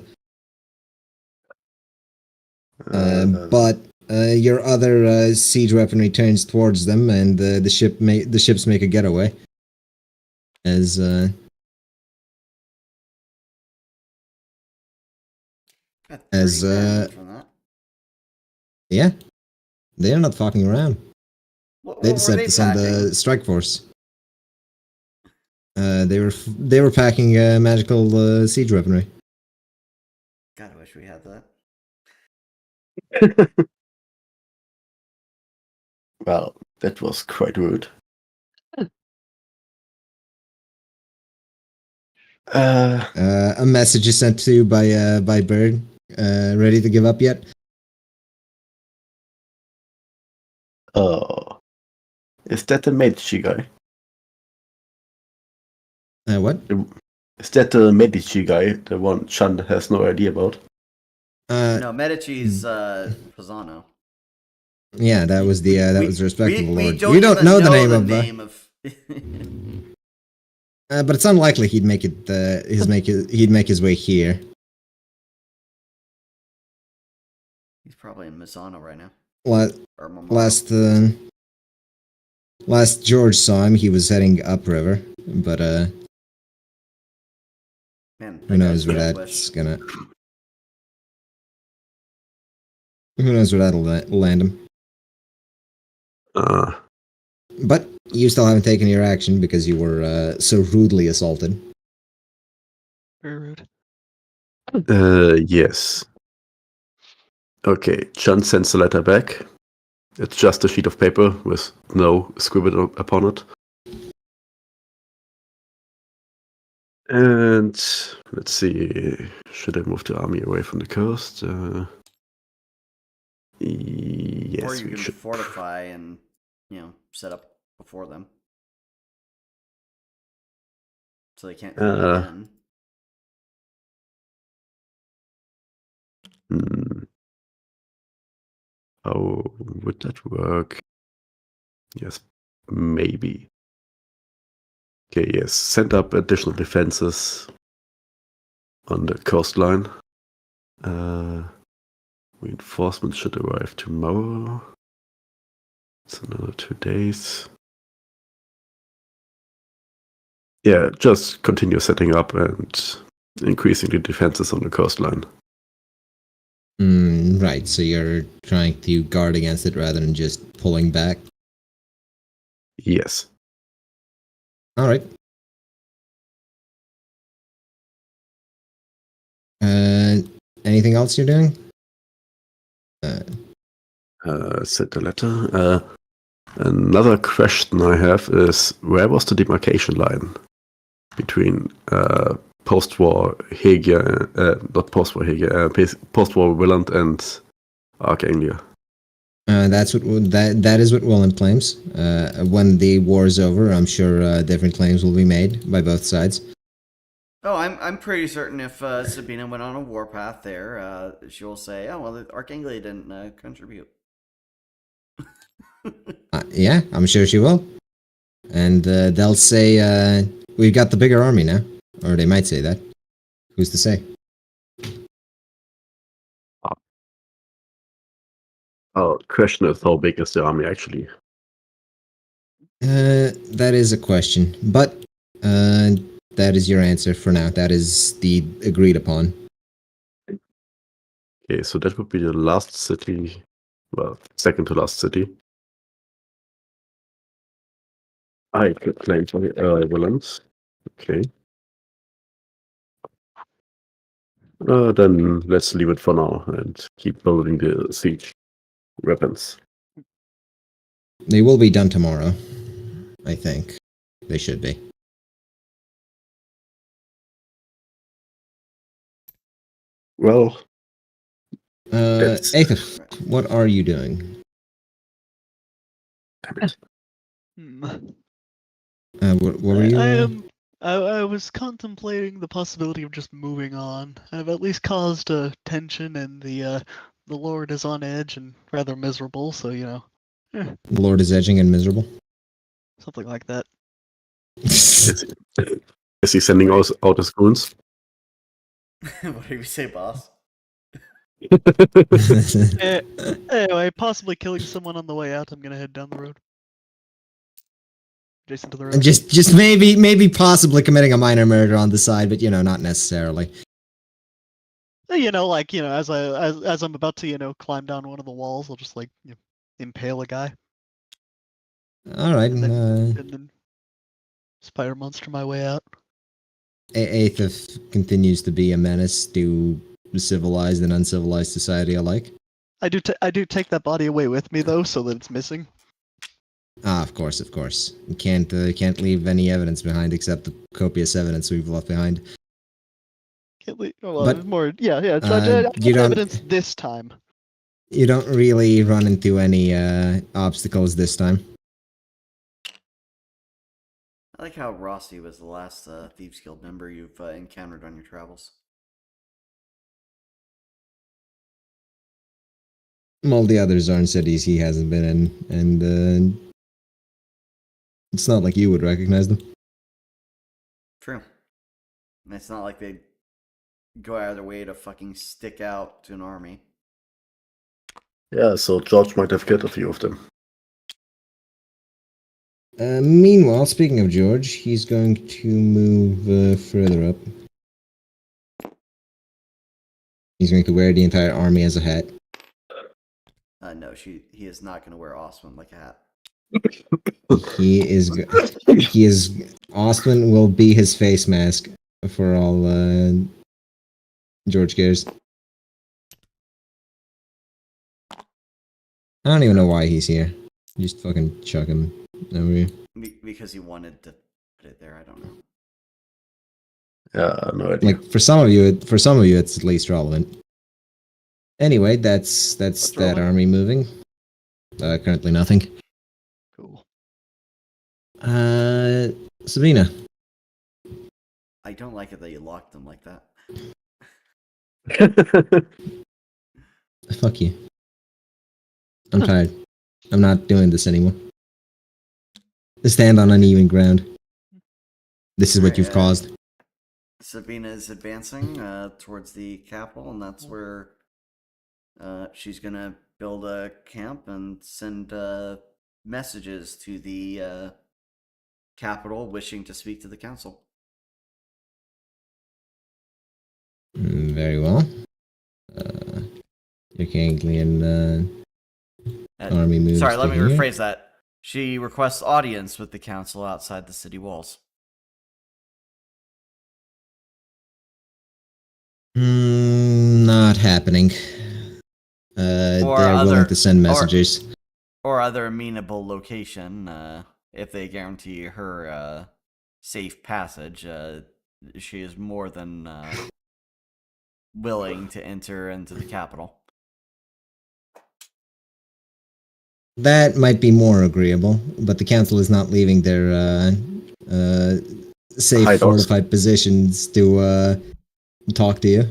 But your other siege weaponry turns towards them, and the ships make a getaway. As
Got
As,
30 men from that.
yeah, they're not fucking around.
What
They
were
set
they
this on
packing?
the strike force. They were packing magical siege weaponry.
God, I wish we had that.
Well, that was quite rude.
A message is sent to you by Bird. Ready to give up yet?
Oh. Is that the Medici guy?
What?
Is that the Medici guy, the one Chan has no idea about?
No, Medici's Pisano.
Yeah, that was the
We
respectable
we
lord.
don't
You don't
even
know the name
of.
but it's unlikely he'd make it. He'd make his way here.
He's probably in Misano right now.
La-
Or Momoro.
last George saw him, he was heading upriver. But
Man,
who knows where that's gonna. Who knows where that'll land him? But you still haven't taken your action because you were so rudely assaulted.
Very rude.
Yes. Okay, Chan sends the letter back. It's just a sheet of paper with no scribble upon it. And let's see, should I move the army away from the coast? Yes,
Or you
we
can
should.
fortify and, set up before them. So they can't come in.
How would that work? Yes, maybe. Okay, yes, send up additional defenses on the coastline. Reinforcements should arrive tomorrow. It's another 2 days. Yeah, just continue setting up and increasing the defenses on the coastline.
Right, so you're trying to guard against it rather than just pulling back.
Yes.
All right. Anything else you're doing?
Set the letter. Another question I have is, where was the demarcation line between post-war Hegia, not post-war Hegia, post-war Willand and Arkaine?
That is what Willand claims. When the war is over, I'm sure different claims will be made by both sides.
Oh, I'm pretty certain if Sabina went on a warpath there, she'll say, "Oh well, Arkaine didn't contribute."
Yeah, I'm sure she will. And they'll say, we've got the bigger army now. Or they might say that. Who's to say?
Oh, question is, how big is the army actually?
That is a question, but that is your answer for now. That is the agreed upon.
Okay, so that would be the last city, well, second to last city. I could claim for violence. Okay. Then let's leave it for now and keep building the siege weapons.
They will be done tomorrow. I think they should be.
Well, That's-
Aethys, what are you doing?
damn it.
Hmm.
What were you?
I was contemplating the possibility of just moving on. I've at least caused a tension, and the Lord is on edge and rather miserable. So
Lord is edging and miserable.
something like that.
Is he sending out his goons?
What do you say, boss?
Anyway, possibly killing someone on the way out. I'm gonna head down the road. Adjacent to the road.
just maybe possibly committing a minor murder on the side, but not necessarily.
As I'm about to climb down one of the walls, I'll just impale a guy
All right.
and then spider monster my way out.
Aethys continues to be a menace to civilized and uncivilized society alike.
I do take that body away with me though, so that it's missing.
Of course. You can't leave any evidence behind except the copious evidence we've left behind.
Can't leave, well,
But,
more, yeah. I
you
have
don't-
evidence this time.
You don't really run into any obstacles this time.
I like how Rossi was the last Thieves Guild member you've encountered on your travels.
All the others are in cities he hasn't been in, and it's not like you would recognize them.
True. And it's not like they go out of their way to fucking stick out to an army.
Yeah, so George might have killed a few of them.
Meanwhile, speaking of George, he's going to move further up. He's going to wear the entire army as a hat.
No, he is not going to wear Osman like a hat.
He is. Austin will be his face mask for all George cares. I don't even know why he's here. Just fucking chuck him over here.
Because he wanted to put it there. I don't know.
Yeah, no idea.
Like for some of you, it's at least relevant. Anyway, that's that
relevant?
army moving. Currently nothing.
Cool.
Sabina.
I don't like it that you locked them like that.
Fuck you. I'm tired. I'm not doing this anymore. Stand on uneven ground. This is what you've caused.
Sabina is advancing towards the capital, and that's where she's gonna build a camp and send messages to the capital wishing to speak to the council.
Very well. Your Kanglian army moves.
Sorry, let
to
me
here.
rephrase that. She requests audience with the council outside the city walls.
Not happening. They're willing to send messages.
Or other amenable location, if they guarantee her safe passage. She is more than willing to enter into the capital.
That might be more agreeable, but the council is not leaving their safe
Hideouts.
fortified positions to talk to you.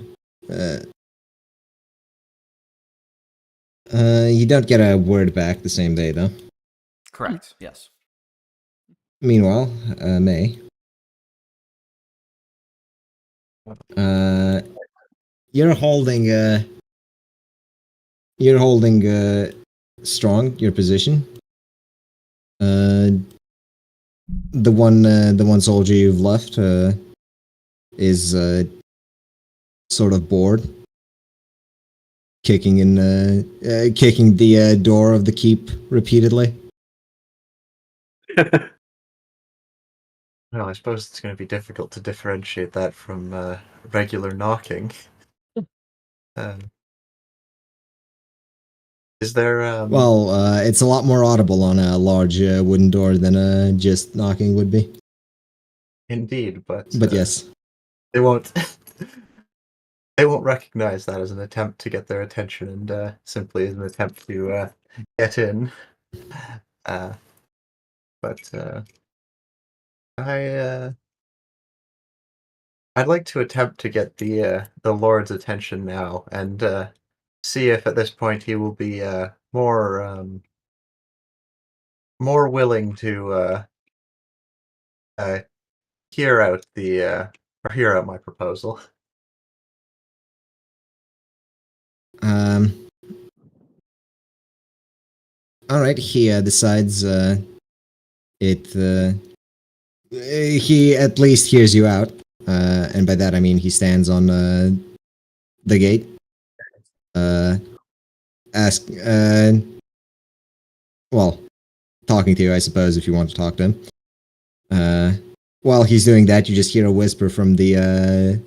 You don't get a word back the same day, though.
Correct, yes.
Meanwhile, May. You're holding strong, your position. The one soldier you've left is sort of bored, kicking the door of the keep repeatedly.
Well, I suppose it's going to be difficult to differentiate that from regular knocking. Is there?
Well, it's a lot more audible on a large wooden door than just knocking would be.
Indeed, but
yes,
they won't. They won't recognize that as an attempt to get their attention, and simply as an attempt to get in. But I'd like to attempt to get the Lord's attention now, and see if at this point he will be more willing to hear out hear out my proposal.
All right. He decides he at least hears you out, and by that I mean he stands on the gate. Well, talking to you, I suppose, if you want to talk to him. While he's doing that, you just hear a whisper from the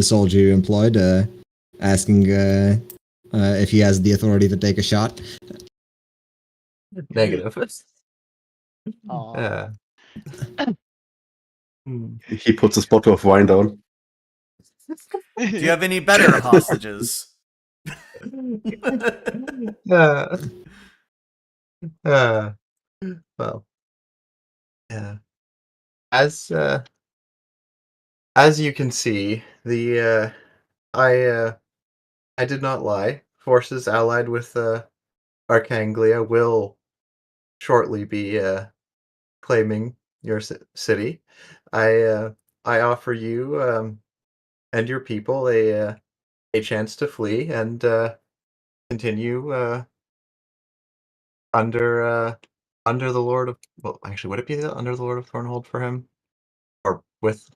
soldier you employed, asking if he has the authority to take a shot.
Negative.
Aw.
He puts a bottle of wine down.
Do you have any better hostages?
Well, yeah. As you can see, the I did not lie. Forces allied with Arkaine will shortly be claiming your city. I offer you and your people a chance to flee and continue under the Lord of. Well, actually, would it be under the Lord of Thornhold for him, or with?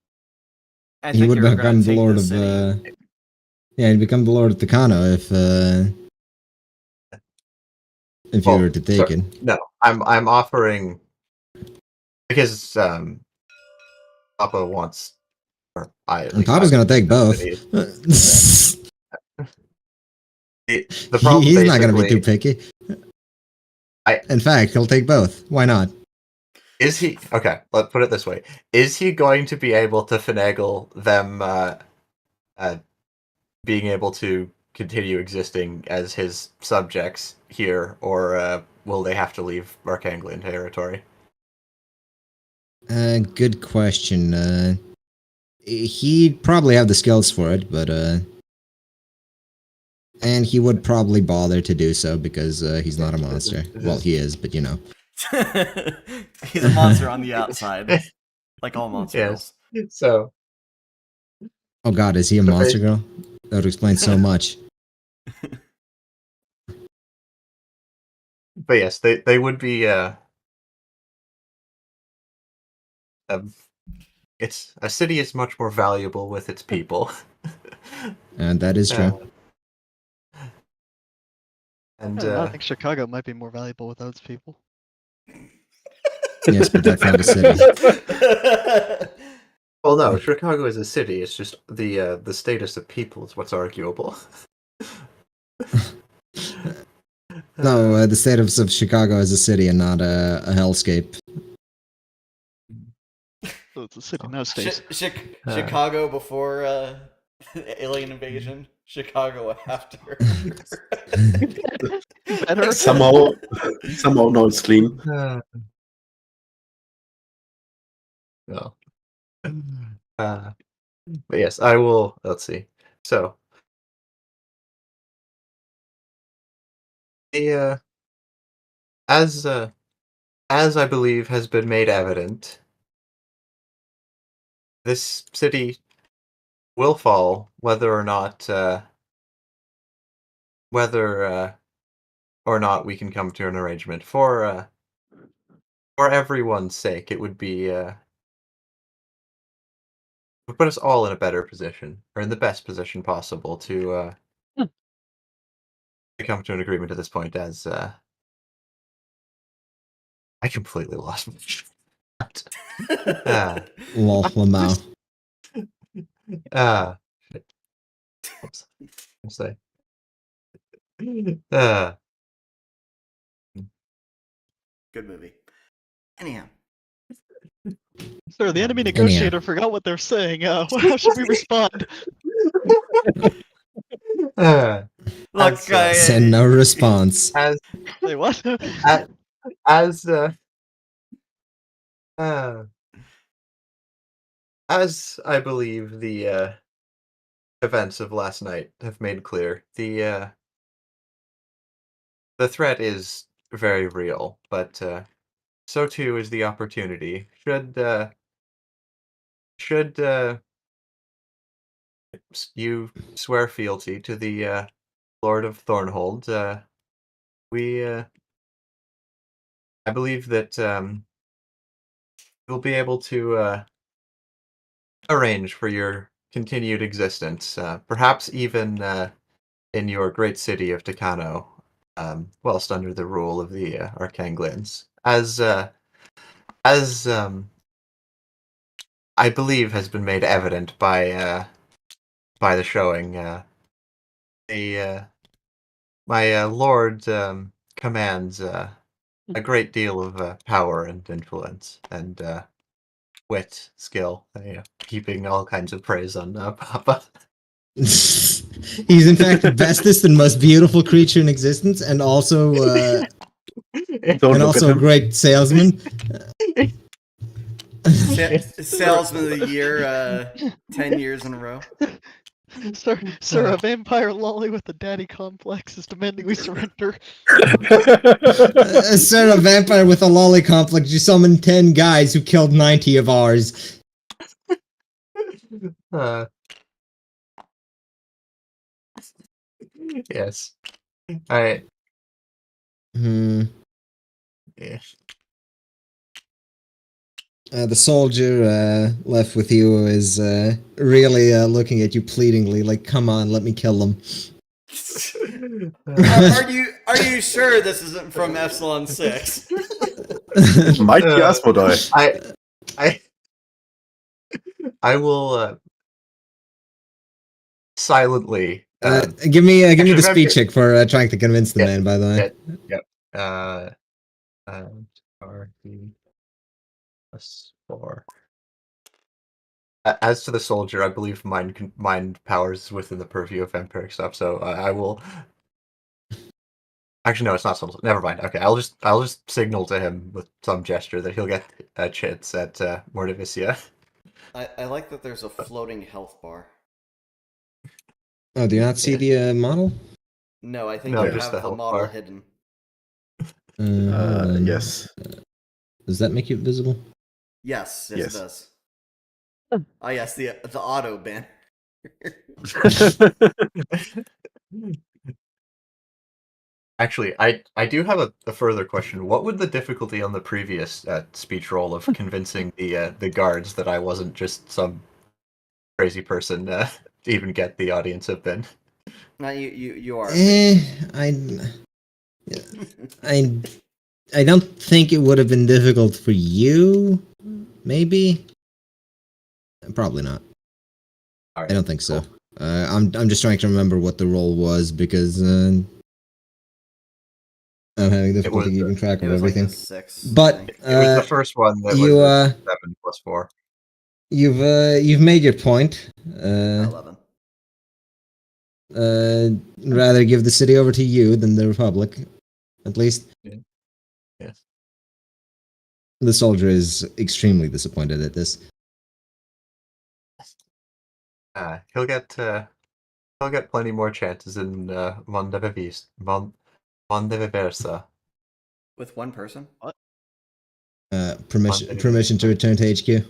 I
He
think
would
you're going
become
to
the
take
Lord
the
of.
city.
Yeah, he'd become the Lord of Takano if you were to take
sorry.
it.
No, I'm offering because Papa wants, or I at
And
least.
Papa's gonna take both.
The problem
He's not gonna be too
basically.
picky. In fact, he'll take both. Why not?
Is he okay? Let's put it this way: is he going to be able to finagle them being able to continue existing as his subjects here, or will they have to leave Arkanglian territory?
Good question. He'd probably have the skills for it, but and he would probably bother to do so because he's not a monster. Well, he is, but you know.
He's a monster on the outside, like all monster
Yes.
girls.
So.
Oh God, is he a monster girl? That would explain so much.
But yes, they would be. It's a city is much more valuable with its people.
And that is true.
And
I think Chicago might be more valuable without its people.
Yes, but that's not a city.
Well, no, Chicago is a city. It's just the status of people is what's arguable.
No, the status of Chicago is a city and not a hellscape.
So it's a city, no states.
Chicago before alien invasion. Chicago after.
Better.
Somehow now it's clean.
No. But yes, I will. Let's see. So, the as I believe has been made evident, this city will fall whether or not or not we can come to an arrangement for everyone's sake. It would be would put us all in a better position, or in the best position possible to come to an agreement at this point. As I completely lost my thought.
Lol, Lamau.
Shit. Oops. I'm sorry. Uh,
Good movie. Anyhow,
Sir, the enemy
Anyhow.
negotiator forgot what they're saying. How should we respond?
uh,
look,
As,
Send no response.
as
Say what?
as uh, as I believe the events of last night have made clear, the threat is very real, but so too is the opportunity. Should you swear fealty to the Lord of Thornhold, we I believe that we'll be able to arrange for your continued existence, perhaps even in your great city of Takano, whilst under the rule of the Arkanglians, as I believe has been made evident by the showing. My lord commands a great deal of power and influence and wit, skill, heaping all kinds of praise on Papa.
He's in fact the bestest and most beautiful creature in existence, and also
Don't
and
look
also
at
a
him.
great salesman.
Salesman of the year, 10 years in a row.
Sir, a vampire lolly with a daddy complex is demanding we surrender.
Sir, a vampire with a lolly complex. You summoned 10 guys who killed 90 of ours.
Yes. I
Hmm.
yeah.
The soldier left with you is really looking at you pleadingly, like, "Come on, let me kill them."
Are you sure this isn't from Epsilon 6?
Might be Asmodai.
I will silently
Give me the
actually,
speed check for trying to convince the
Yeah,
man. By the way,
yep. RP +4. As to the soldier, I believe mind powers is within the purview of vampiric stuff, so I will. Actually, no, it's not soldier. Never mind. Okay, I'll just signal to him with some gesture that he'll get chits at Mortivicia.
I like that there's a floating health bar.
oh, do you not see the model?
No, I think
No,
you
just
have
the
the
health
model
bar.
hidden.
Hold on.
Yes.
Does that make you visible?
Yes,
Yes.
it does. Oh yes, the auto ban.
Actually, I do have a further question. What would the difficulty on the previous speech roll of convincing the guards that I wasn't just some crazy person to even get the audience have been?
No, you are.
I don't think it would have been difficult for you. Maybe. Probably not.
All right,
I don't think so.
cool.
I'm just trying to remember what the role was because I'm having difficulty
was,
keeping track
It
of
was like
everything.
a 6.
But
I think.
It was the first one that
you,
was 7 + 4.
you've made your point.
11.
Rather give the city over to you than the Republic. At least
Yes.
the soldier is extremely disappointed at this.
He'll get plenty more chances in Mondeviversa.
With one person?
Permission to return to HQ.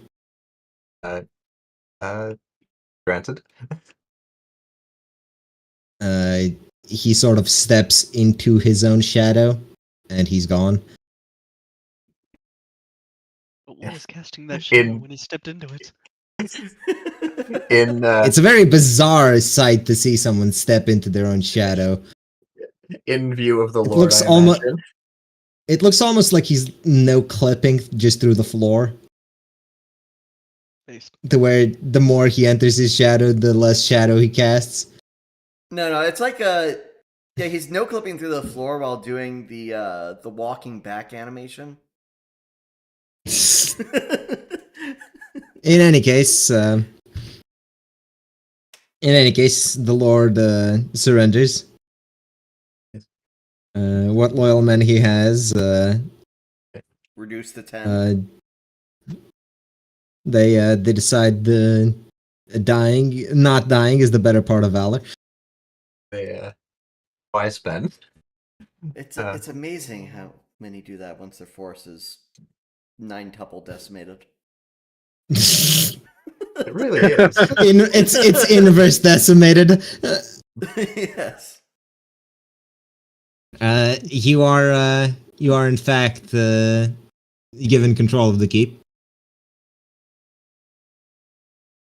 Granted.
he sort of steps into his own shadow, and he's gone.
But what was casting that shadow
In-
when he stepped into it?
It's a very bizarre sight to see someone step into their own shadow.
in view of the
It
Lord,
looks
I
almo-
imagine.
It looks almost like he's no clipping just through the floor.
Based.
To where the more he enters his shadow, the less shadow he casts.
No, it's like yeah, he's no clipping through the floor while doing the walking back animation.
In any case, the Lord surrenders. What loyal men he has,
Reduce to 10.
They decide not dying is the better part of valor.
They wise men.
It's amazing how many do that once their force is 9-tuple decimated.
It really is.
It's inverse decimated.
Yes.
You are in fact given control of the keep.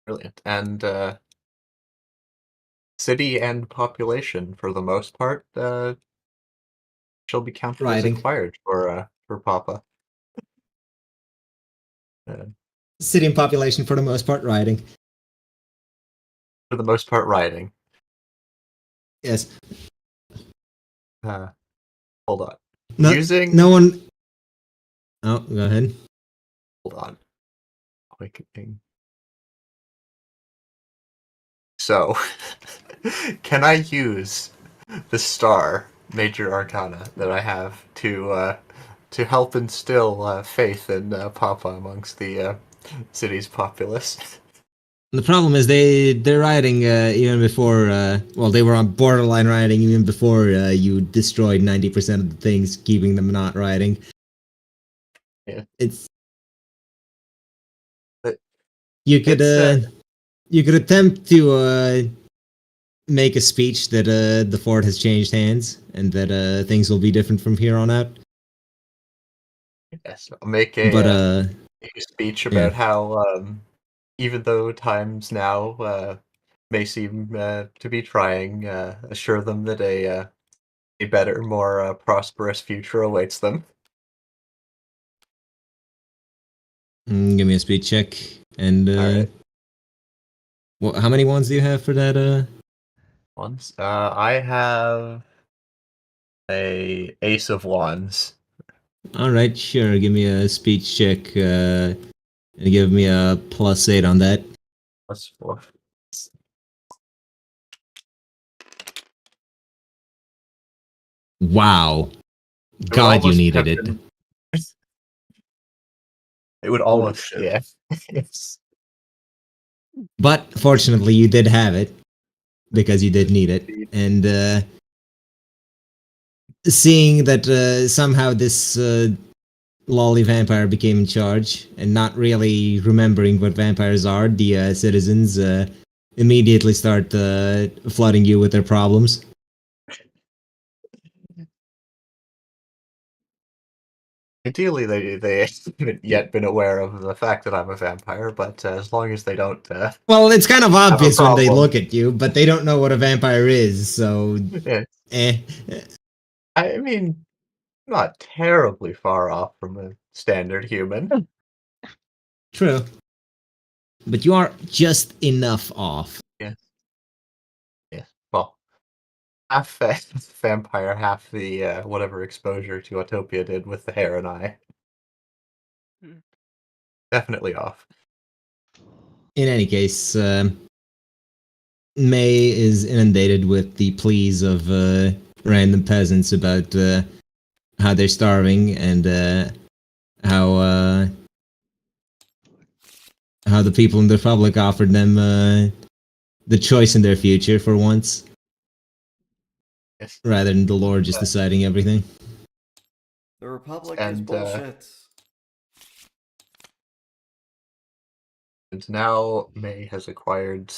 Brilliant. And city and population, for the most part, shall be counted
Riding.
as acquired for Papa.
City and population for the most part riding.
For the most part, riding.
Yes.
Hold on.
No,
Using.
no one. Oh, go ahead.
Hold on. Awakening. So, can I use the star Major Arcana that I have to help instill faith in Papa amongst the city's populace?
The problem is they're riding even before. Well, they were on borderline riding even before you destroyed 90% of the things, keeping them not riding.
Yeah.
It's.
But
You could you could attempt to make a speech that the fort has changed hands and that things will be different from here on out.
Yes, I'll make a,
But
a speech about how even though times now may seem to be trying, assure them that a better, more prosperous future awaits them.
give me a speed check. And
Alright.
how many ones do you have for that?
Wands. I have a Ace of Wands.
All right, sure. Give me a speech check and give me a +8 on that.
+4.
Wow.
It would
God, you
almost
needed
have
it.
been- It would
Holy
almost,
shit.
yeah. Yes.
But fortunately, you did have it because you did need it. And seeing that somehow this lolly vampire became in charge and not really remembering what vampires are, the citizens immediately start flooding you with their problems.
Ideally, they haven't yet been aware of the fact that I'm a vampire, but as long as they don't,
Well, it's kind of obvious when they
problem.
look at you, but they don't know what a vampire is, so
yeah.
eh.
I mean, not terribly far off from a standard human.
True. But you are just enough off.
Yes. Yes. Well, half vampire, half the whatever exposure to Autopia did with the hair and eye.
Hmm.
Definitely off.
In any case, May is inundated with the pleas of random peasants about how they're starving and how the people in the Republic offered them the choice in their future for once,
Yes.
rather than the Lord just deciding everything.
The Republic is
And,
bullshit.
And now May has acquired,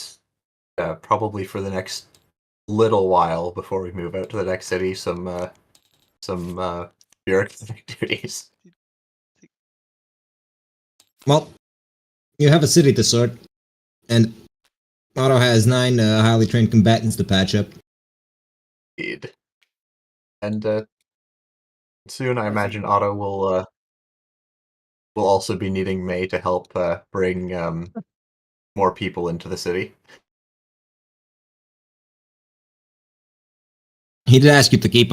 probably for the next little while before we move out to the next city. Some bureaucratic duties.
Well, you have a city to sort, and Otto has 9 highly trained combatants to patch up.
Indeed. And soon I
That's
imagine
equal.
Otto will also be needing May to help bring more people into the city.
He did ask you to keep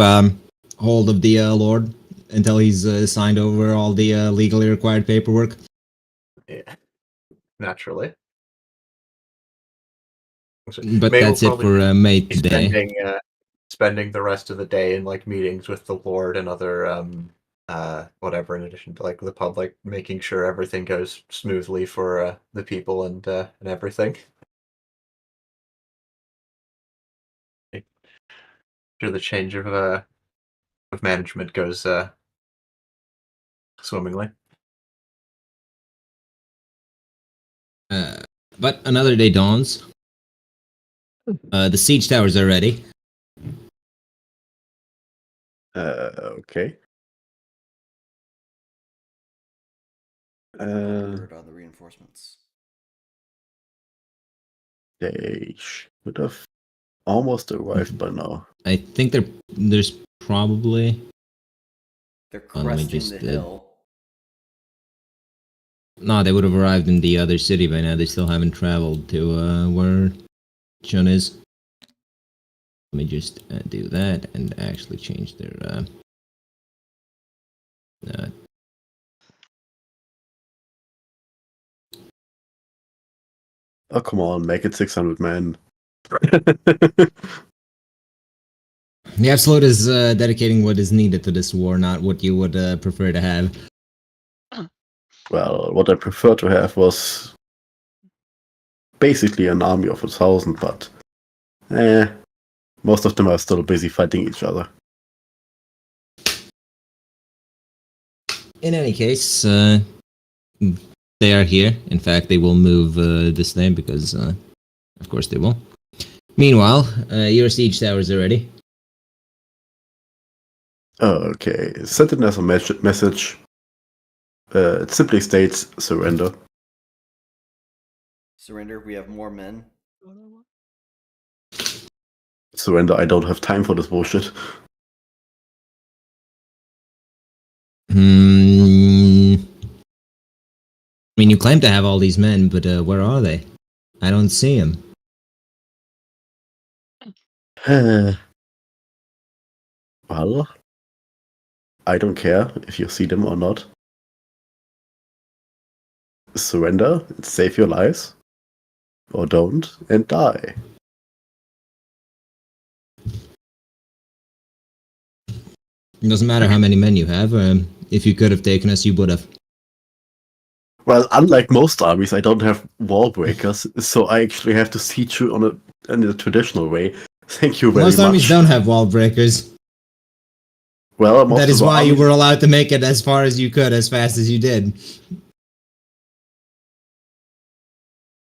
hold of the Lord until he's signed over all the legally required paperwork.
Yeah, naturally.
But
May will
that's it
probably
for May
be
today.
spending the rest of the day in like meetings with the Lord and other whatever, in addition to like the public, making sure everything goes smoothly for the people and everything. Sure, the change of management goes swimmingly.
But another day dawns. The siege towers are ready.
Okay.
Word on the reinforcements.
They should have almost arrived by now.
I think there's probably...
They're
Oh, let me
cresting
just,
the hill.
No, they would have arrived in the other city by now. They still haven't traveled to where Chun is. Let me just do that and actually change their...
Oh, come on, make it 600 men.
The Absolute is dedicating what is needed to this war, not what you would prefer to have.
Well, what I prefer to have was basically an army of 1,000, but most of them are still busy fighting each other.
In any case, they are here. In fact, they will move this day because, of course, they will. Meanwhile, your siege towers are ready.
Okay, send it as a message. It simply states surrender.
Surrender. We have more men.
Surrender, I don't have time for this bullshit.
I mean, you claim to have all these men, but where are they? I don't see them.
Well, I don't care if you see them or not. Surrender, save your lives, or don't, and die.
It doesn't matter how many men you have. If you could have taken us, you would have.
Well, unlike most armies, I don't have wall breakers, so I actually have to siege you in a traditional way. Thank you very much.
Most armies don't have wall breakers.
Well, most
That
of
is
the
why you
armies-
were allowed to make it as far as you could, as fast as you did.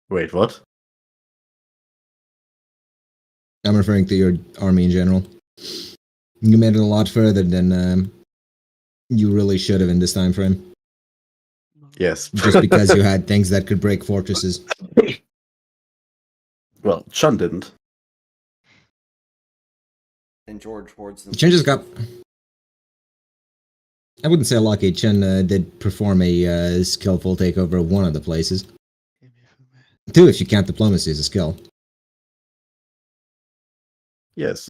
Wait, what?
I'm referring to your army in general. You made it a lot further than you really should have in this time frame.
Yes.
Just because you had things that could break fortresses.
Well, Chun didn't.
And George hoards them.
Chen just got... I wouldn't say lucky. Chen did perform a skillful takeover of one of the places. 2 if you count diplomacy as a skill.
Yes.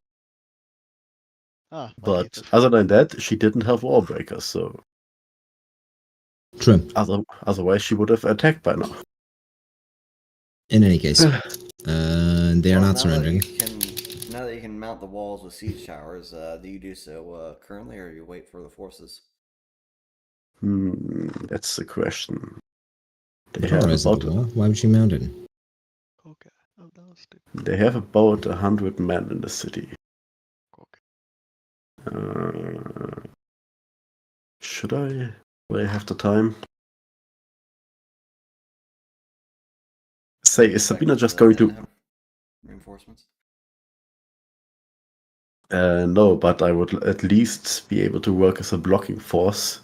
Ah,
But
lucky.
other than that, she didn't have wall breakers, so
True.
otherwise she would have attacked by now.
In any case, they are not surrendering.
Now that you can mount the walls with siege towers, do you do so currently, or do you wait for the forces?
That's the question.
The door isn't the wall. Why would you mount it?
Okay. Oh, that was stupid.
They have about 100 men in the city.
Okay.
Should I? Will I have the time? Say, is Sabina just going to?
Reinforcements?
No, but I would at least be able to work as a blocking force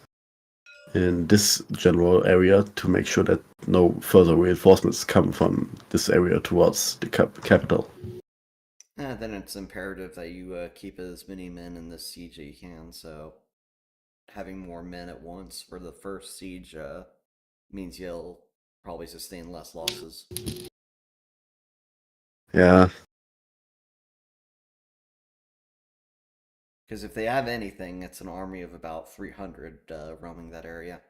in this general area to make sure that no further reinforcements come from this area towards the capital.
Then it's imperative that you keep as many men in this siege that you can. So having more men at once for the first siege means you'll probably sustain less losses.
Yeah.
Because if they have anything, it's an army of about 300 roaming that area.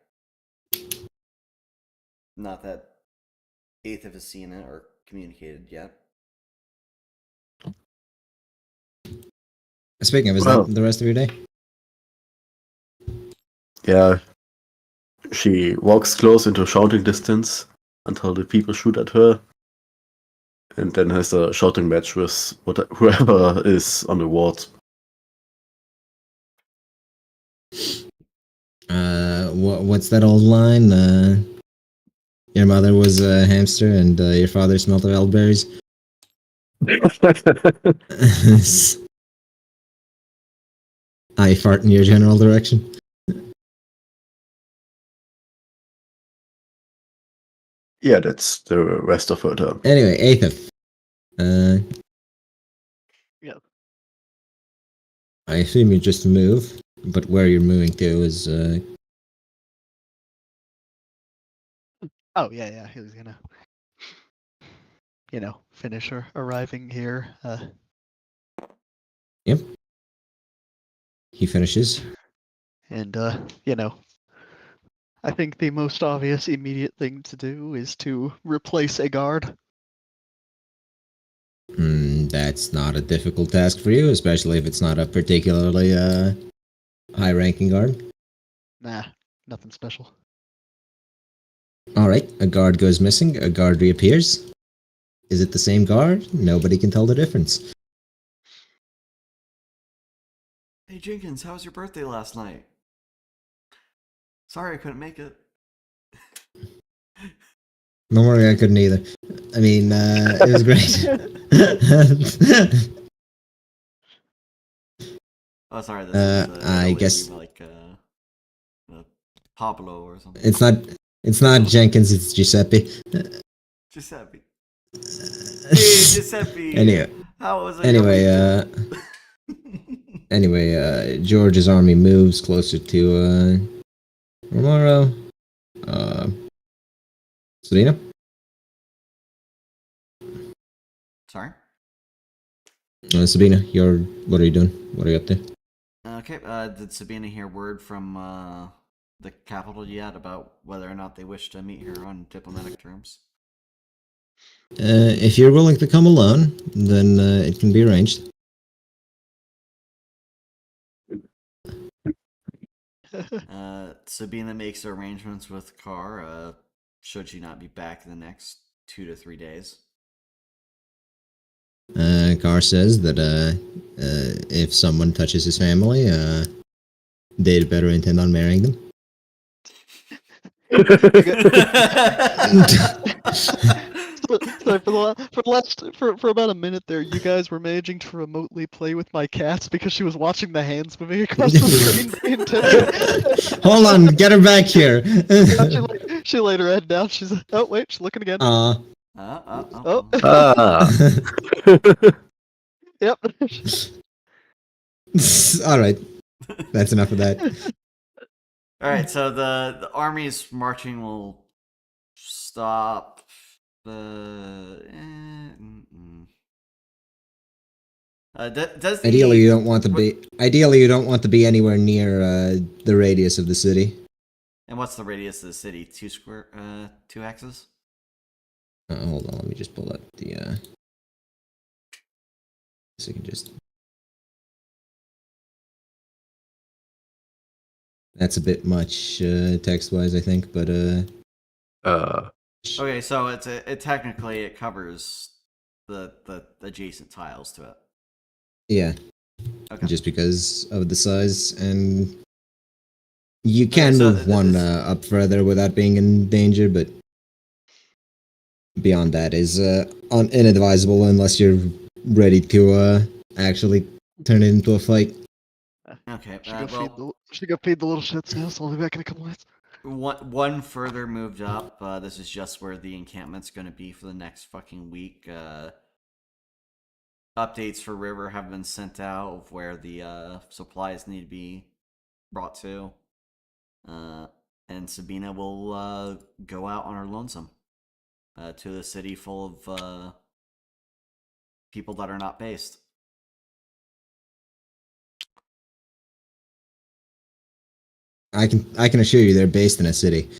Not that Eighth has seen it or communicated yet.
Speaking of, is
Well-
that the rest of your day?
Yeah. She walks close into shouting distance until the people shoot at her, and then has a shouting match with whoever is on the ward.
What's that old line? Your mother was a hamster and your father smelt of elderberries. I fart in your general direction.
Yeah, that's the rest of her term.
Anyway, Aethith.
Yeah.
I assume you just move, but where you're moving to is
Oh yeah, he was gonna, finish her arriving here.
Yep. He finishes.
And I think the most obvious immediate thing to do is to replace a guard.
That's not a difficult task for you, especially if it's not a particularly high-ranking guard.
Nah, nothing special.
Alright, a guard goes missing, a guard reappears. Is it the same guard? Nobody can tell the difference.
Hey Jenkins, how was your birthday last night? Sorry I couldn't make it.
Don't worry, I couldn't either. I mean, it was great.
Oh, sorry. This is,
I
Italy,
guess-
like Pablo or something.
It's not Jenkins, it's Giuseppe.
Giuseppe. Hey Giuseppe.
Anyway,
How was it?
Anyway, George's army moves closer to Romero. Selena?
Sorry.
Sabina, what are you doing? What are you up to?
Okay. Did Sabina hear word from the capital yet about whether or not they wish to meet her on diplomatic terms?
If you're willing to come alone, then it can be arranged.
Sabina makes arrangements with Carr. Should she not be back in the next 2 to 3 days?
Carr says that if someone touches his family, they'd better intend on marrying them.
So for about a minute there, you guys were managing to remotely play with my cats because she was watching the hands moving across the screen very intently.
Hold on, get her back here.
She laid her head down. She's like, oh wait, she's looking again.
Oh.
Ah.
Yep.
All right, that's enough of that.
All right, so the army's marching will stop. Does
Ideally, you don't want to be. Ideally, you don't want to be anywhere near the radius of the city.
And what's the radius of the city? 2 axes?
Hold on, let me just pull up the. So you can just. That's a bit much text-wise, I think, but
Okay, so it technically it covers the adjacent tiles to it.
yeah.
Okay.
Just because of the size, and you can
so
move one up further without being in danger, but beyond that is inadvisable unless you're ready to actually turn it into a fight.
Okay.
Should go feed the little shits now, so I'll be back in a couple minutes.
One further moved up. This is just where the encampment's going to be for the next fucking week. Updates for River have been sent out of where the supplies need to be brought to. And Sabina will go out on her lonesome to the city full of people that are not based.
I can assure you they're based in a city.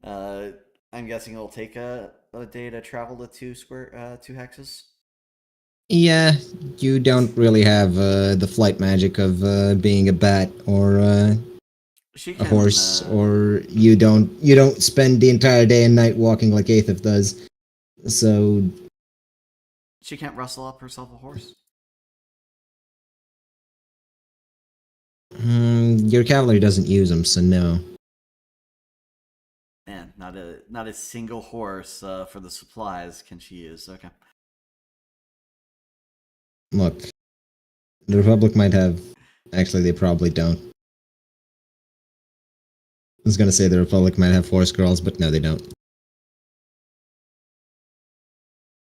I'm guessing it'll take a day to travel to two hexes.
Yeah, you don't really have the flight magic of being a bat or a horse, or you don't spend the entire day and night walking like Aethith does. So
she can't rustle up herself a horse.
Your cavalry doesn't use them, so no.
Man, not a single horse for the supplies can she use. Okay.
Look, the Republic might have. Actually, they probably don't. I was gonna say the Republic might have horse girls, but no, they don't.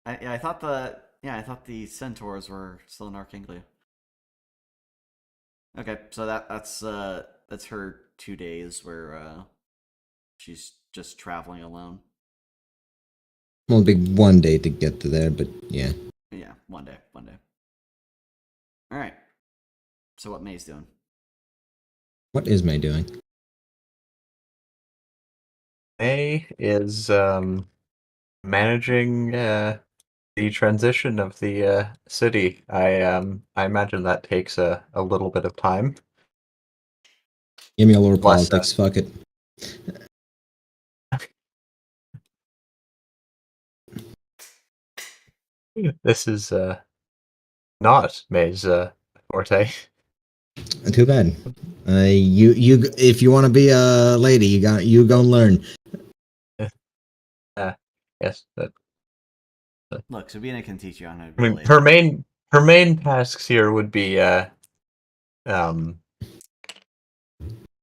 I thought the centaurs were still in Arkaine. Okay, so that's her 2 days where she's just traveling alone.
Well, it'll be one day to get to there, but yeah.
Yeah, one day. All right. So what May's doing?
What is May doing?
May is managing the transition of the city. I imagine that takes a little bit of time.
Give me a lore
Plus,
politics. Fuck it.
This is not May's forte.
Too bad. You if you want to be a lady, you go and learn.
Yes, that.
Look, Sabina can teach you on how to
I mean,
relate.
her main tasks here would be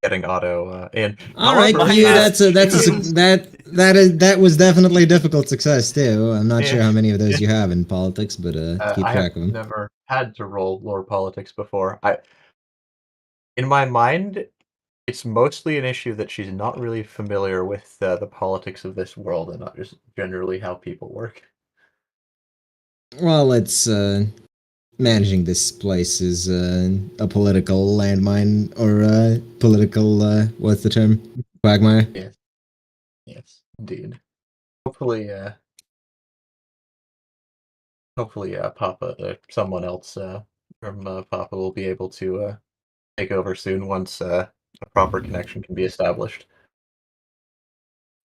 getting Otto in.
All right,
However,
you,
yeah.
that was definitely a difficult success too. I'm not sure how many of those you have in politics, but keep
I
track
have
of them.
never had to roll lore politics before. In my mind, it's mostly an issue that she's not really familiar with the politics of this world and not just generally how people work.
Well, it's managing this place is a political landmine or a political what's the term? Quagmire.
Yes, indeed. Hopefully, Papa, someone else from Papa will be able to take over soon once a proper connection can be established.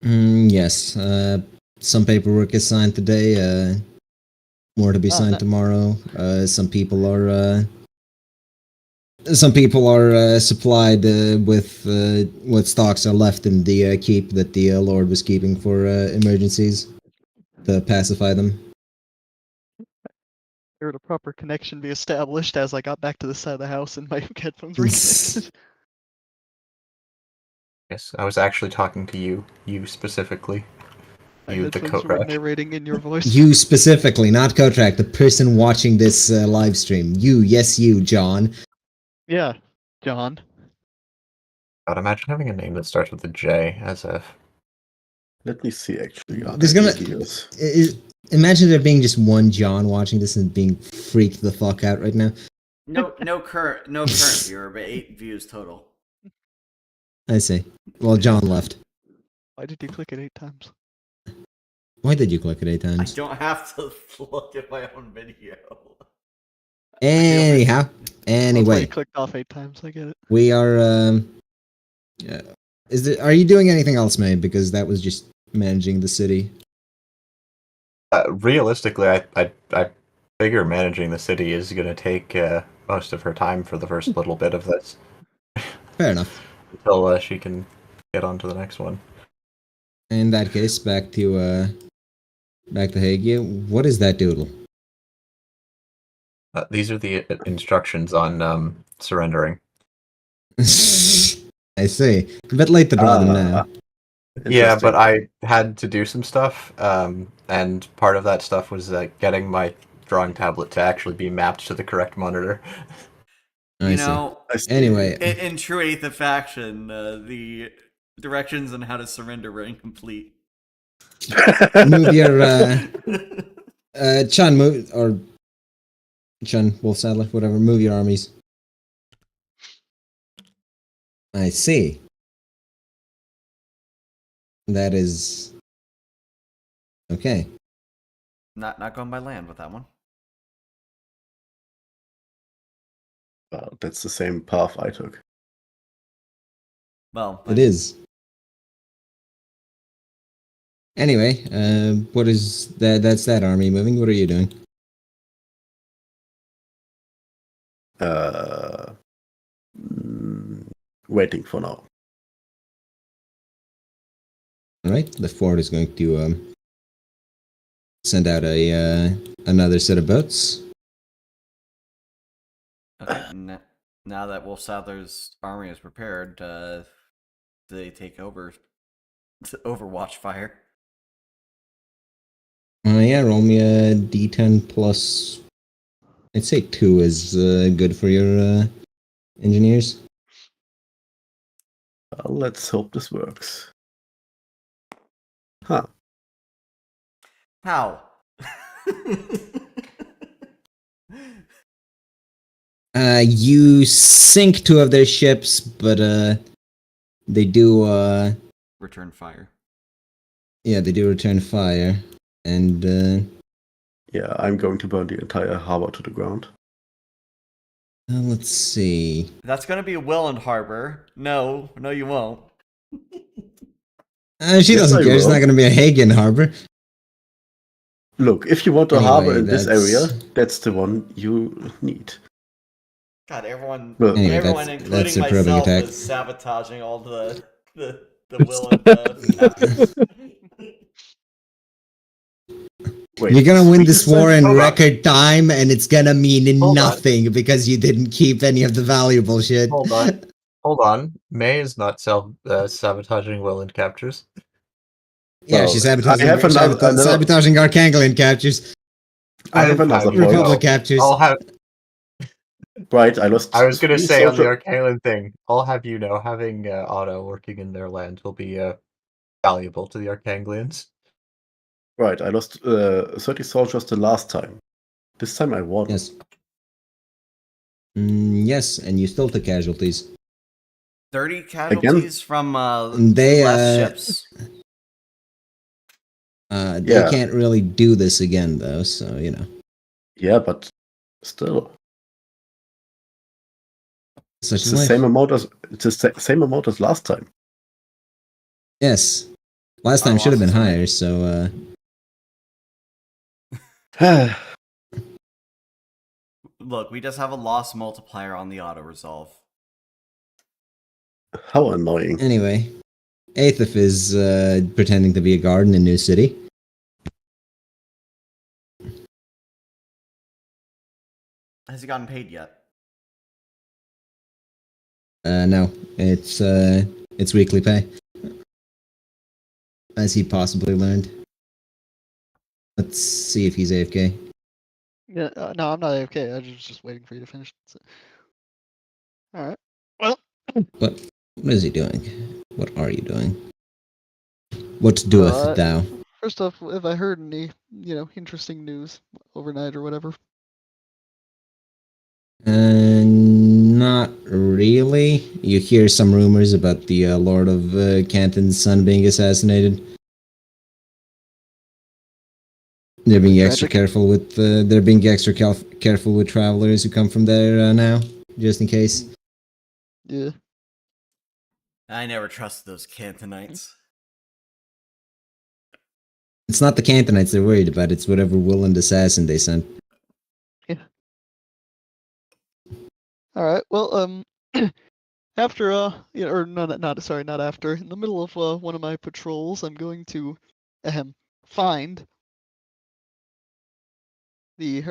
Yes. Some paperwork is signed today. More to be signed tomorrow. Some people are supplied with what stocks are left in the keep that the Lord was keeping for emergencies to pacify them.
Heard a proper connection be established as I got back to the side of the house and my headphones reconnected.
Yes, I was actually talking to you specifically.
My
You, the
headphones were
Kotrach.
narrating in your voice.
You specifically, not Kotrak, the person watching this live stream. You, yes, you, John.
Yeah, John.
God, imagine having a name that starts with a J as a.
Let me see, actually.
There's gonna imagine there being just one John watching this and being freaked the fuck out right now.
No current viewer, but 8 views total.
I see. Well, John left.
Why did you click it 8 times?
Why did you click it 8
I
times?
don't have to look at my own video.
Anyhow,
That's why
anyway,
you clicked off 8 times. I get it.
we are. Are you doing anything else, May? Because that was just managing the city.
Realistically, I figure managing the city is going to take most of her time for the first little bit of this.
Fair enough.
Until she can get on to the next one.
In that case, back to Hagia. What is that doodle?
These are the instructions on surrendering.
I see. A bit late to draw them now.
Yeah, but
Interesting.
I had to do some stuff, and part of that stuff was getting my drawing tablet to actually be mapped to the correct monitor.
I
You
see.
know,
I see.
Anyway,
in true Eighth of Faction, the directions on how to surrender were incomplete.
move your Chun, move, or Chun, Wolf Saddler, whatever, move your armies. I see. That is okay.
Not going by land with that one.
Well, that's the same path I took.
Well,
It is. Anyway, what is that? That's that army moving. What are you doing?
Waiting for now.
All right, the fort is going to send out a another set of boats.
Okay. Now that Wolf Saddler's army is prepared, they take over Overwatch fire.
Yeah, roll me a d10 plus. I'd say 2 is good for your engineers.
Well, let's hope this works. Huh.
How?
You sink 2 of their ships, but they do
Return fire.
yeah, they do return fire, and
Yeah, I'm going to burn the entire harbor to the ground.
let's see.
That's gonna be Welland Harbor. No, you won't.
She
Yes,
doesn't
I
care. It's
will.
not going to be a Hagen harbor.
Look, if you want a harbor
Anyway,
in this
that's-
area, that's the one you need.
God, everyone,
Well,
Anyway,
everyone,
that's
including
a probing
myself,
attack.
is sabotaging all the Welland captures.
wait,
You're gonna win
Sweden
this war
said-
in
Hold on.
record time, and it's gonna mean
Hold on.
nothing because you didn't keep any of the valuable shit.
Hold on. Hold on. May is not sabotaging Welland captures.
Yeah,
Well,
she's
I
sabotaging,
have another-
sabotaging Arkanglian captures.
I have
Or
another
you
point.
Republic
know,
captures.
I'll have.
Right, I lost.
I was going to
3
say on the
soldier-
Arkaine thing, I'll have you know, having Otto working in their land will be valuable to the Arkanglians.
Right, I lost 30 soldiers the last time. This time I won.
Yes. Yes, and you still took casualties.
30 casualties from
They,
less ships.
They
Yeah.
can't really do this again, though, so, you know.
Yeah, but still,
Such
it's
is
the
life.
same amount as same amount as last time.
Yes. Last time
Our
should have been
losses are
higher,
many.
so,
Look, we just have a loss multiplier on the auto resolve.
How annoying.
anyway. Aethif is pretending to be a guard in a new city.
Has he gotten paid yet?
No, it's weekly pay. As he possibly learned. Let's see if he's AFK.
Yeah, no, I'm not AFK. I was just waiting for you to finish. All right. Well,
What is he doing? What are you doing? What doeth thou?
first off, have I heard any, interesting news overnight or whatever?
Not really. You hear some rumors about the Lord of Canton's son being assassinated. They're being extra
Tragic.
careful with careful with travelers who come from there now, just in case.
Yeah.
I never trusted those Cantonites.
It's not the Cantonites they're worried about. It's whatever Willand assassin they sent.
All right. Well, after or not after. In the middle of one of my patrols, I'm going to find the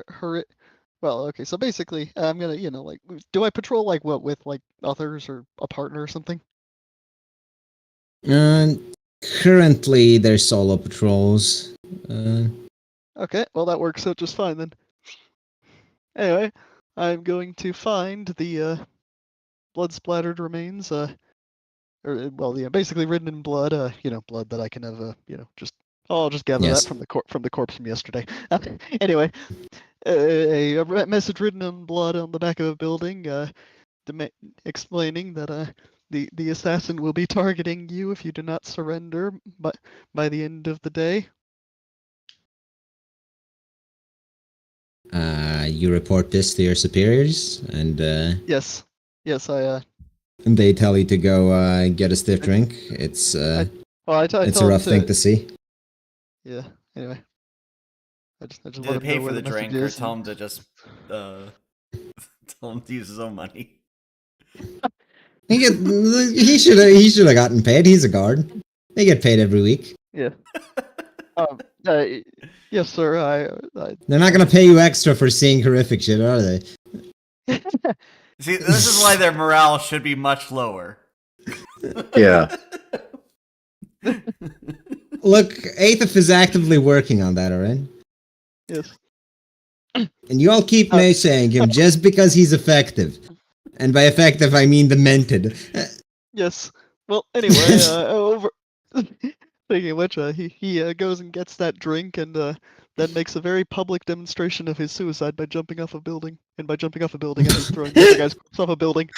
Well, okay, so basically, I'm gonna, like, do I patrol like what with like others or a partner or something?
Uh, Currently, there's solo patrols.
Okay, well that works out just fine then. Anyway, I'm going to find the blood-splattered remains. Well, yeah, basically written in blood. Blood that I can have. I'll just gather
Yes.
that from the corpse from yesterday. Anyway, a message written in blood on the back of a building, explaining that the assassin will be targeting you if you do not surrender by the end of the day.
You report this to your superiors, and
Yes, I
they tell you to go get a stiff drink. It's
I
it's a
tell him
rough thing to see.
Yeah. Anyway, I just
Do
let
they
him
pay
know
for
where
the
the message
drink or
is.
tell him to just tell him to use his own money?
He should have gotten paid. He's a guard. They get paid every week.
Yeah. Yes, sir.
They're not gonna pay you extra for seeing horrific shit, are they?
See, this is why their morale should be much lower.
Yeah.
Look, Aethif is actively working on that, alright?
Yes.
And you all keep naysaying him just because he's effective. And by effective, I mean demented.
Yes. Well, anyway, over. Speaking of which, he goes and gets that drink and then makes a very public demonstration of his suicide by jumping off a building. And by jumping off a building, I mean throwing the other guy's corpse off a building.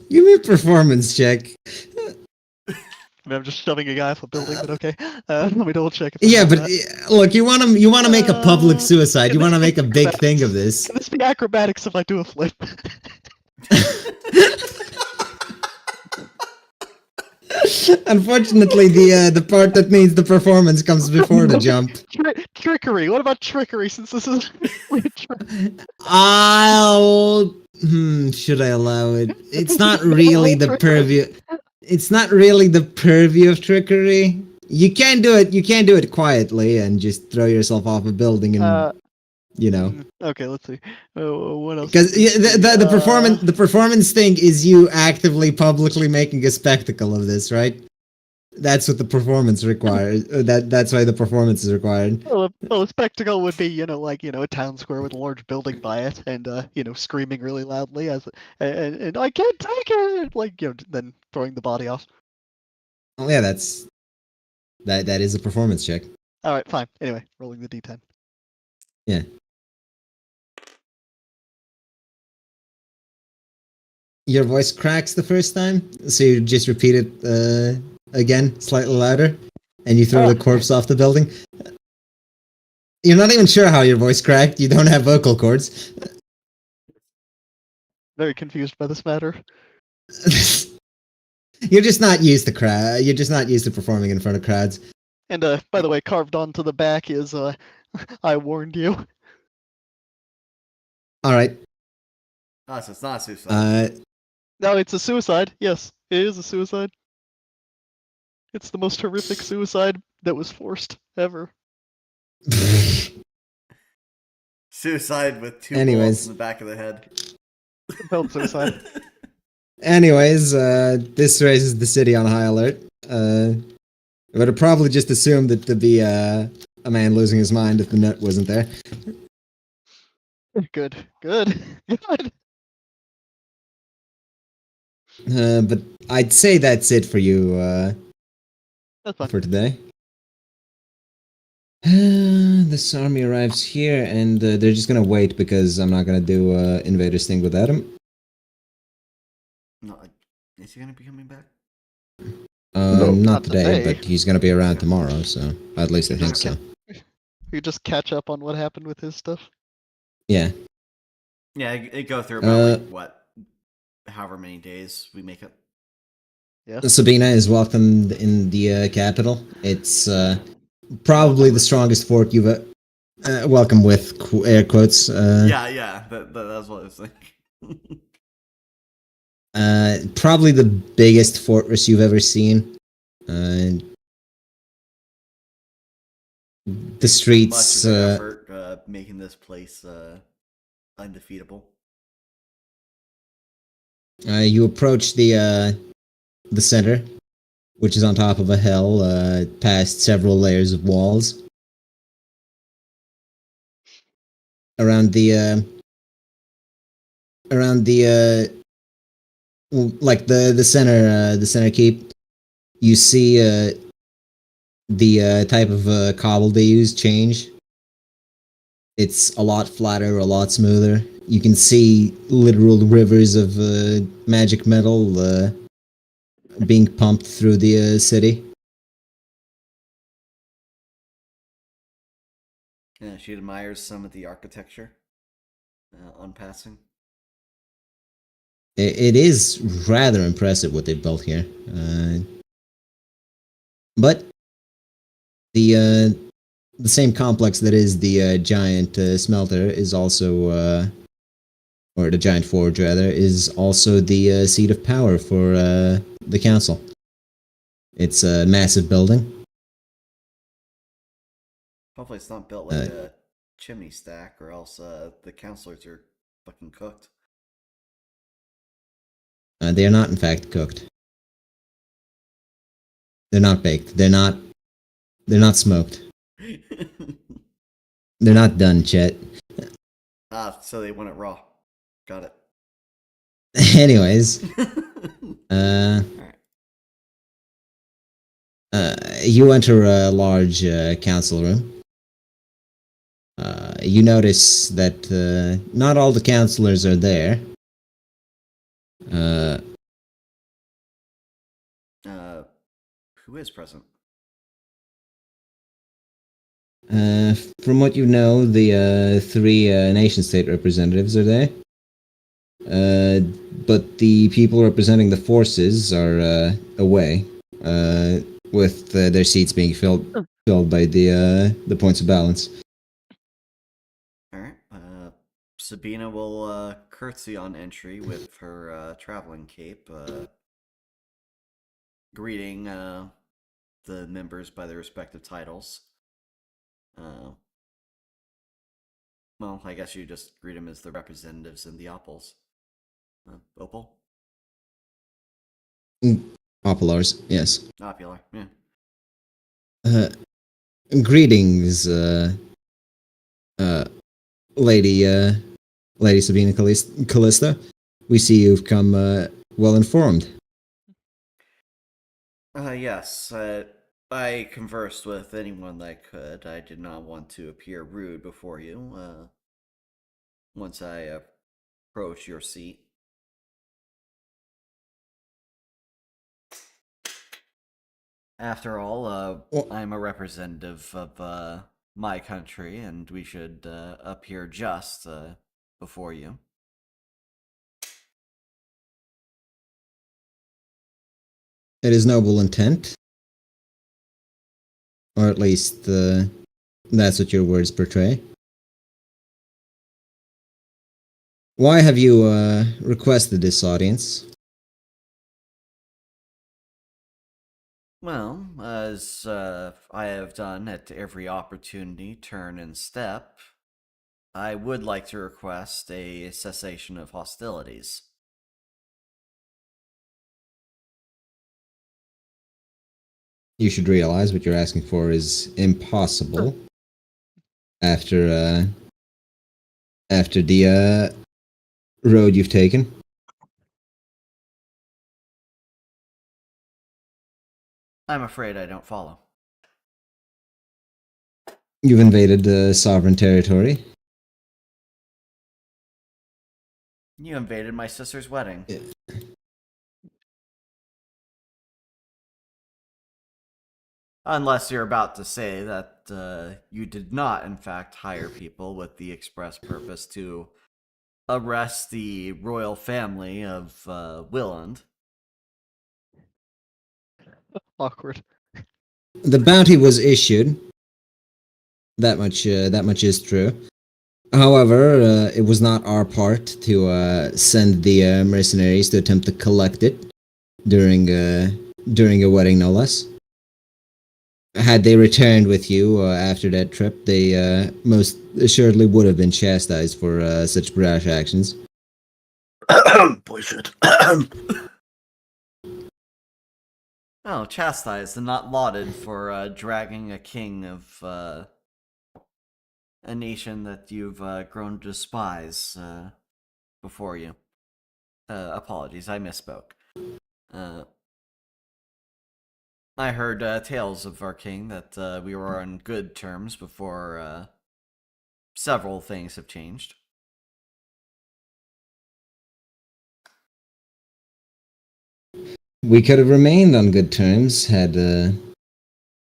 Give me a performance check.
I mean, I'm just shoving a guy off a building, but okay. Let me double check.
Yeah, but look, you want to make a public suicide. You
can
want to
this
make a
be
big thing of
acrobatics?
this.
Can this be acrobatics if I do a flip?
Unfortunately, the part that means the performance comes before the jump.
Trickery. What about trickery? Since this is
Should I allow it? It's not really the purview. It's not really the purview of trickery. You can do it. You can do it quietly and just throw yourself off a building and
Okay, let's see. What else?
Because the performance thing is you actively publicly making a spectacle of this, right? That's what the performance requires. That's why the performance is required.
Well, a spectacle would be, a town square with a large building by it, and screaming really loudly and I can't take it, then throwing the body off.
Oh yeah, that is a performance check.
All right, fine. Anyway, rolling the d10.
Yeah. Your voice cracks the first time, so you just repeat it again, slightly louder, and you throw the corpse off the building. You're not even sure how your voice cracked. You don't have vocal cords.
Very confused by this matter.
You're just not used to You're just not used to performing in front of crowds.
And by the way, carved onto the back is I warned you.
All right.
Oh, so it's not a suicide.
No, it's a suicide. Yes, it is a suicide. It's the most horrific suicide that was forced ever.
Suicide with two
Anyways.
bullets in the back of the head.
Compelled suicide.
Anyways, this raises the city on high alert. I would have probably just assumed that to be a man losing his mind if the nut wasn't there.
Good.
But I'd say that's it for you
That's fine.
for today. This army arrives here, and they're just gonna wait because I'm not gonna do Invader's thing without him.
No, is he gonna be coming back?
No,
not
not
today,
today.
but he's gonna be around tomorrow, so at least I think so.
You just catch up on what happened with his stuff.
Yeah.
Yeah, it go through about however many days we make it.
Yeah.
Sabina is welcomed in the capital. It's probably the strongest fort you've welcome with air quotes.
Yeah, that's what I was thinking.
Probably the biggest fortress you've ever seen.
Much
streets.
of an effort making this place undefeatable.
You approach the center, which is on top of a hill, past several layers of walls. Around the the center keep, you see the type of cobble they use change. It's a lot flatter, a lot smoother. You can see literal rivers of magic metal being pumped through the city.
She admires some of the architecture on passing.
It is rather impressive what they built here. But the same complex that is the giant smelter is also, or the giant forge rather, is also the seat of power for the council. It's a massive building.
Hopefully it's not built like a chimney stack, or else the counselors are fucking cooked.
They are not, in fact, cooked. They're not baked. They're not smoked. They're not done, Chet.
So they want it raw. Got it.
Anyways, you enter a large council room. You notice that not all the counselors are there.
Who is present?
From what you know, the three nation-state representatives are there. But the people representing the forces are away, with their seats being filled by the points of balance.
All right. Sabina will curtsy on entry with her traveling cape, greeting the members by their respective titles. Well, I guess you just greet them as the representatives and the Opals. Opal?
Opulars, yes.
Opular, yeah.
Greetings, Lady Sabina Callista. We see you've come well informed.
Yes. I conversed with anyone that I could. I did not want to appear rude before you. Once I approach your seat. After all, I'm a representative of my country, and we should appear just before you.
It is noble intent. Or at least, that's what your words portray. Why have you requested this audience?
Well, as I have done at every opportunity, turn and step, I would like to request a cessation of hostilities.
You should realize what you're asking for is impossible. After the road you've taken.
I'm afraid I don't follow.
You've invaded sovereign territory.
You invaded my sister's wedding.
Yeah.
Unless you're about to say that you did not, in fact, hire people with the express purpose to arrest the royal family of Willand.
Awkward.
The bounty was issued. That much is true. However, it was not our part to send the mercenaries to attempt to collect it during a wedding, no less. had they returned with you after that trip, they most assuredly would have been chastised for such brash actions.
Bullshit.
Oh, chastised and not lauded for dragging a king of a nation that you've grown to despise before you. Apologies, I misspoke. I heard tales of our king that we were on good terms before several things have changed.
We could have remained on good terms had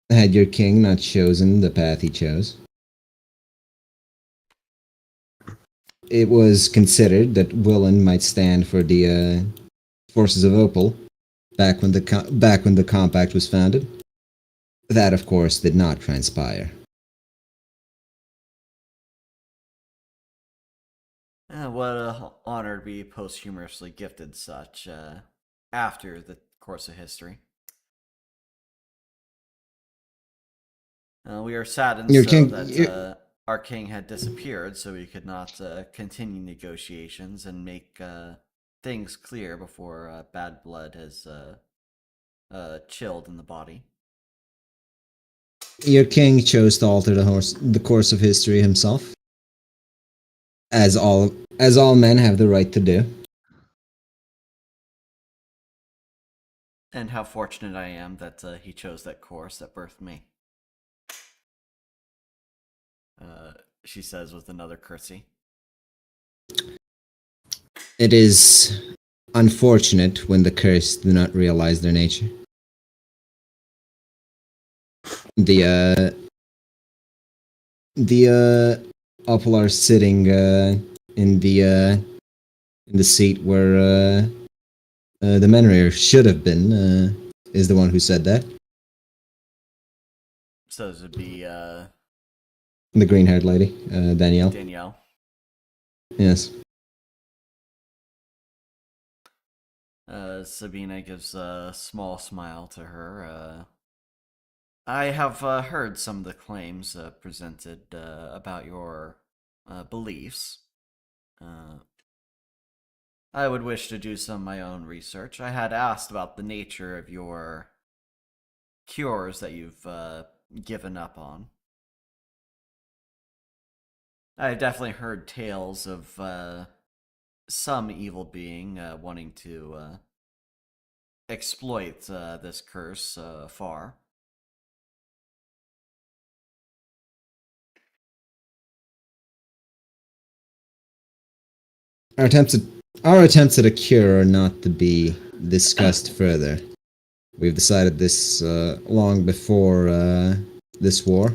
your king not chosen the path he chose. It was considered that Willen might stand for the forces of Opal back when the compact was founded. That, of course, did not transpire.
What a honor to be posthumously gifted such after the course of history. We are saddened
Your
so
king-
that our king had disappeared, so we could not continue negotiations and make things clear before bad blood has chilled in the body.
Your king chose to alter the course of history himself, as all men have the right to do.
And how fortunate I am that he chose that course that birthed me. She says with another curtsy.
It is unfortunate when the cursed do not realize their nature. The Opal are sitting in the seat where the Menrir should have been. Is the one who said that.
So this would be
The green-haired lady, Danielle.
Danielle.
Yes.
Sabina gives a small smile to her. I have heard some of the claims presented about your beliefs. I would wish to do some of my own research. I had asked about the nature of your cures that you've given up on. I've definitely heard tales of some evil being wanting to exploit this curse far.
Our attempts at a cure are not to be discussed further. We've decided this long before this war.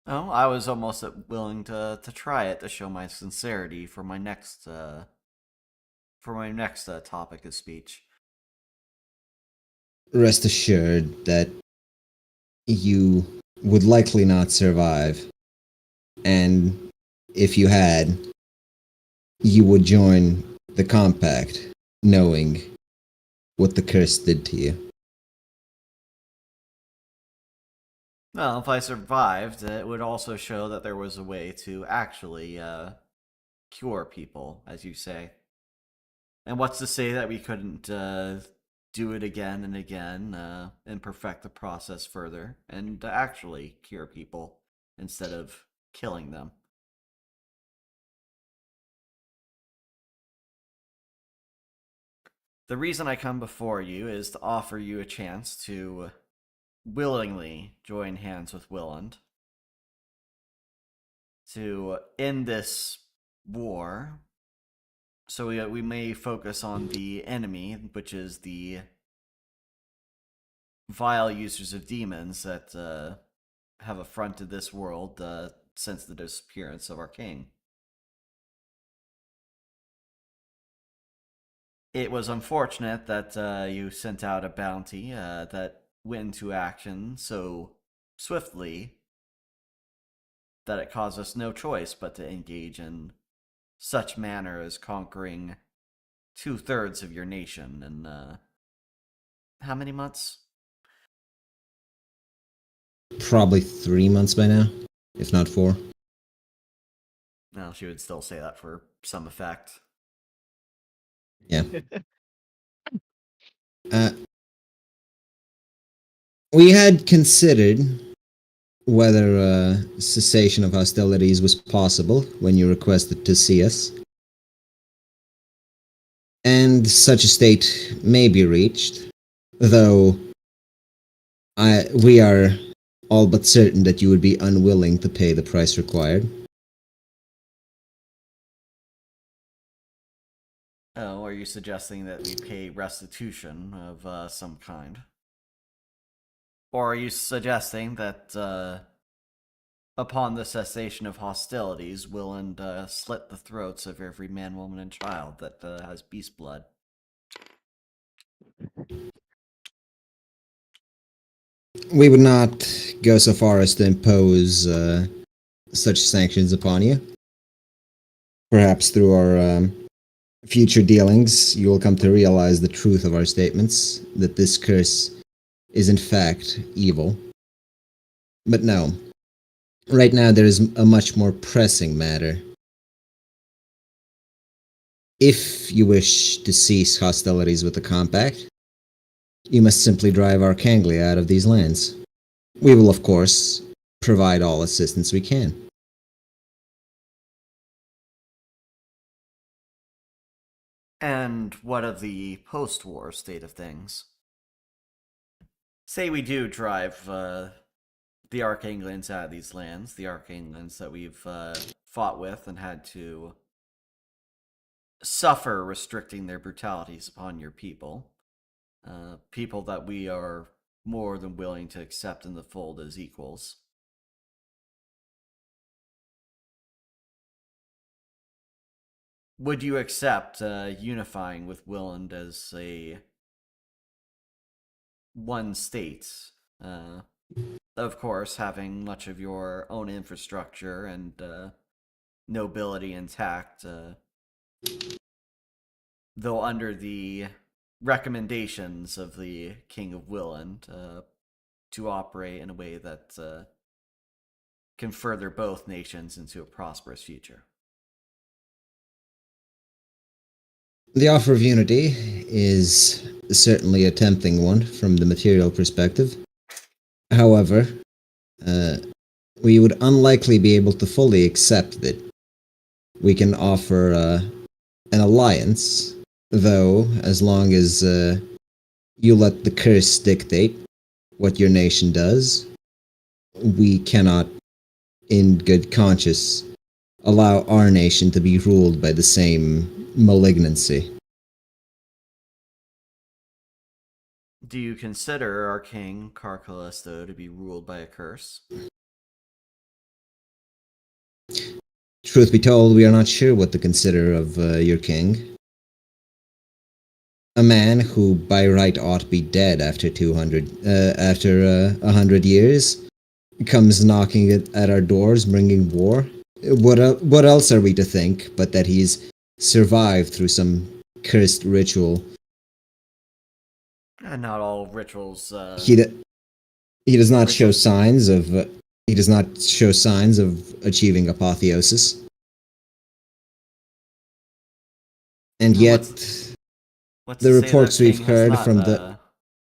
Oh, I was almost willing to try it to show my sincerity for my next topic of speech.
Rest assured that you would likely not survive, and if you had, you would join the compact, knowing what the curse did to you.
Well, if I survived, it would also show that there was a way to actually cure people, as you say. And what's to say that we couldn't do it again and again and perfect the process further and actually cure people instead of killing them? The reason I come before you is to offer you a chance to willingly join hands with Willand to end this war, so we may focus on the enemy, which is the vile users of demons that have affronted this world since the disappearance of our king. It was unfortunate that you sent out a bounty that went into action so swiftly that it caused us no choice but to engage in such manner as conquering 2/3 of your nation in how many months?
probably 3 months by now, if not 4.
No, she would still say that for some effect.
Yeah. We had considered whether cessation of hostilities was possible when you requested to see us. And such a state may be reached, though we are all but certain that you would be unwilling to pay the price required.
Oh, are you suggesting that we pay restitution of some kind? Or are you suggesting that upon the cessation of hostilities, Willand slit the throats of every man, woman, and child that has beast blood?
We would not go so far as to impose such sanctions upon you. Perhaps through our future dealings, you will come to realize the truth of our statements, that this curse is in fact evil. But no, right now there is a much more pressing matter. If you wish to cease hostilities with the Compact, you must simply drive Arkaine out of these lands. We will, of course, provide all assistance we can.
And what of the post-war state of things? Say we do drive the Arkaneans out of these lands, the Arkaneans that we've fought with and had to suffer restricting their brutalities upon your people. People that we are more than willing to accept in the fold as equals. Would you accept unifying with Willand as a one state? Of course, having much of your own infrastructure and nobility intact, though under the recommendations of the King of Willand to operate in a way that can further both nations into a prosperous future.
The offer of unity is certainly a tempting one from the material perspective. However, we would unlikely be able to fully accept that we can offer an alliance, though, as long as you let the curse dictate what your nation does, we cannot, in good conscience, allow our nation to be ruled by the same malignancy.
Do you consider our king, Callisto, to be ruled by a curse?
Truth be told, we are not sure what to consider of your king. A man who by right ought be dead after 100 years comes knocking at our doors, bringing war. What else are we to think but that he's survived through some cursed ritual?
And not all rituals.
He does not show signs of. He does not show signs of achieving apotheosis. And yet,
what's
the
to say
reports
that
we've
king
heard
has not,
from the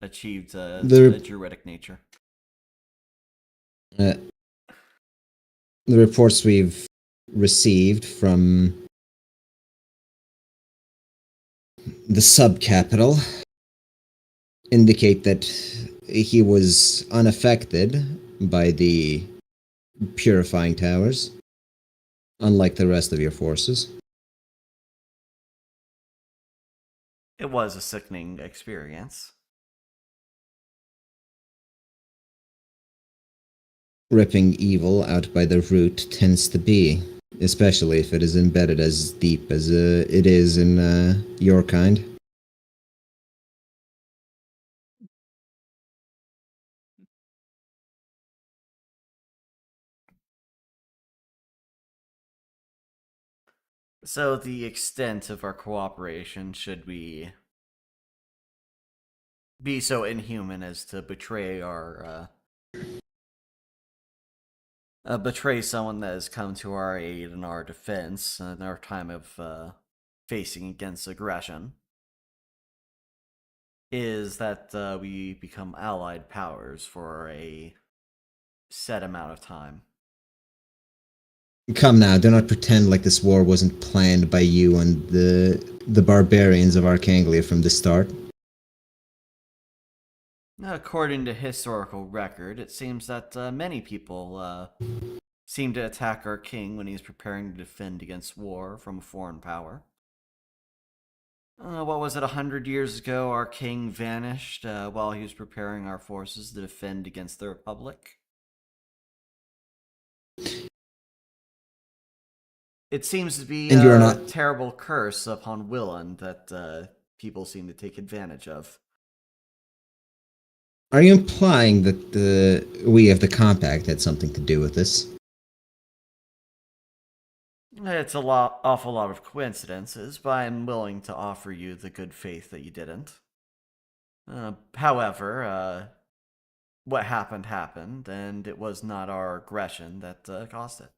achieved
the-
a druidic nature.
the reports we've received from the sub-capital indicate that he was unaffected by the purifying towers, unlike the rest of your forces.
It was a sickening experience.
Ripping evil out by the root tends to be, especially if it is embedded as deep as it is in your kind.
So the extent of our cooperation, should we be so inhuman as to betray our betray someone that has come to our aid and our defense in our time of facing against aggression is that we become allied powers for a set amount of time.
Come now, do not pretend like this war wasn't planned by you and the barbarians of Arkaine from the start.
According to historical record, it seems that many people seem to attack our king when he's preparing to defend against war from a foreign power. What was it, 100 years ago, our king vanished while he was preparing our forces to defend against the Republic? It seems to be
And you are
a
not-
terrible curse upon Willand that people seem to take advantage of.
Are you implying that we of the Compact had something to do with this?
It's awful lot of coincidences, but I'm willing to offer you the good faith that you didn't. However, what happened, and it was not our aggression that caused it.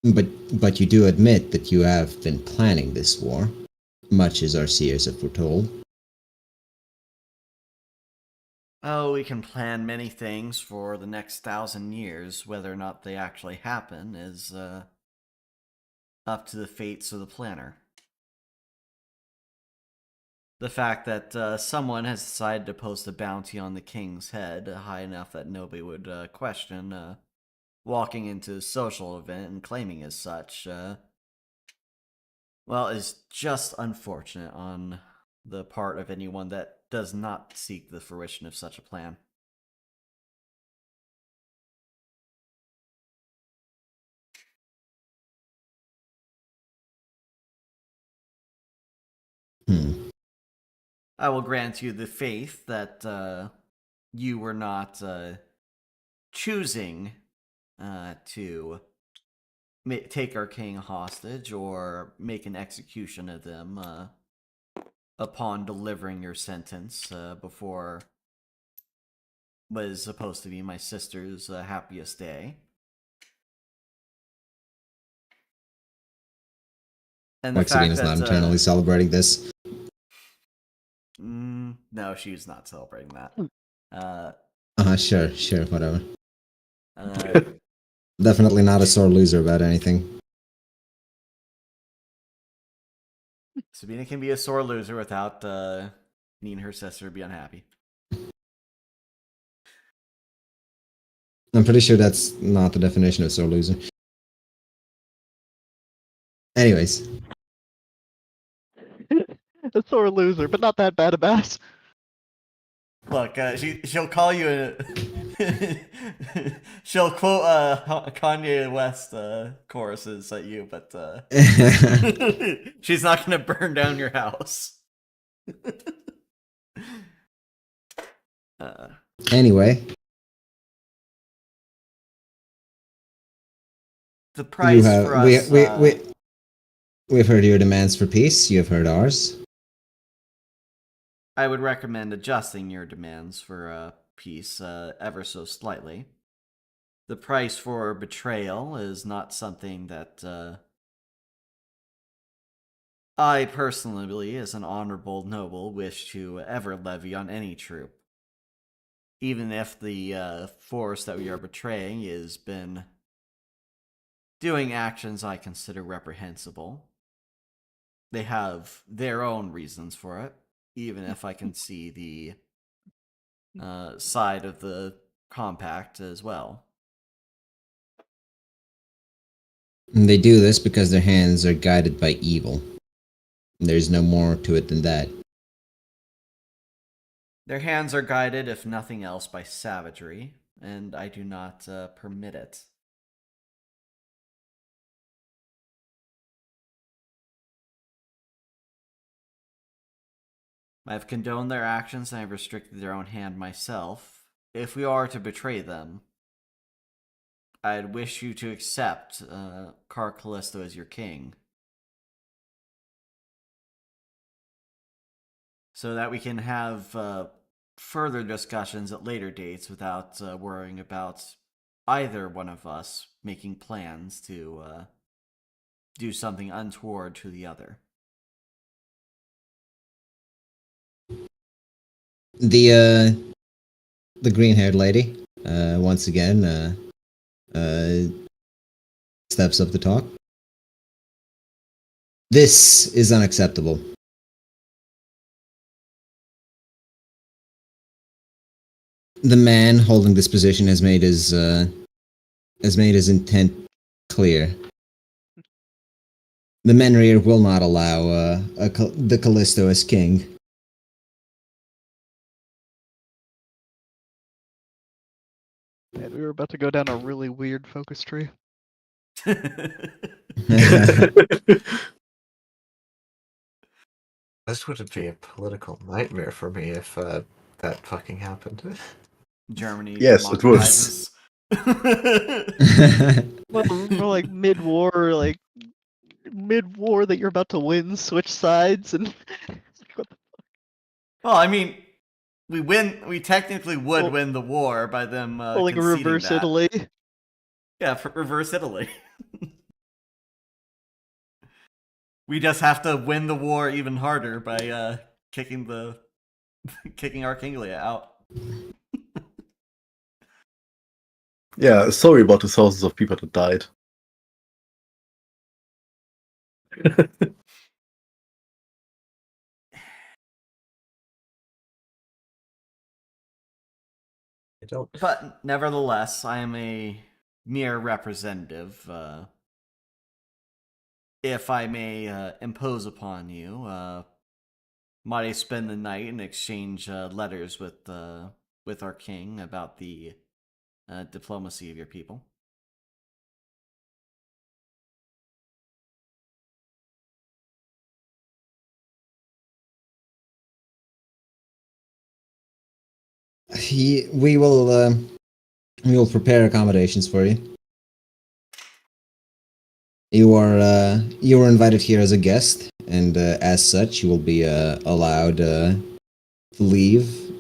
But you do admit that you have been planning this war, much as our seers have foretold.
Oh, we can plan many things for the next 1,000 years. Whether or not they actually happen is up to the fates of the planner. The fact that someone has decided to post a bounty on the king's head high enough that nobody would question walking into a social event and claiming as such, well, is just unfortunate on the part of anyone that does not seek the fruition of such a plan. I will grant you the faith that you were not choosing to take our king hostage or make an execution of them upon delivering your sentence before what is supposed to be my sister's happiest day. And the fact
Sabina's
that
not internally celebrating this.
no, she's not celebrating that.
Sure, whatever.
Uh,
Definitely not a sore loser about anything.
Sabina can be a sore loser without needing her sister to be unhappy.
I'm pretty sure that's not the definition of sore loser. Anyways.
A sore loser, but not that bad a bass.
Look, she'll call you she'll quote Kanye West choruses at you, but she's not gonna burn down your house.
Anyway.
The price for us...
We've heard your demands for peace. You have heard ours.
I would recommend adjusting your demands for peace ever so slightly. The price for betrayal is not something that I personally, as an honorable noble, wish to ever levy on any troop. Even if the force that we are betraying has been doing actions I consider reprehensible. They have their own reasons for it, even if I can see the side of the compact as well.
And they do this because their hands are guided by evil. There's no more to it than that.
Their hands are guided, if nothing else, by savagery, and I do not permit it. I've condoned their actions and I've restricted their own hand myself, if we are to betray them, I'd wish you to accept Car Callisto as your king, so that we can have further discussions at later dates without worrying about either one of us making plans to do something untoward to the other.
The green-haired lady, once again, steps up to talk. This is unacceptable. The man holding this position has made his intent clear. The Menrir will not allow the Callisto as king.
Man, we were about to go down a really weird focus tree.
This would be a political nightmare for me if that fucking happened.
Germany
Yes, it was.
democratizes.
Well, we're like mid-war that you're about to win, switch sides, and what the
Well, I mean, we technically would
Well-
win the war by them
well, like a
conceding
reverse
that.
Italy.
Yeah, for reverse Italy. We just have to win the war even harder by kicking Arkaine out.
Yeah, sorry about the thousands of people that died.
I don't.
But nevertheless, I am a mere representative. If I may impose upon you, might I spend the night and exchange letters with our king about the diplomacy of your people?
We will prepare accommodations for you. You were invited here as a guest, and as such, you will be allowed to leave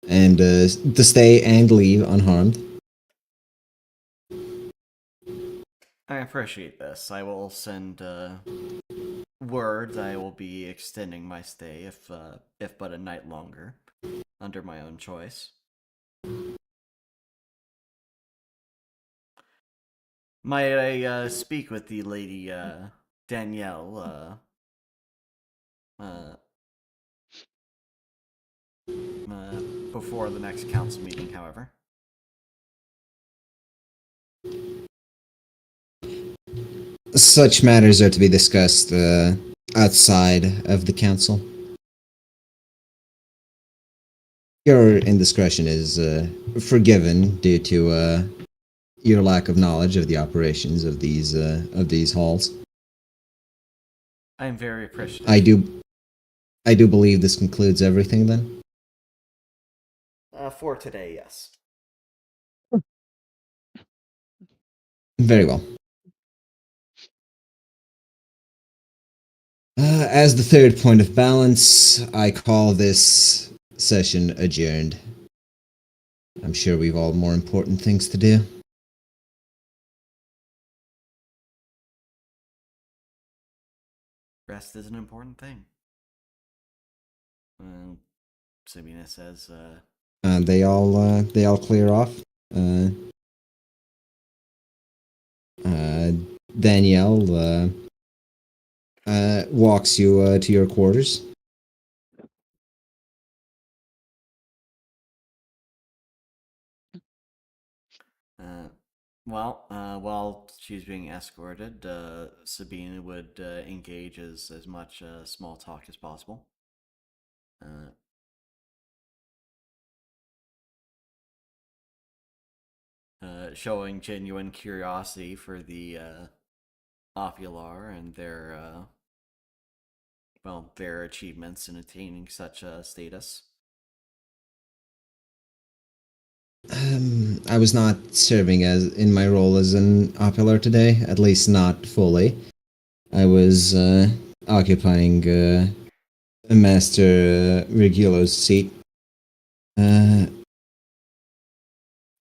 and to stay and leave unharmed.
I appreciate this. I will send word I will be extending my stay if but a night longer, under my own choice. Might I speak with the lady Danielle before the next council meeting, however?
Such matters are to be discussed outside of the council. Your indiscretion is forgiven due to your lack of knowledge of the operations of these halls.
I am very appreciative.
I do believe this concludes everything then.
For today, yes.
Very well. As the third point of balance, I call this session adjourned. I'm sure we've all more important things to do.
Rest is an important thing. Sabina says,
They all clear off. Danielle walks you to your quarters.
while she's being escorted, Sabina would engage as much small talk as possible. Showing genuine curiosity for the Opular and their achievements in attaining such a status.
I was not serving as in my role as an opular today, at least not fully. I was occupying Master Regulo's seat.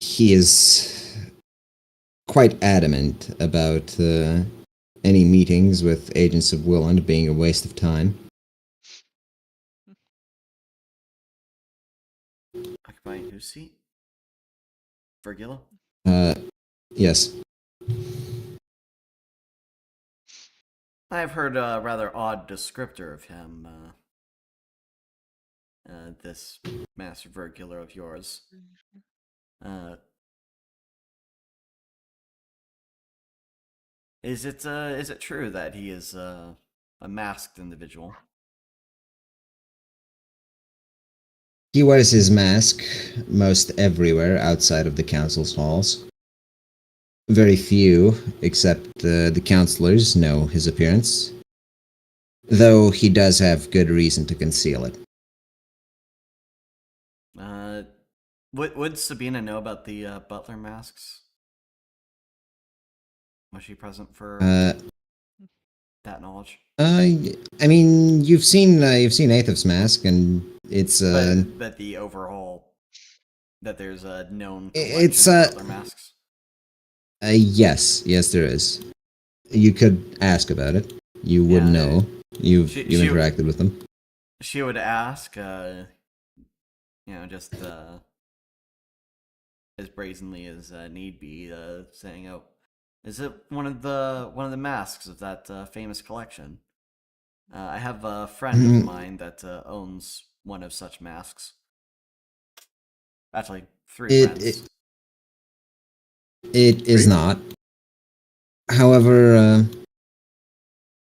He is quite adamant about any meetings with agents of Willand being a waste of time.
Occupying whose seat? Virgilla?
Yes.
I've heard a rather odd descriptor of him, this Master Virgilla of yours. Is it true that he is a masked individual?
He wears his mask most everywhere outside of the council's halls. Very few, except the councillors, know his appearance, though he does have good reason to conceal it.
Would Sabina know about the butler masks? Was she present for that knowledge?
I mean, you've seen Aethof's mask, and it's
but the overall that there's a known
It's,
collection of butler masks.
Yes, there is. You could ask about it. You would
Yeah,
know. You've
she-
interacted with them.
She would ask, just as brazenly as need be, saying, "Oh, is it one of the masks of that famous collection? I have a friend of mine that owns one of such masks. Actually, three friends.
It is not. However,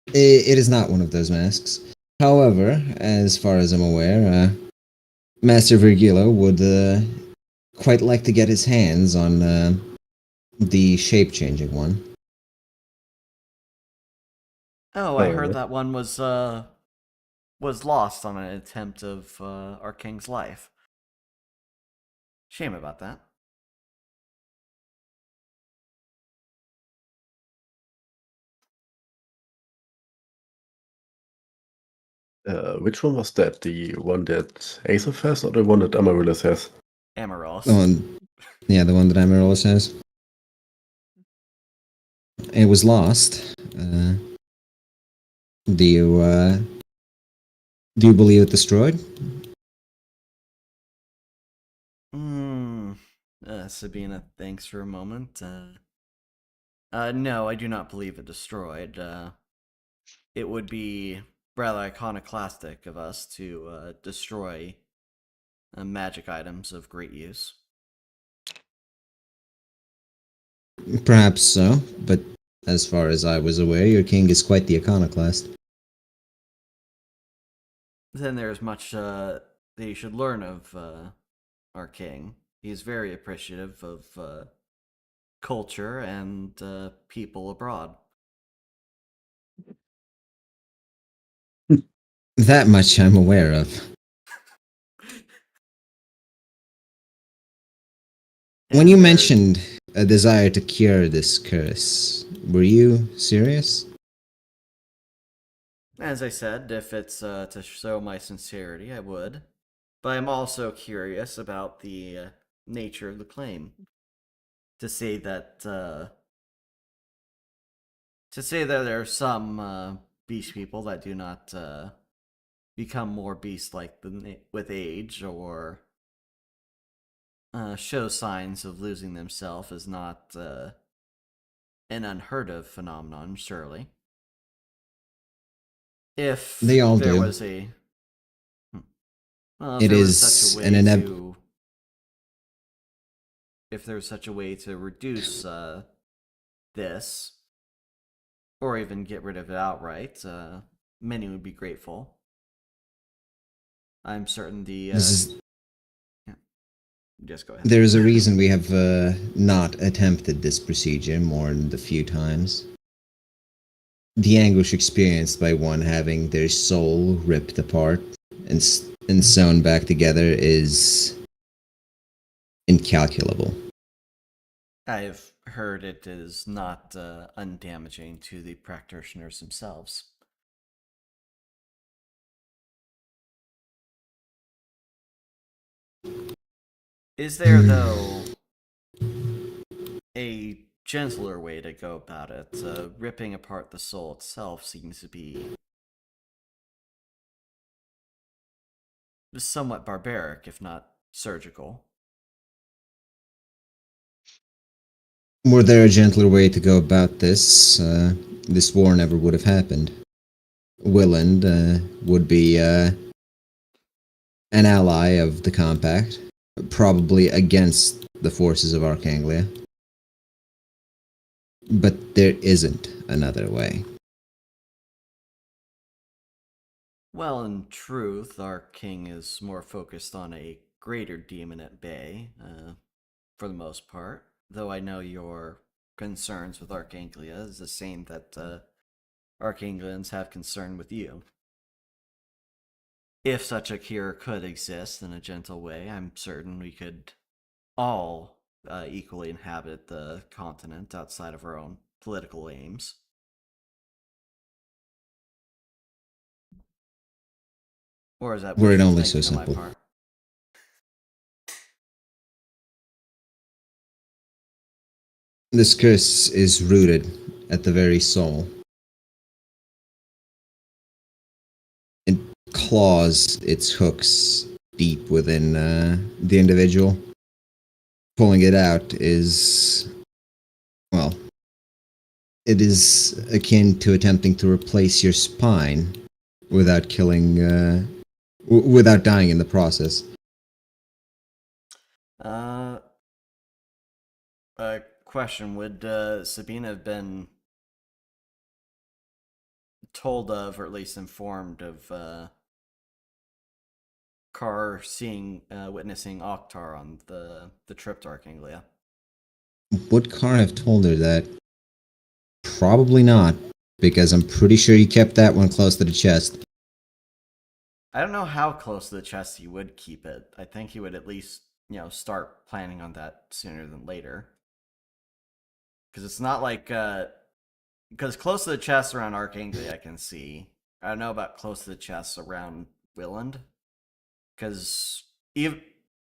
it is not one of those masks. However, as far as I'm aware, Master Virgilo would quite like to get his hands on the shape-changing one.
Oh, I heard that one was lost on an attempt of our king's life. Shame about that.
Which one was that? The one that Aethof has or the one that Amaryllis has?
Amaryllis.
The one that Amaryllis has. It was lost. Do you believe it destroyed?
Sabina thinks for a moment. No, I do not believe it destroyed. It would be rather iconoclastic of us to destroy magic items of great use.
Perhaps so, but as far as I was aware, your king is quite the iconoclast.
Then there's much that you should learn of our king. He is very appreciative of culture and people abroad.
That much I'm aware of. When you mentioned a desire to cure this curse, were you serious?
As I said, if it's to show my sincerity, I would. But I'm also curious about the nature of the claim. To say that there are some beast people that do not become more beast-like with age, or show signs of losing themselves, is not an unheard of phenomenon, surely. If
They all
there
do.
was a
It is
if there's such a way to reduce this, or even get rid of it outright, many would be grateful. I'm certain just go ahead.
There is a reason we have not attempted this procedure more than a few times. The anguish experienced by one having their soul ripped apart and sewn back together is incalculable.
I've heard it is not undamaging to the practitioners themselves. Is there, though, a gentler way to go about it? Ripping apart the soul itself seems to be somewhat barbaric, if not surgical.
Were there a gentler way to go about this, this war never would have happened. Willand would be an ally of the Compact, probably against the forces of Archanglia. But there isn't another way.
Well, in truth, our king is more focused on a greater demon at bay, for the most part. Though I know your concerns with Archanglia is the same that Archanglians have concern with you. If such a cure could exist in a gentle way, I'm certain we could all equally inhabit the continent outside of our own political aims. Or is that
Were it
wishful
only so
thinking on my
simple.
part?
This curse is rooted at the very soul. It claws its hooks deep within the individual. Pulling it out is, well, it is akin to attempting to replace your spine without killing, without dying in the process.
Question: would Sabina have been told of, or at least informed of, Carr witnessing Oktar on the trip to Archanglia?
Would Carr have told her that? Probably not, because I'm pretty sure he kept that one close to the chest.
I don't know how close to the chest he would keep it. I think he would at least, start planning on that sooner than later. Because it's not like, because close to the chest around Archanglia I can see. I don't know about close to the chest around Willand. Because even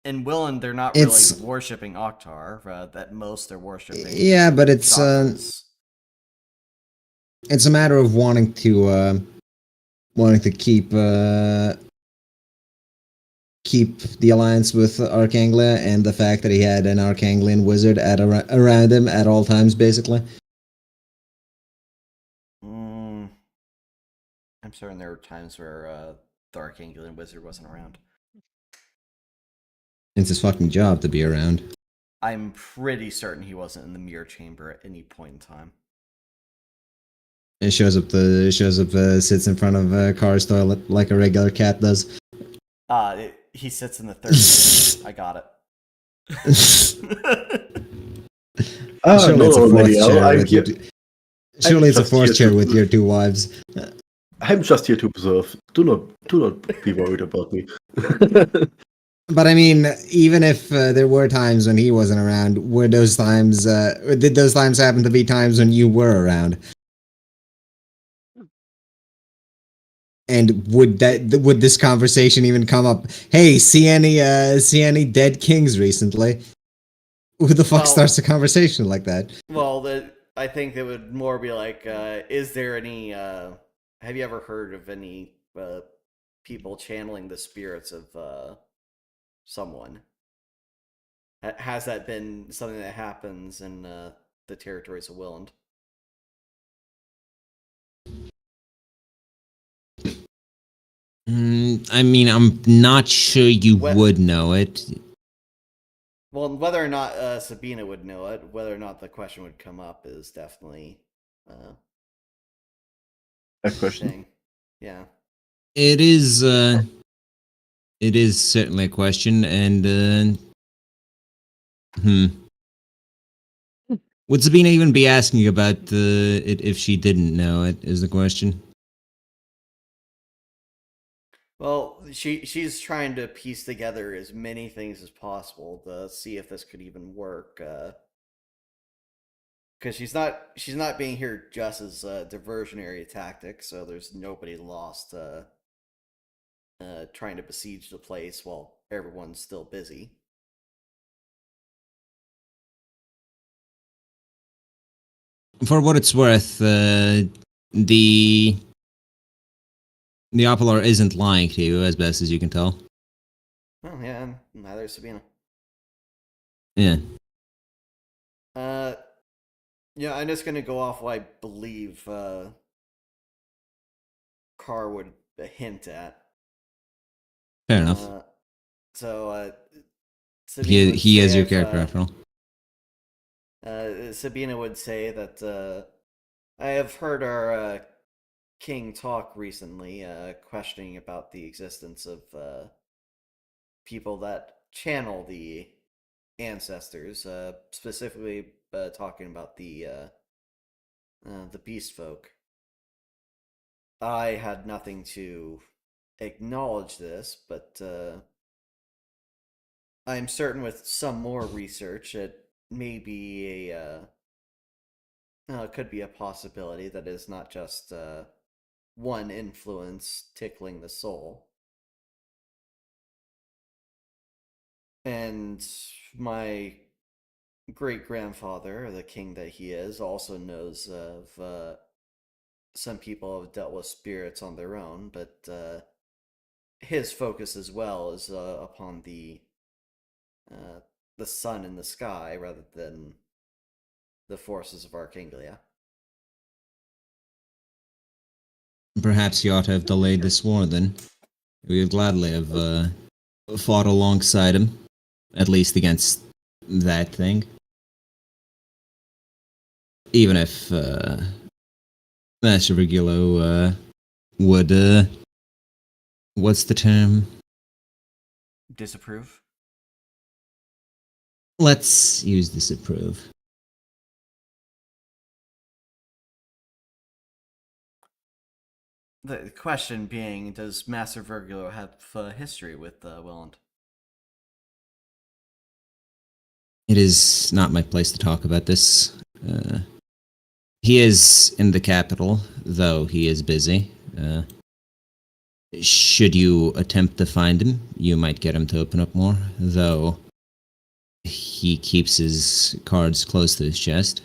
in Willand, they're not really worshipping Oktar. At most, they're worshipping.
Yeah, but it's
Chakras.
It's a matter of wanting to keep the alliance with Archanglia, and the fact that he had an Archanglian wizard around him at all times, basically.
I'm certain there were times where the Archanglian wizard wasn't around.
It's his fucking job to be around.
I'm pretty certain he wasn't in the mirror chamber at any point in time.
It shows up, sits in front of Carr's toilet like a regular cat does.
He sits in the third chair. I got it.
Surely it's a fourth chair with your surely it's a
just
fourth
here
chair
to-
with your two wives.
I'm just here to observe. Do not be worried about me.
But I mean, even if there were times when he wasn't around, did those times happen to be times when you were around? And would this conversation even come up? Hey, see any dead kings recently? Who the fuck starts a conversation like that?
Well, I think it would more be like, is there any? Have you ever heard of any people channeling the spirits of someone? Has that been something that happens in the territories of Willand?
I mean, I'm not sure you would know it.
Well, whether or not Sabina would know it, whether or not the question would come up is definitely
A question.
thing. Yeah.
It is certainly a question, and would Sabina even be asking about it if she didn't know it? Is the question.
Well, she's trying to piece together as many things as possible to see if this could even work. Because she's not being here just as a diversionary tactic, so there's nobody lost trying to besiege the place while everyone's still busy.
For what it's worth, the Opolar isn't lying to you, as best as you can tell.
Oh yeah, neither is Sabina.
Yeah.
Yeah, I'm just gonna go off what I believe Carr would hint at.
Fair enough.
So Sabina
He is your
if,
character, after all.
Sabina would say that I have heard our king talk recently, questioning about the existence of people that channel the ancestors, specifically talking about the beast folk. I had nothing to acknowledge this, but I'm certain with some more research, it may be it could be a possibility that is not just one influence tickling the soul. And my great grandfather, the king that he is, also knows of some people have dealt with spirits on their own, but his focus as well is upon the sun in the sky rather than the forces of Arkaine.
Perhaps you ought to have delayed this war, then. We would gladly have fought alongside him, at least against that thing. Even if Master Regulo would, what's the term?
Disapprove?
Let's use disapprove.
The question being, does Master Virgulo have history with Welland?
It is not my place to talk about this. He is in the capital, though he is busy. Should you attempt to find him, you might get him to open up more, though he keeps his cards close to his chest.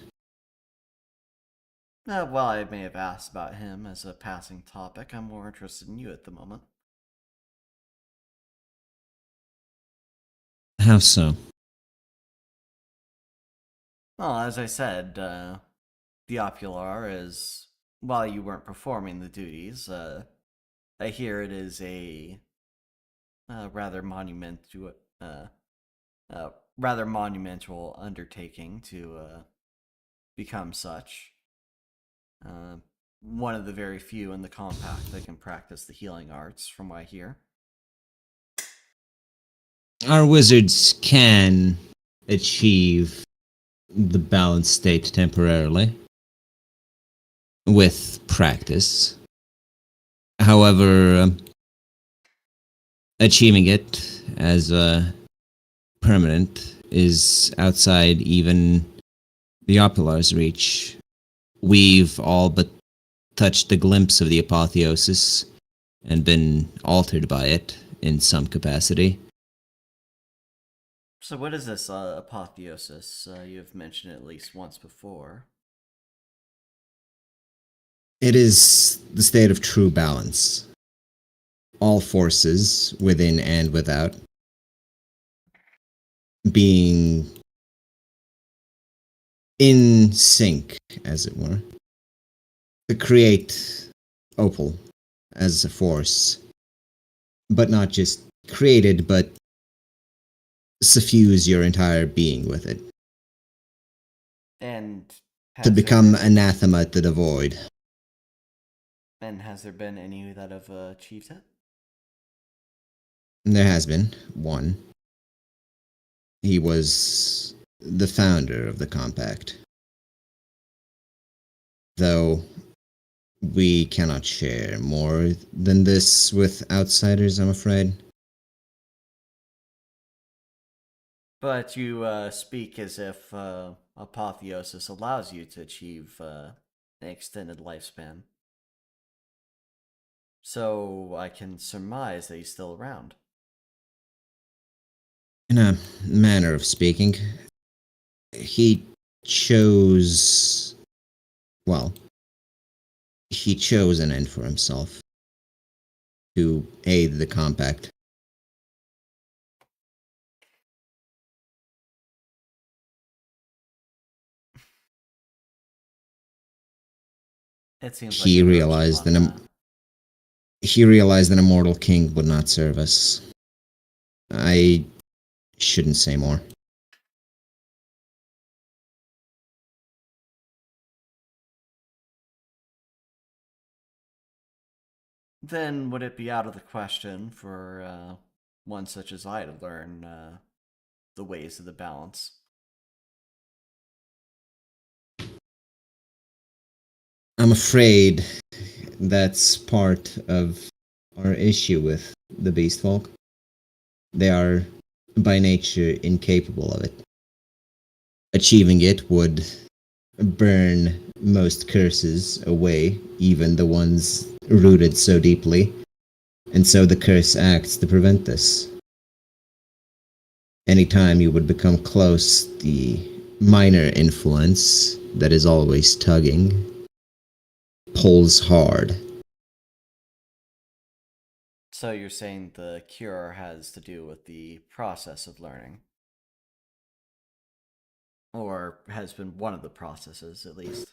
Well, I may have asked about him as a passing topic. I'm more interested in you at the moment.
How so?
Well, as I said, the Opular is, while you weren't performing the duties, I hear it is a rather monumental undertaking to become such. One of the very few in the compact that can practice the healing arts, from what I hear.
Our wizards can achieve the balanced state temporarily with practice. However, achieving it as permanent is outside even the Opular's reach. We've all but touched a glimpse of the apotheosis and been altered by it in some capacity.
So what is this apotheosis? You've mentioned it at least once before.
It is the state of true balance. All forces, within and without, being in sync, as it were, to create Opal as a force, but not just created, but suffuse your entire being with it.
And
To become anathema to the void.
And has there been any that have achieved it?
There has been one. He was the founder of the compact. Though We cannot share more than this with outsiders, I'm afraid.
But you speak as if apotheosis allows you to achieve an extended lifespan. So I can surmise that he's still around.
In a manner of speaking, he chose. Well, he chose an end for himself to aid the compact.
It seems like
He
he wrote you
realized
on that.
he realized an immortal king would not serve us. I shouldn't say more.
Then would it be out of the question for one such as I to learn the ways of the balance?
I'm afraid that's part of our issue with the beast folk. They are by nature incapable of it. Achieving it would burn most curses away, even the ones rooted so deeply, and so the curse acts to prevent this. Anytime you would become close, the minor influence that is always tugging pulls hard.
So you're saying the cure has to do with the process of learning? Or has been one of the processes, at least.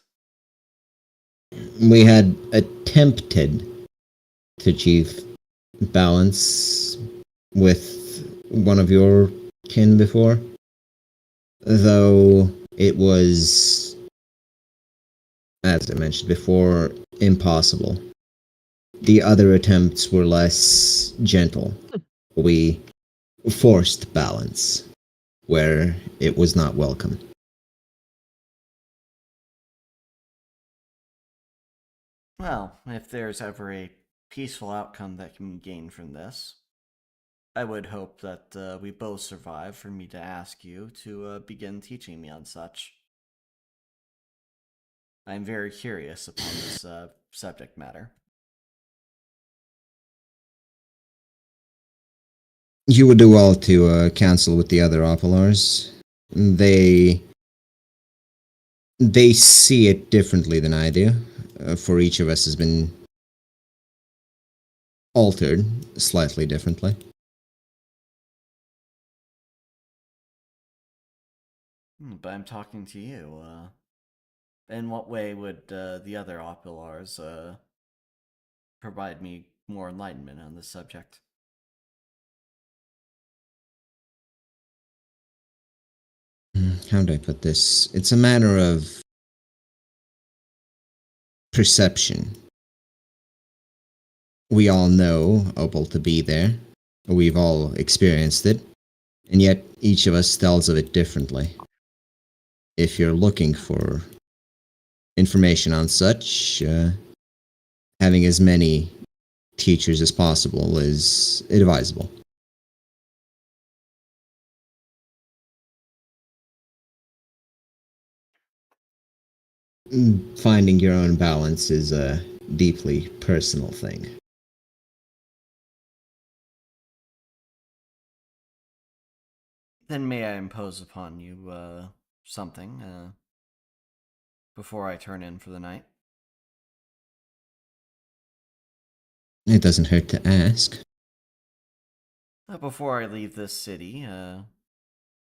We had attempted to achieve balance with one of your kin before, though it was, as I mentioned before, impossible. The other attempts were less gentle. We forced balance where it was not welcome.
Well, if there's ever a peaceful outcome that can be gained from this, I would hope that we both survive for me to ask you to begin teaching me on such. I'm very curious upon this subject matter.
You would do well to counsel with the other Opalars. They see it differently than I do. For each of us has been altered slightly differently.
But I'm talking to you. In what way would the other Opulars provide me more enlightenment on this subject?
How do I put this? It's a matter of perception. We all know Opal to be there. We've all experienced it. And yet each of us tells of it differently. If you're looking for information on such, having as many teachers as possible is advisable. Finding your own balance is a deeply personal thing.
Then may I impose upon you something before I turn in for the night?
It doesn't hurt to ask.
Before I leave this city,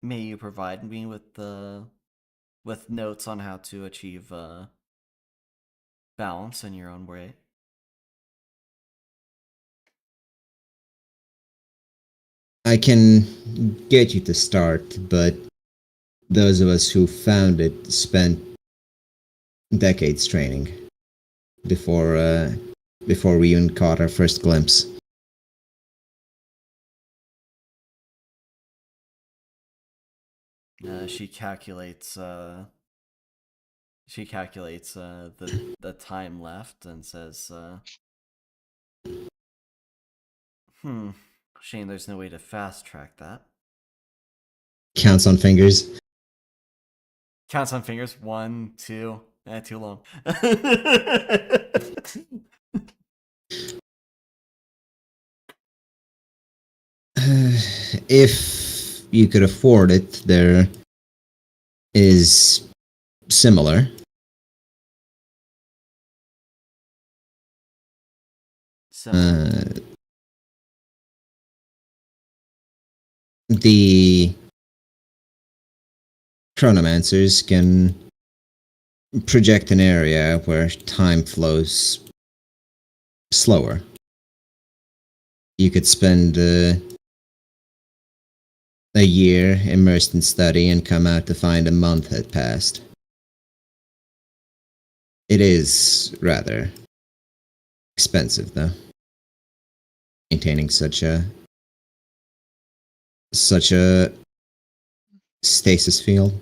may you provide me with notes on how to achieve balance in your own way?
I can get you to start, but those of us who found it spent decades training before we even caught our first glimpse.
She calculates She calculates the time left and says, shame there's no way to fast track that.
Counts on fingers.
Counts on fingers. 1, 2. Too long.
If you could afford it, there is similar. The chronomancers can project an area where time flows slower. You could spend a year immersed in study and come out to find a month had passed. It is rather expensive, though, maintaining such a stasis field.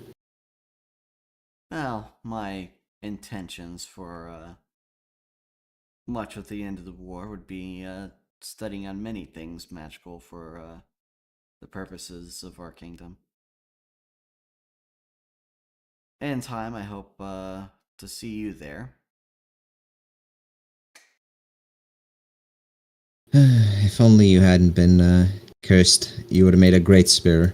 Well, my intentions for much of the end of the war would be studying on many things magical for the purposes of our kingdom. In time, I hope to see you there.
If only you hadn't been cursed, you would have made a great spearer.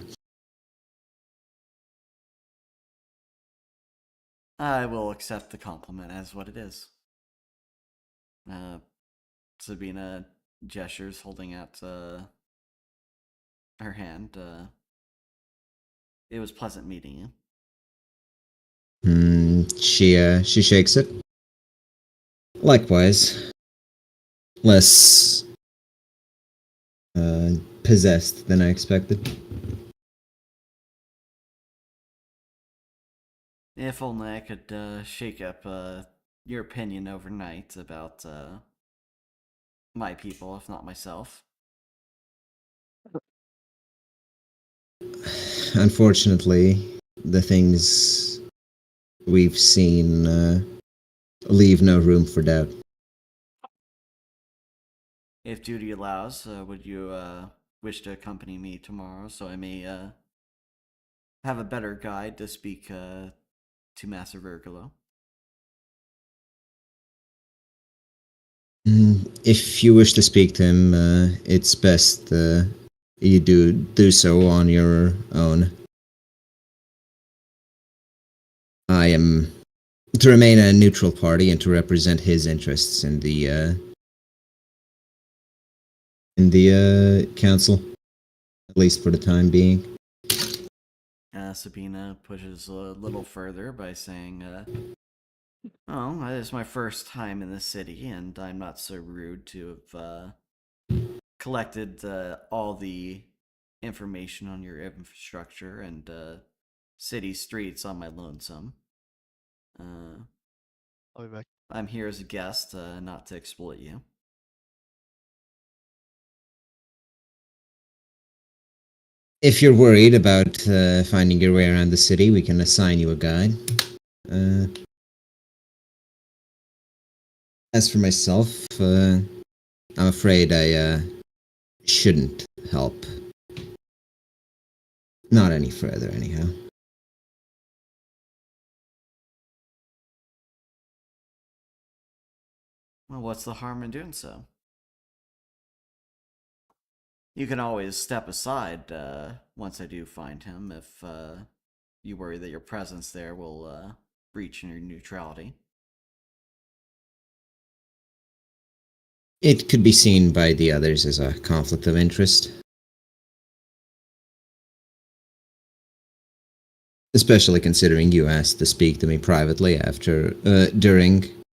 I will accept the compliment as what it is. Sabina gestures, holding out her hand. It was pleasant meeting you.
She shakes it. Likewise. Less possessed than I expected.
If only I could shake up your opinion overnight about my people, if not myself.
Unfortunately, the things we've seen leave no room for doubt.
If duty allows, would you wish to accompany me tomorrow so I may have a better guide to speak to Master Virgilo?
If you wish to speak to him, it's best you do so on your own. I am to remain a neutral party and to represent his interests in the council, at least for the time being.
Sabina pushes a little further by saying, "Oh, it is my first time in the city, and I'm not so rude to have collected all the information on your infrastructure and city streets on my lonesome.
I'll be back.
I'm here as a guest, not to exploit you."
If you're worried about finding your way around the city, we can assign you a guide. As for myself, I'm afraid I shouldn't help. Not any further, anyhow.
Well, what's the harm in doing so? You can always step aside once I do find him if you worry that your presence there will breach your neutrality.
It could be seen by the others as a conflict of interest. Especially considering you asked to speak to me privately during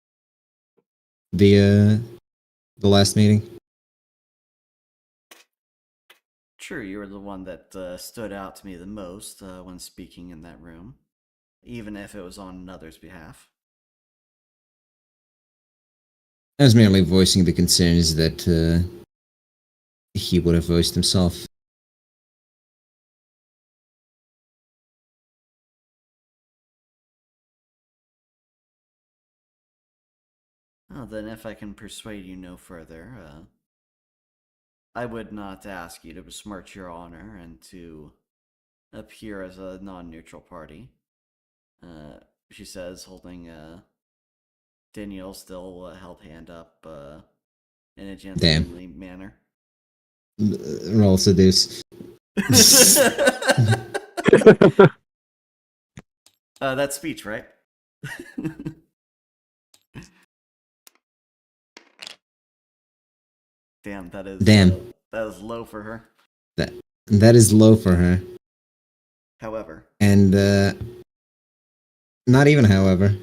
the last meeting.
True, you were the one that stood out to me the most when speaking in that room, even if it was on another's behalf.
I was merely voicing the concerns that he would have voiced himself.
Well, then, if I can persuade you no further, I would not ask you to besmirch your honor and to appear as a non-neutral party. She says, holding Danielle still held hand up in a gentlemanly manner.
Roll seduce.
That's speech, right? Damn, that is that is low for her.
That is low for her.
However,
And not even however,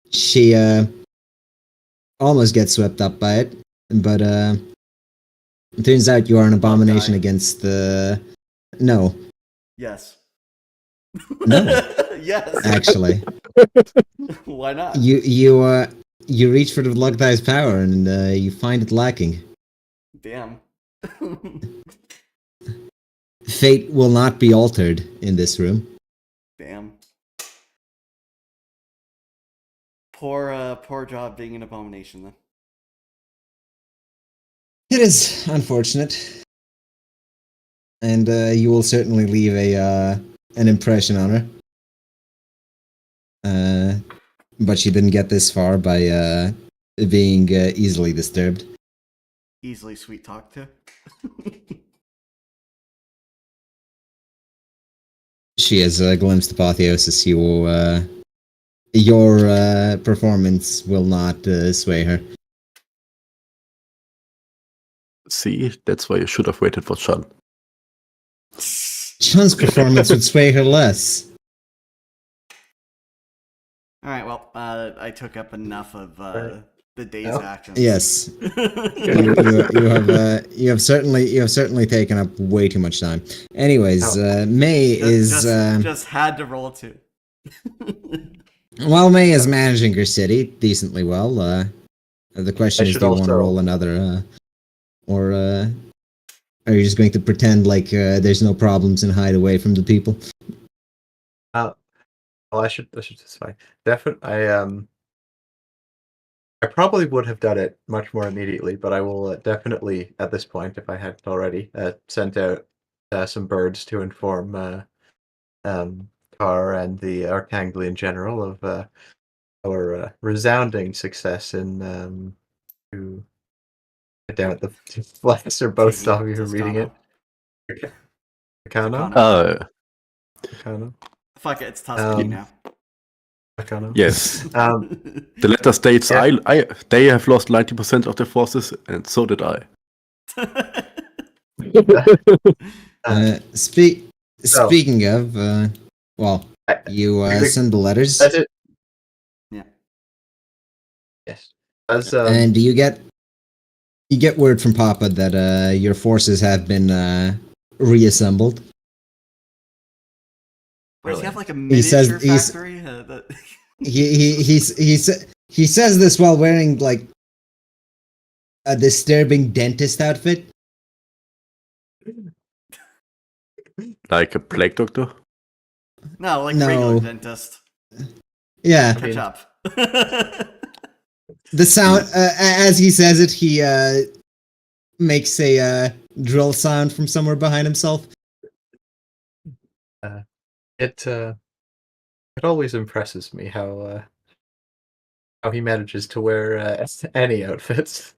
she almost gets swept up by it, but it turns out you are an abomination
die.
against the. No,
yes.
No.
Yes.
actually,
Why not?
you reach for the Lugthi's power and you find it lacking.
Damn.
Fate will not be altered in this room.
Damn. Poor job being an abomination then.
It is unfortunate, and you will certainly leave an impression on her. But she didn't get this far by being easily disturbed.
Easily sweet talk to.
She has glimpsed apotheosis. Your performance will not sway her.
See, that's why you should have waited for Sean.
Sean's performance would sway her less.
All right. Well, I took up enough of the day's actions.
Yes, you have certainly taken up way too much time. Anyways, May is
just had to roll two.
while May is managing her city decently well. The question is, do you want to roll another, or are you just going to pretend like there's no problems and hide away from the people?
Well, I should specify. Definitely, I probably would have done it much more immediately, but I will definitely, at this point, if I hadn't already, sent out some birds to inform Carr and the Arkaine in general of our resounding success in to damn it, the flags are both
Taking
of you reading it. Takano? Takano?
Fuck it, it's Tuscany now.
Takano?
Yes. The letter states,
Yeah.
they have lost 90% of their forces, and so did I.
Speaking of, you send the letters.
That's it.
Yeah.
Yes. As
And you get word from Papa that your forces have been reassembled.
Wait, does he have like a
He says-
miniature
he's-
factory? That...
He says this while wearing like a disturbing dentist outfit.
Like a plague doctor.
No, like
No.
regular dentist.
Yeah,
Catch up.
the sound as he says it, he makes a drill sound from somewhere behind himself.
It always impresses me how he manages to wear any outfits.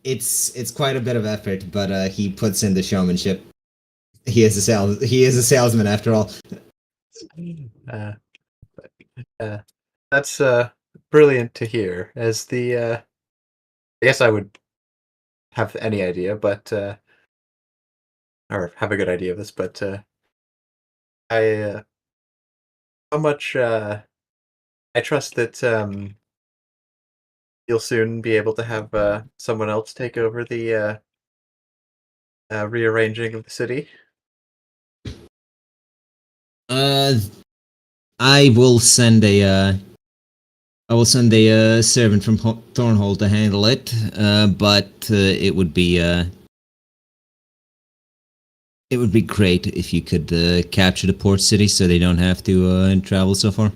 It's quite a bit of effort, but he puts in the showmanship. He is a salesman after all.
That's brilliant to hear. As the I guess I would have any idea, but or have a good idea of this, but I how much I trust that you'll soon be able to have someone else take over the rearranging of the city.
I will send a servant from Thornhold to handle it. But it would be great if you could capture the port city so they don't have to travel so far.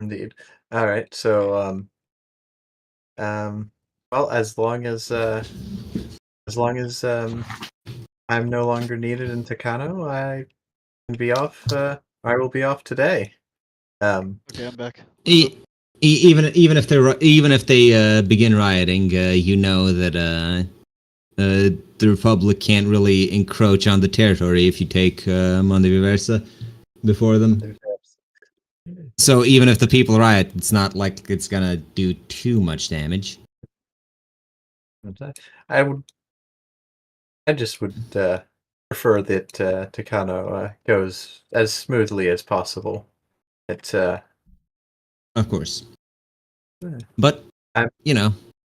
Indeed. All right. So well, as long as I'm no longer needed in Takano, I can be off. I will be off today.
Okay, I'm back.
Even if they begin rioting, you know that the Republic can't really encroach on the territory if you take Monde Viversa before them. So even if the people riot, it's not like it's gonna do too much damage.
I would. I just would prefer that Takano goes as smoothly as possible. It
Of course.
Yeah.
But
I'm-
you know,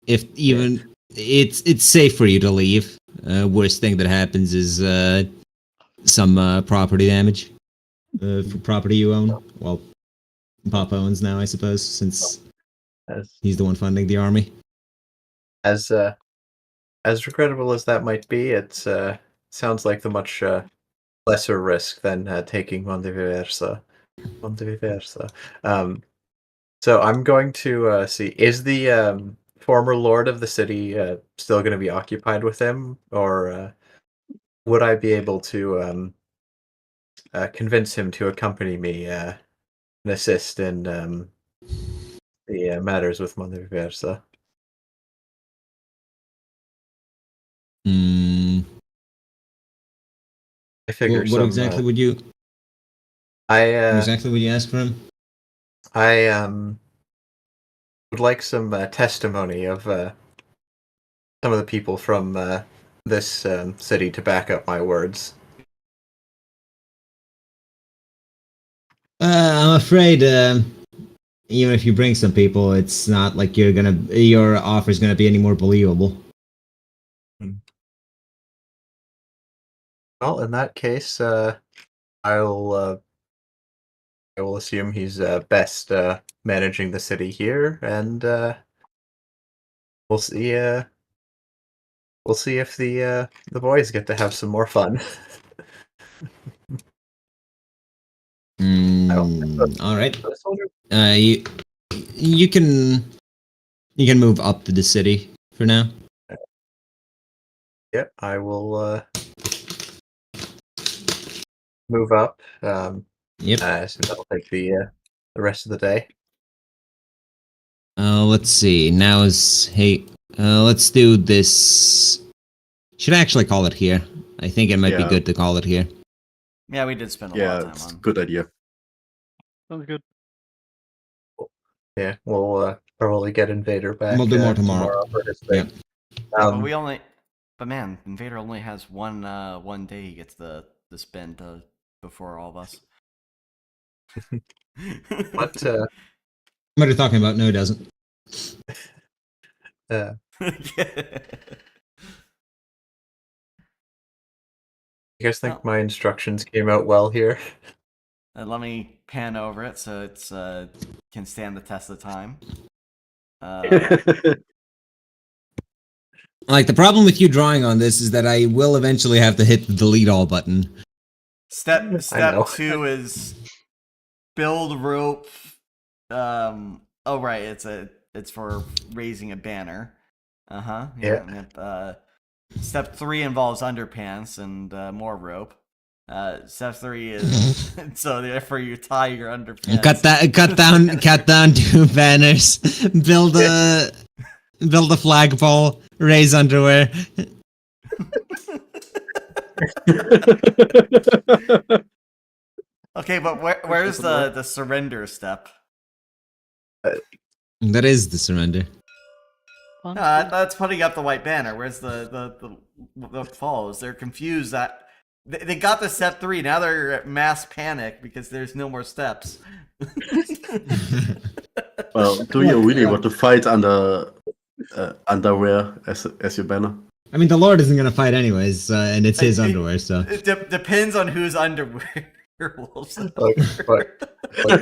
if even it's safe for you to leave. Worst thing that happens is some property damage for property you own. Well, Papa owns now, I suppose, since
as
he's the one funding the army.
as regrettable as that might be, it sounds like the much lesser risk than taking Monde Viversa. Monde Viversa. So I'm going to see. Is the former lord of the city still going to be occupied with him, or would I be able to convince him to accompany me and assist in the matters with Monde Viversa?
Mm,
I figure
what
some.
exactly would you? What
I
exactly would you ask for him?
I would like some testimony of some of the people from this city to back up my words.
I'm afraid even if you bring some people, it's not like your offer's gonna be any more believable.
Well, in that case, I'll I will assume he's best managing the city here, and we'll see. We'll see if the boys get to have some more fun.
All right. You can move up to the city for now.
Yep, I will move up.
Yep.
So that'll take the rest of the day.
Let's see. Now let's do this. Should I actually call it here? I think it might be
Yeah.
good to call it here.
Yeah, we did spend a lot
Yeah,
of time
it's a
on.
good idea.
Sounds good.
Yeah, we'll probably get Invader back.
We'll do more tomorrow.
For his thing.
Yeah, but man, Invader only has one day he gets to spend before all of us.
What?
What are you talking about? No, it doesn't.
You guys think
Well-
my instructions came out well here?
Let me pan over it so it's can stand the test of time.
Like, the problem with you drawing on this is that I will eventually have to hit the delete all button.
Step
I know.
2 is build rope. Oh right, it's for raising a banner.
Yeah.
Step 3 involves underpants and more rope. Step 3 is so therefore you tie your underpants.
Cut down 2 banners. Build a flagpole. Raise underwear.
Okay, but where's the surrender step?
That is the surrender.
That's putting up the white banner. Where's the follows? They're confused that they got to step 3. Now they're at mass panic because there's no more steps.
Well, do you really want to fight under underwear as your banner?
I mean, the Lord isn't gonna fight anyways, and it's his underwear, so.
It depends on whose underwear.
Look,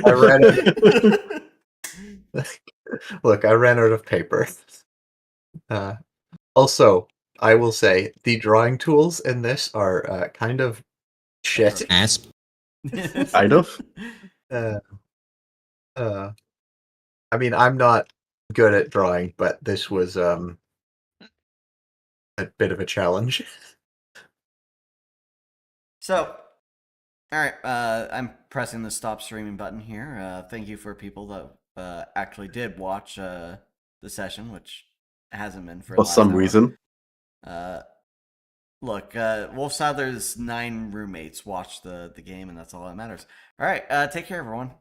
I ran out. Look, I ran out of paper. Also, I will say the drawing tools in this are kind of shit.
Asp.
Kind of.
I mean, I'm not good at drawing, but this was a bit of a challenge.
So, all right, I'm pressing the stop streaming button here. Thank you for people that actually did watch the session, which hasn't been for the
For
last
some
hour.
reason.
Look, Wolf Southers 9 roommates watched the game, and that's all that matters. All right, take care, everyone.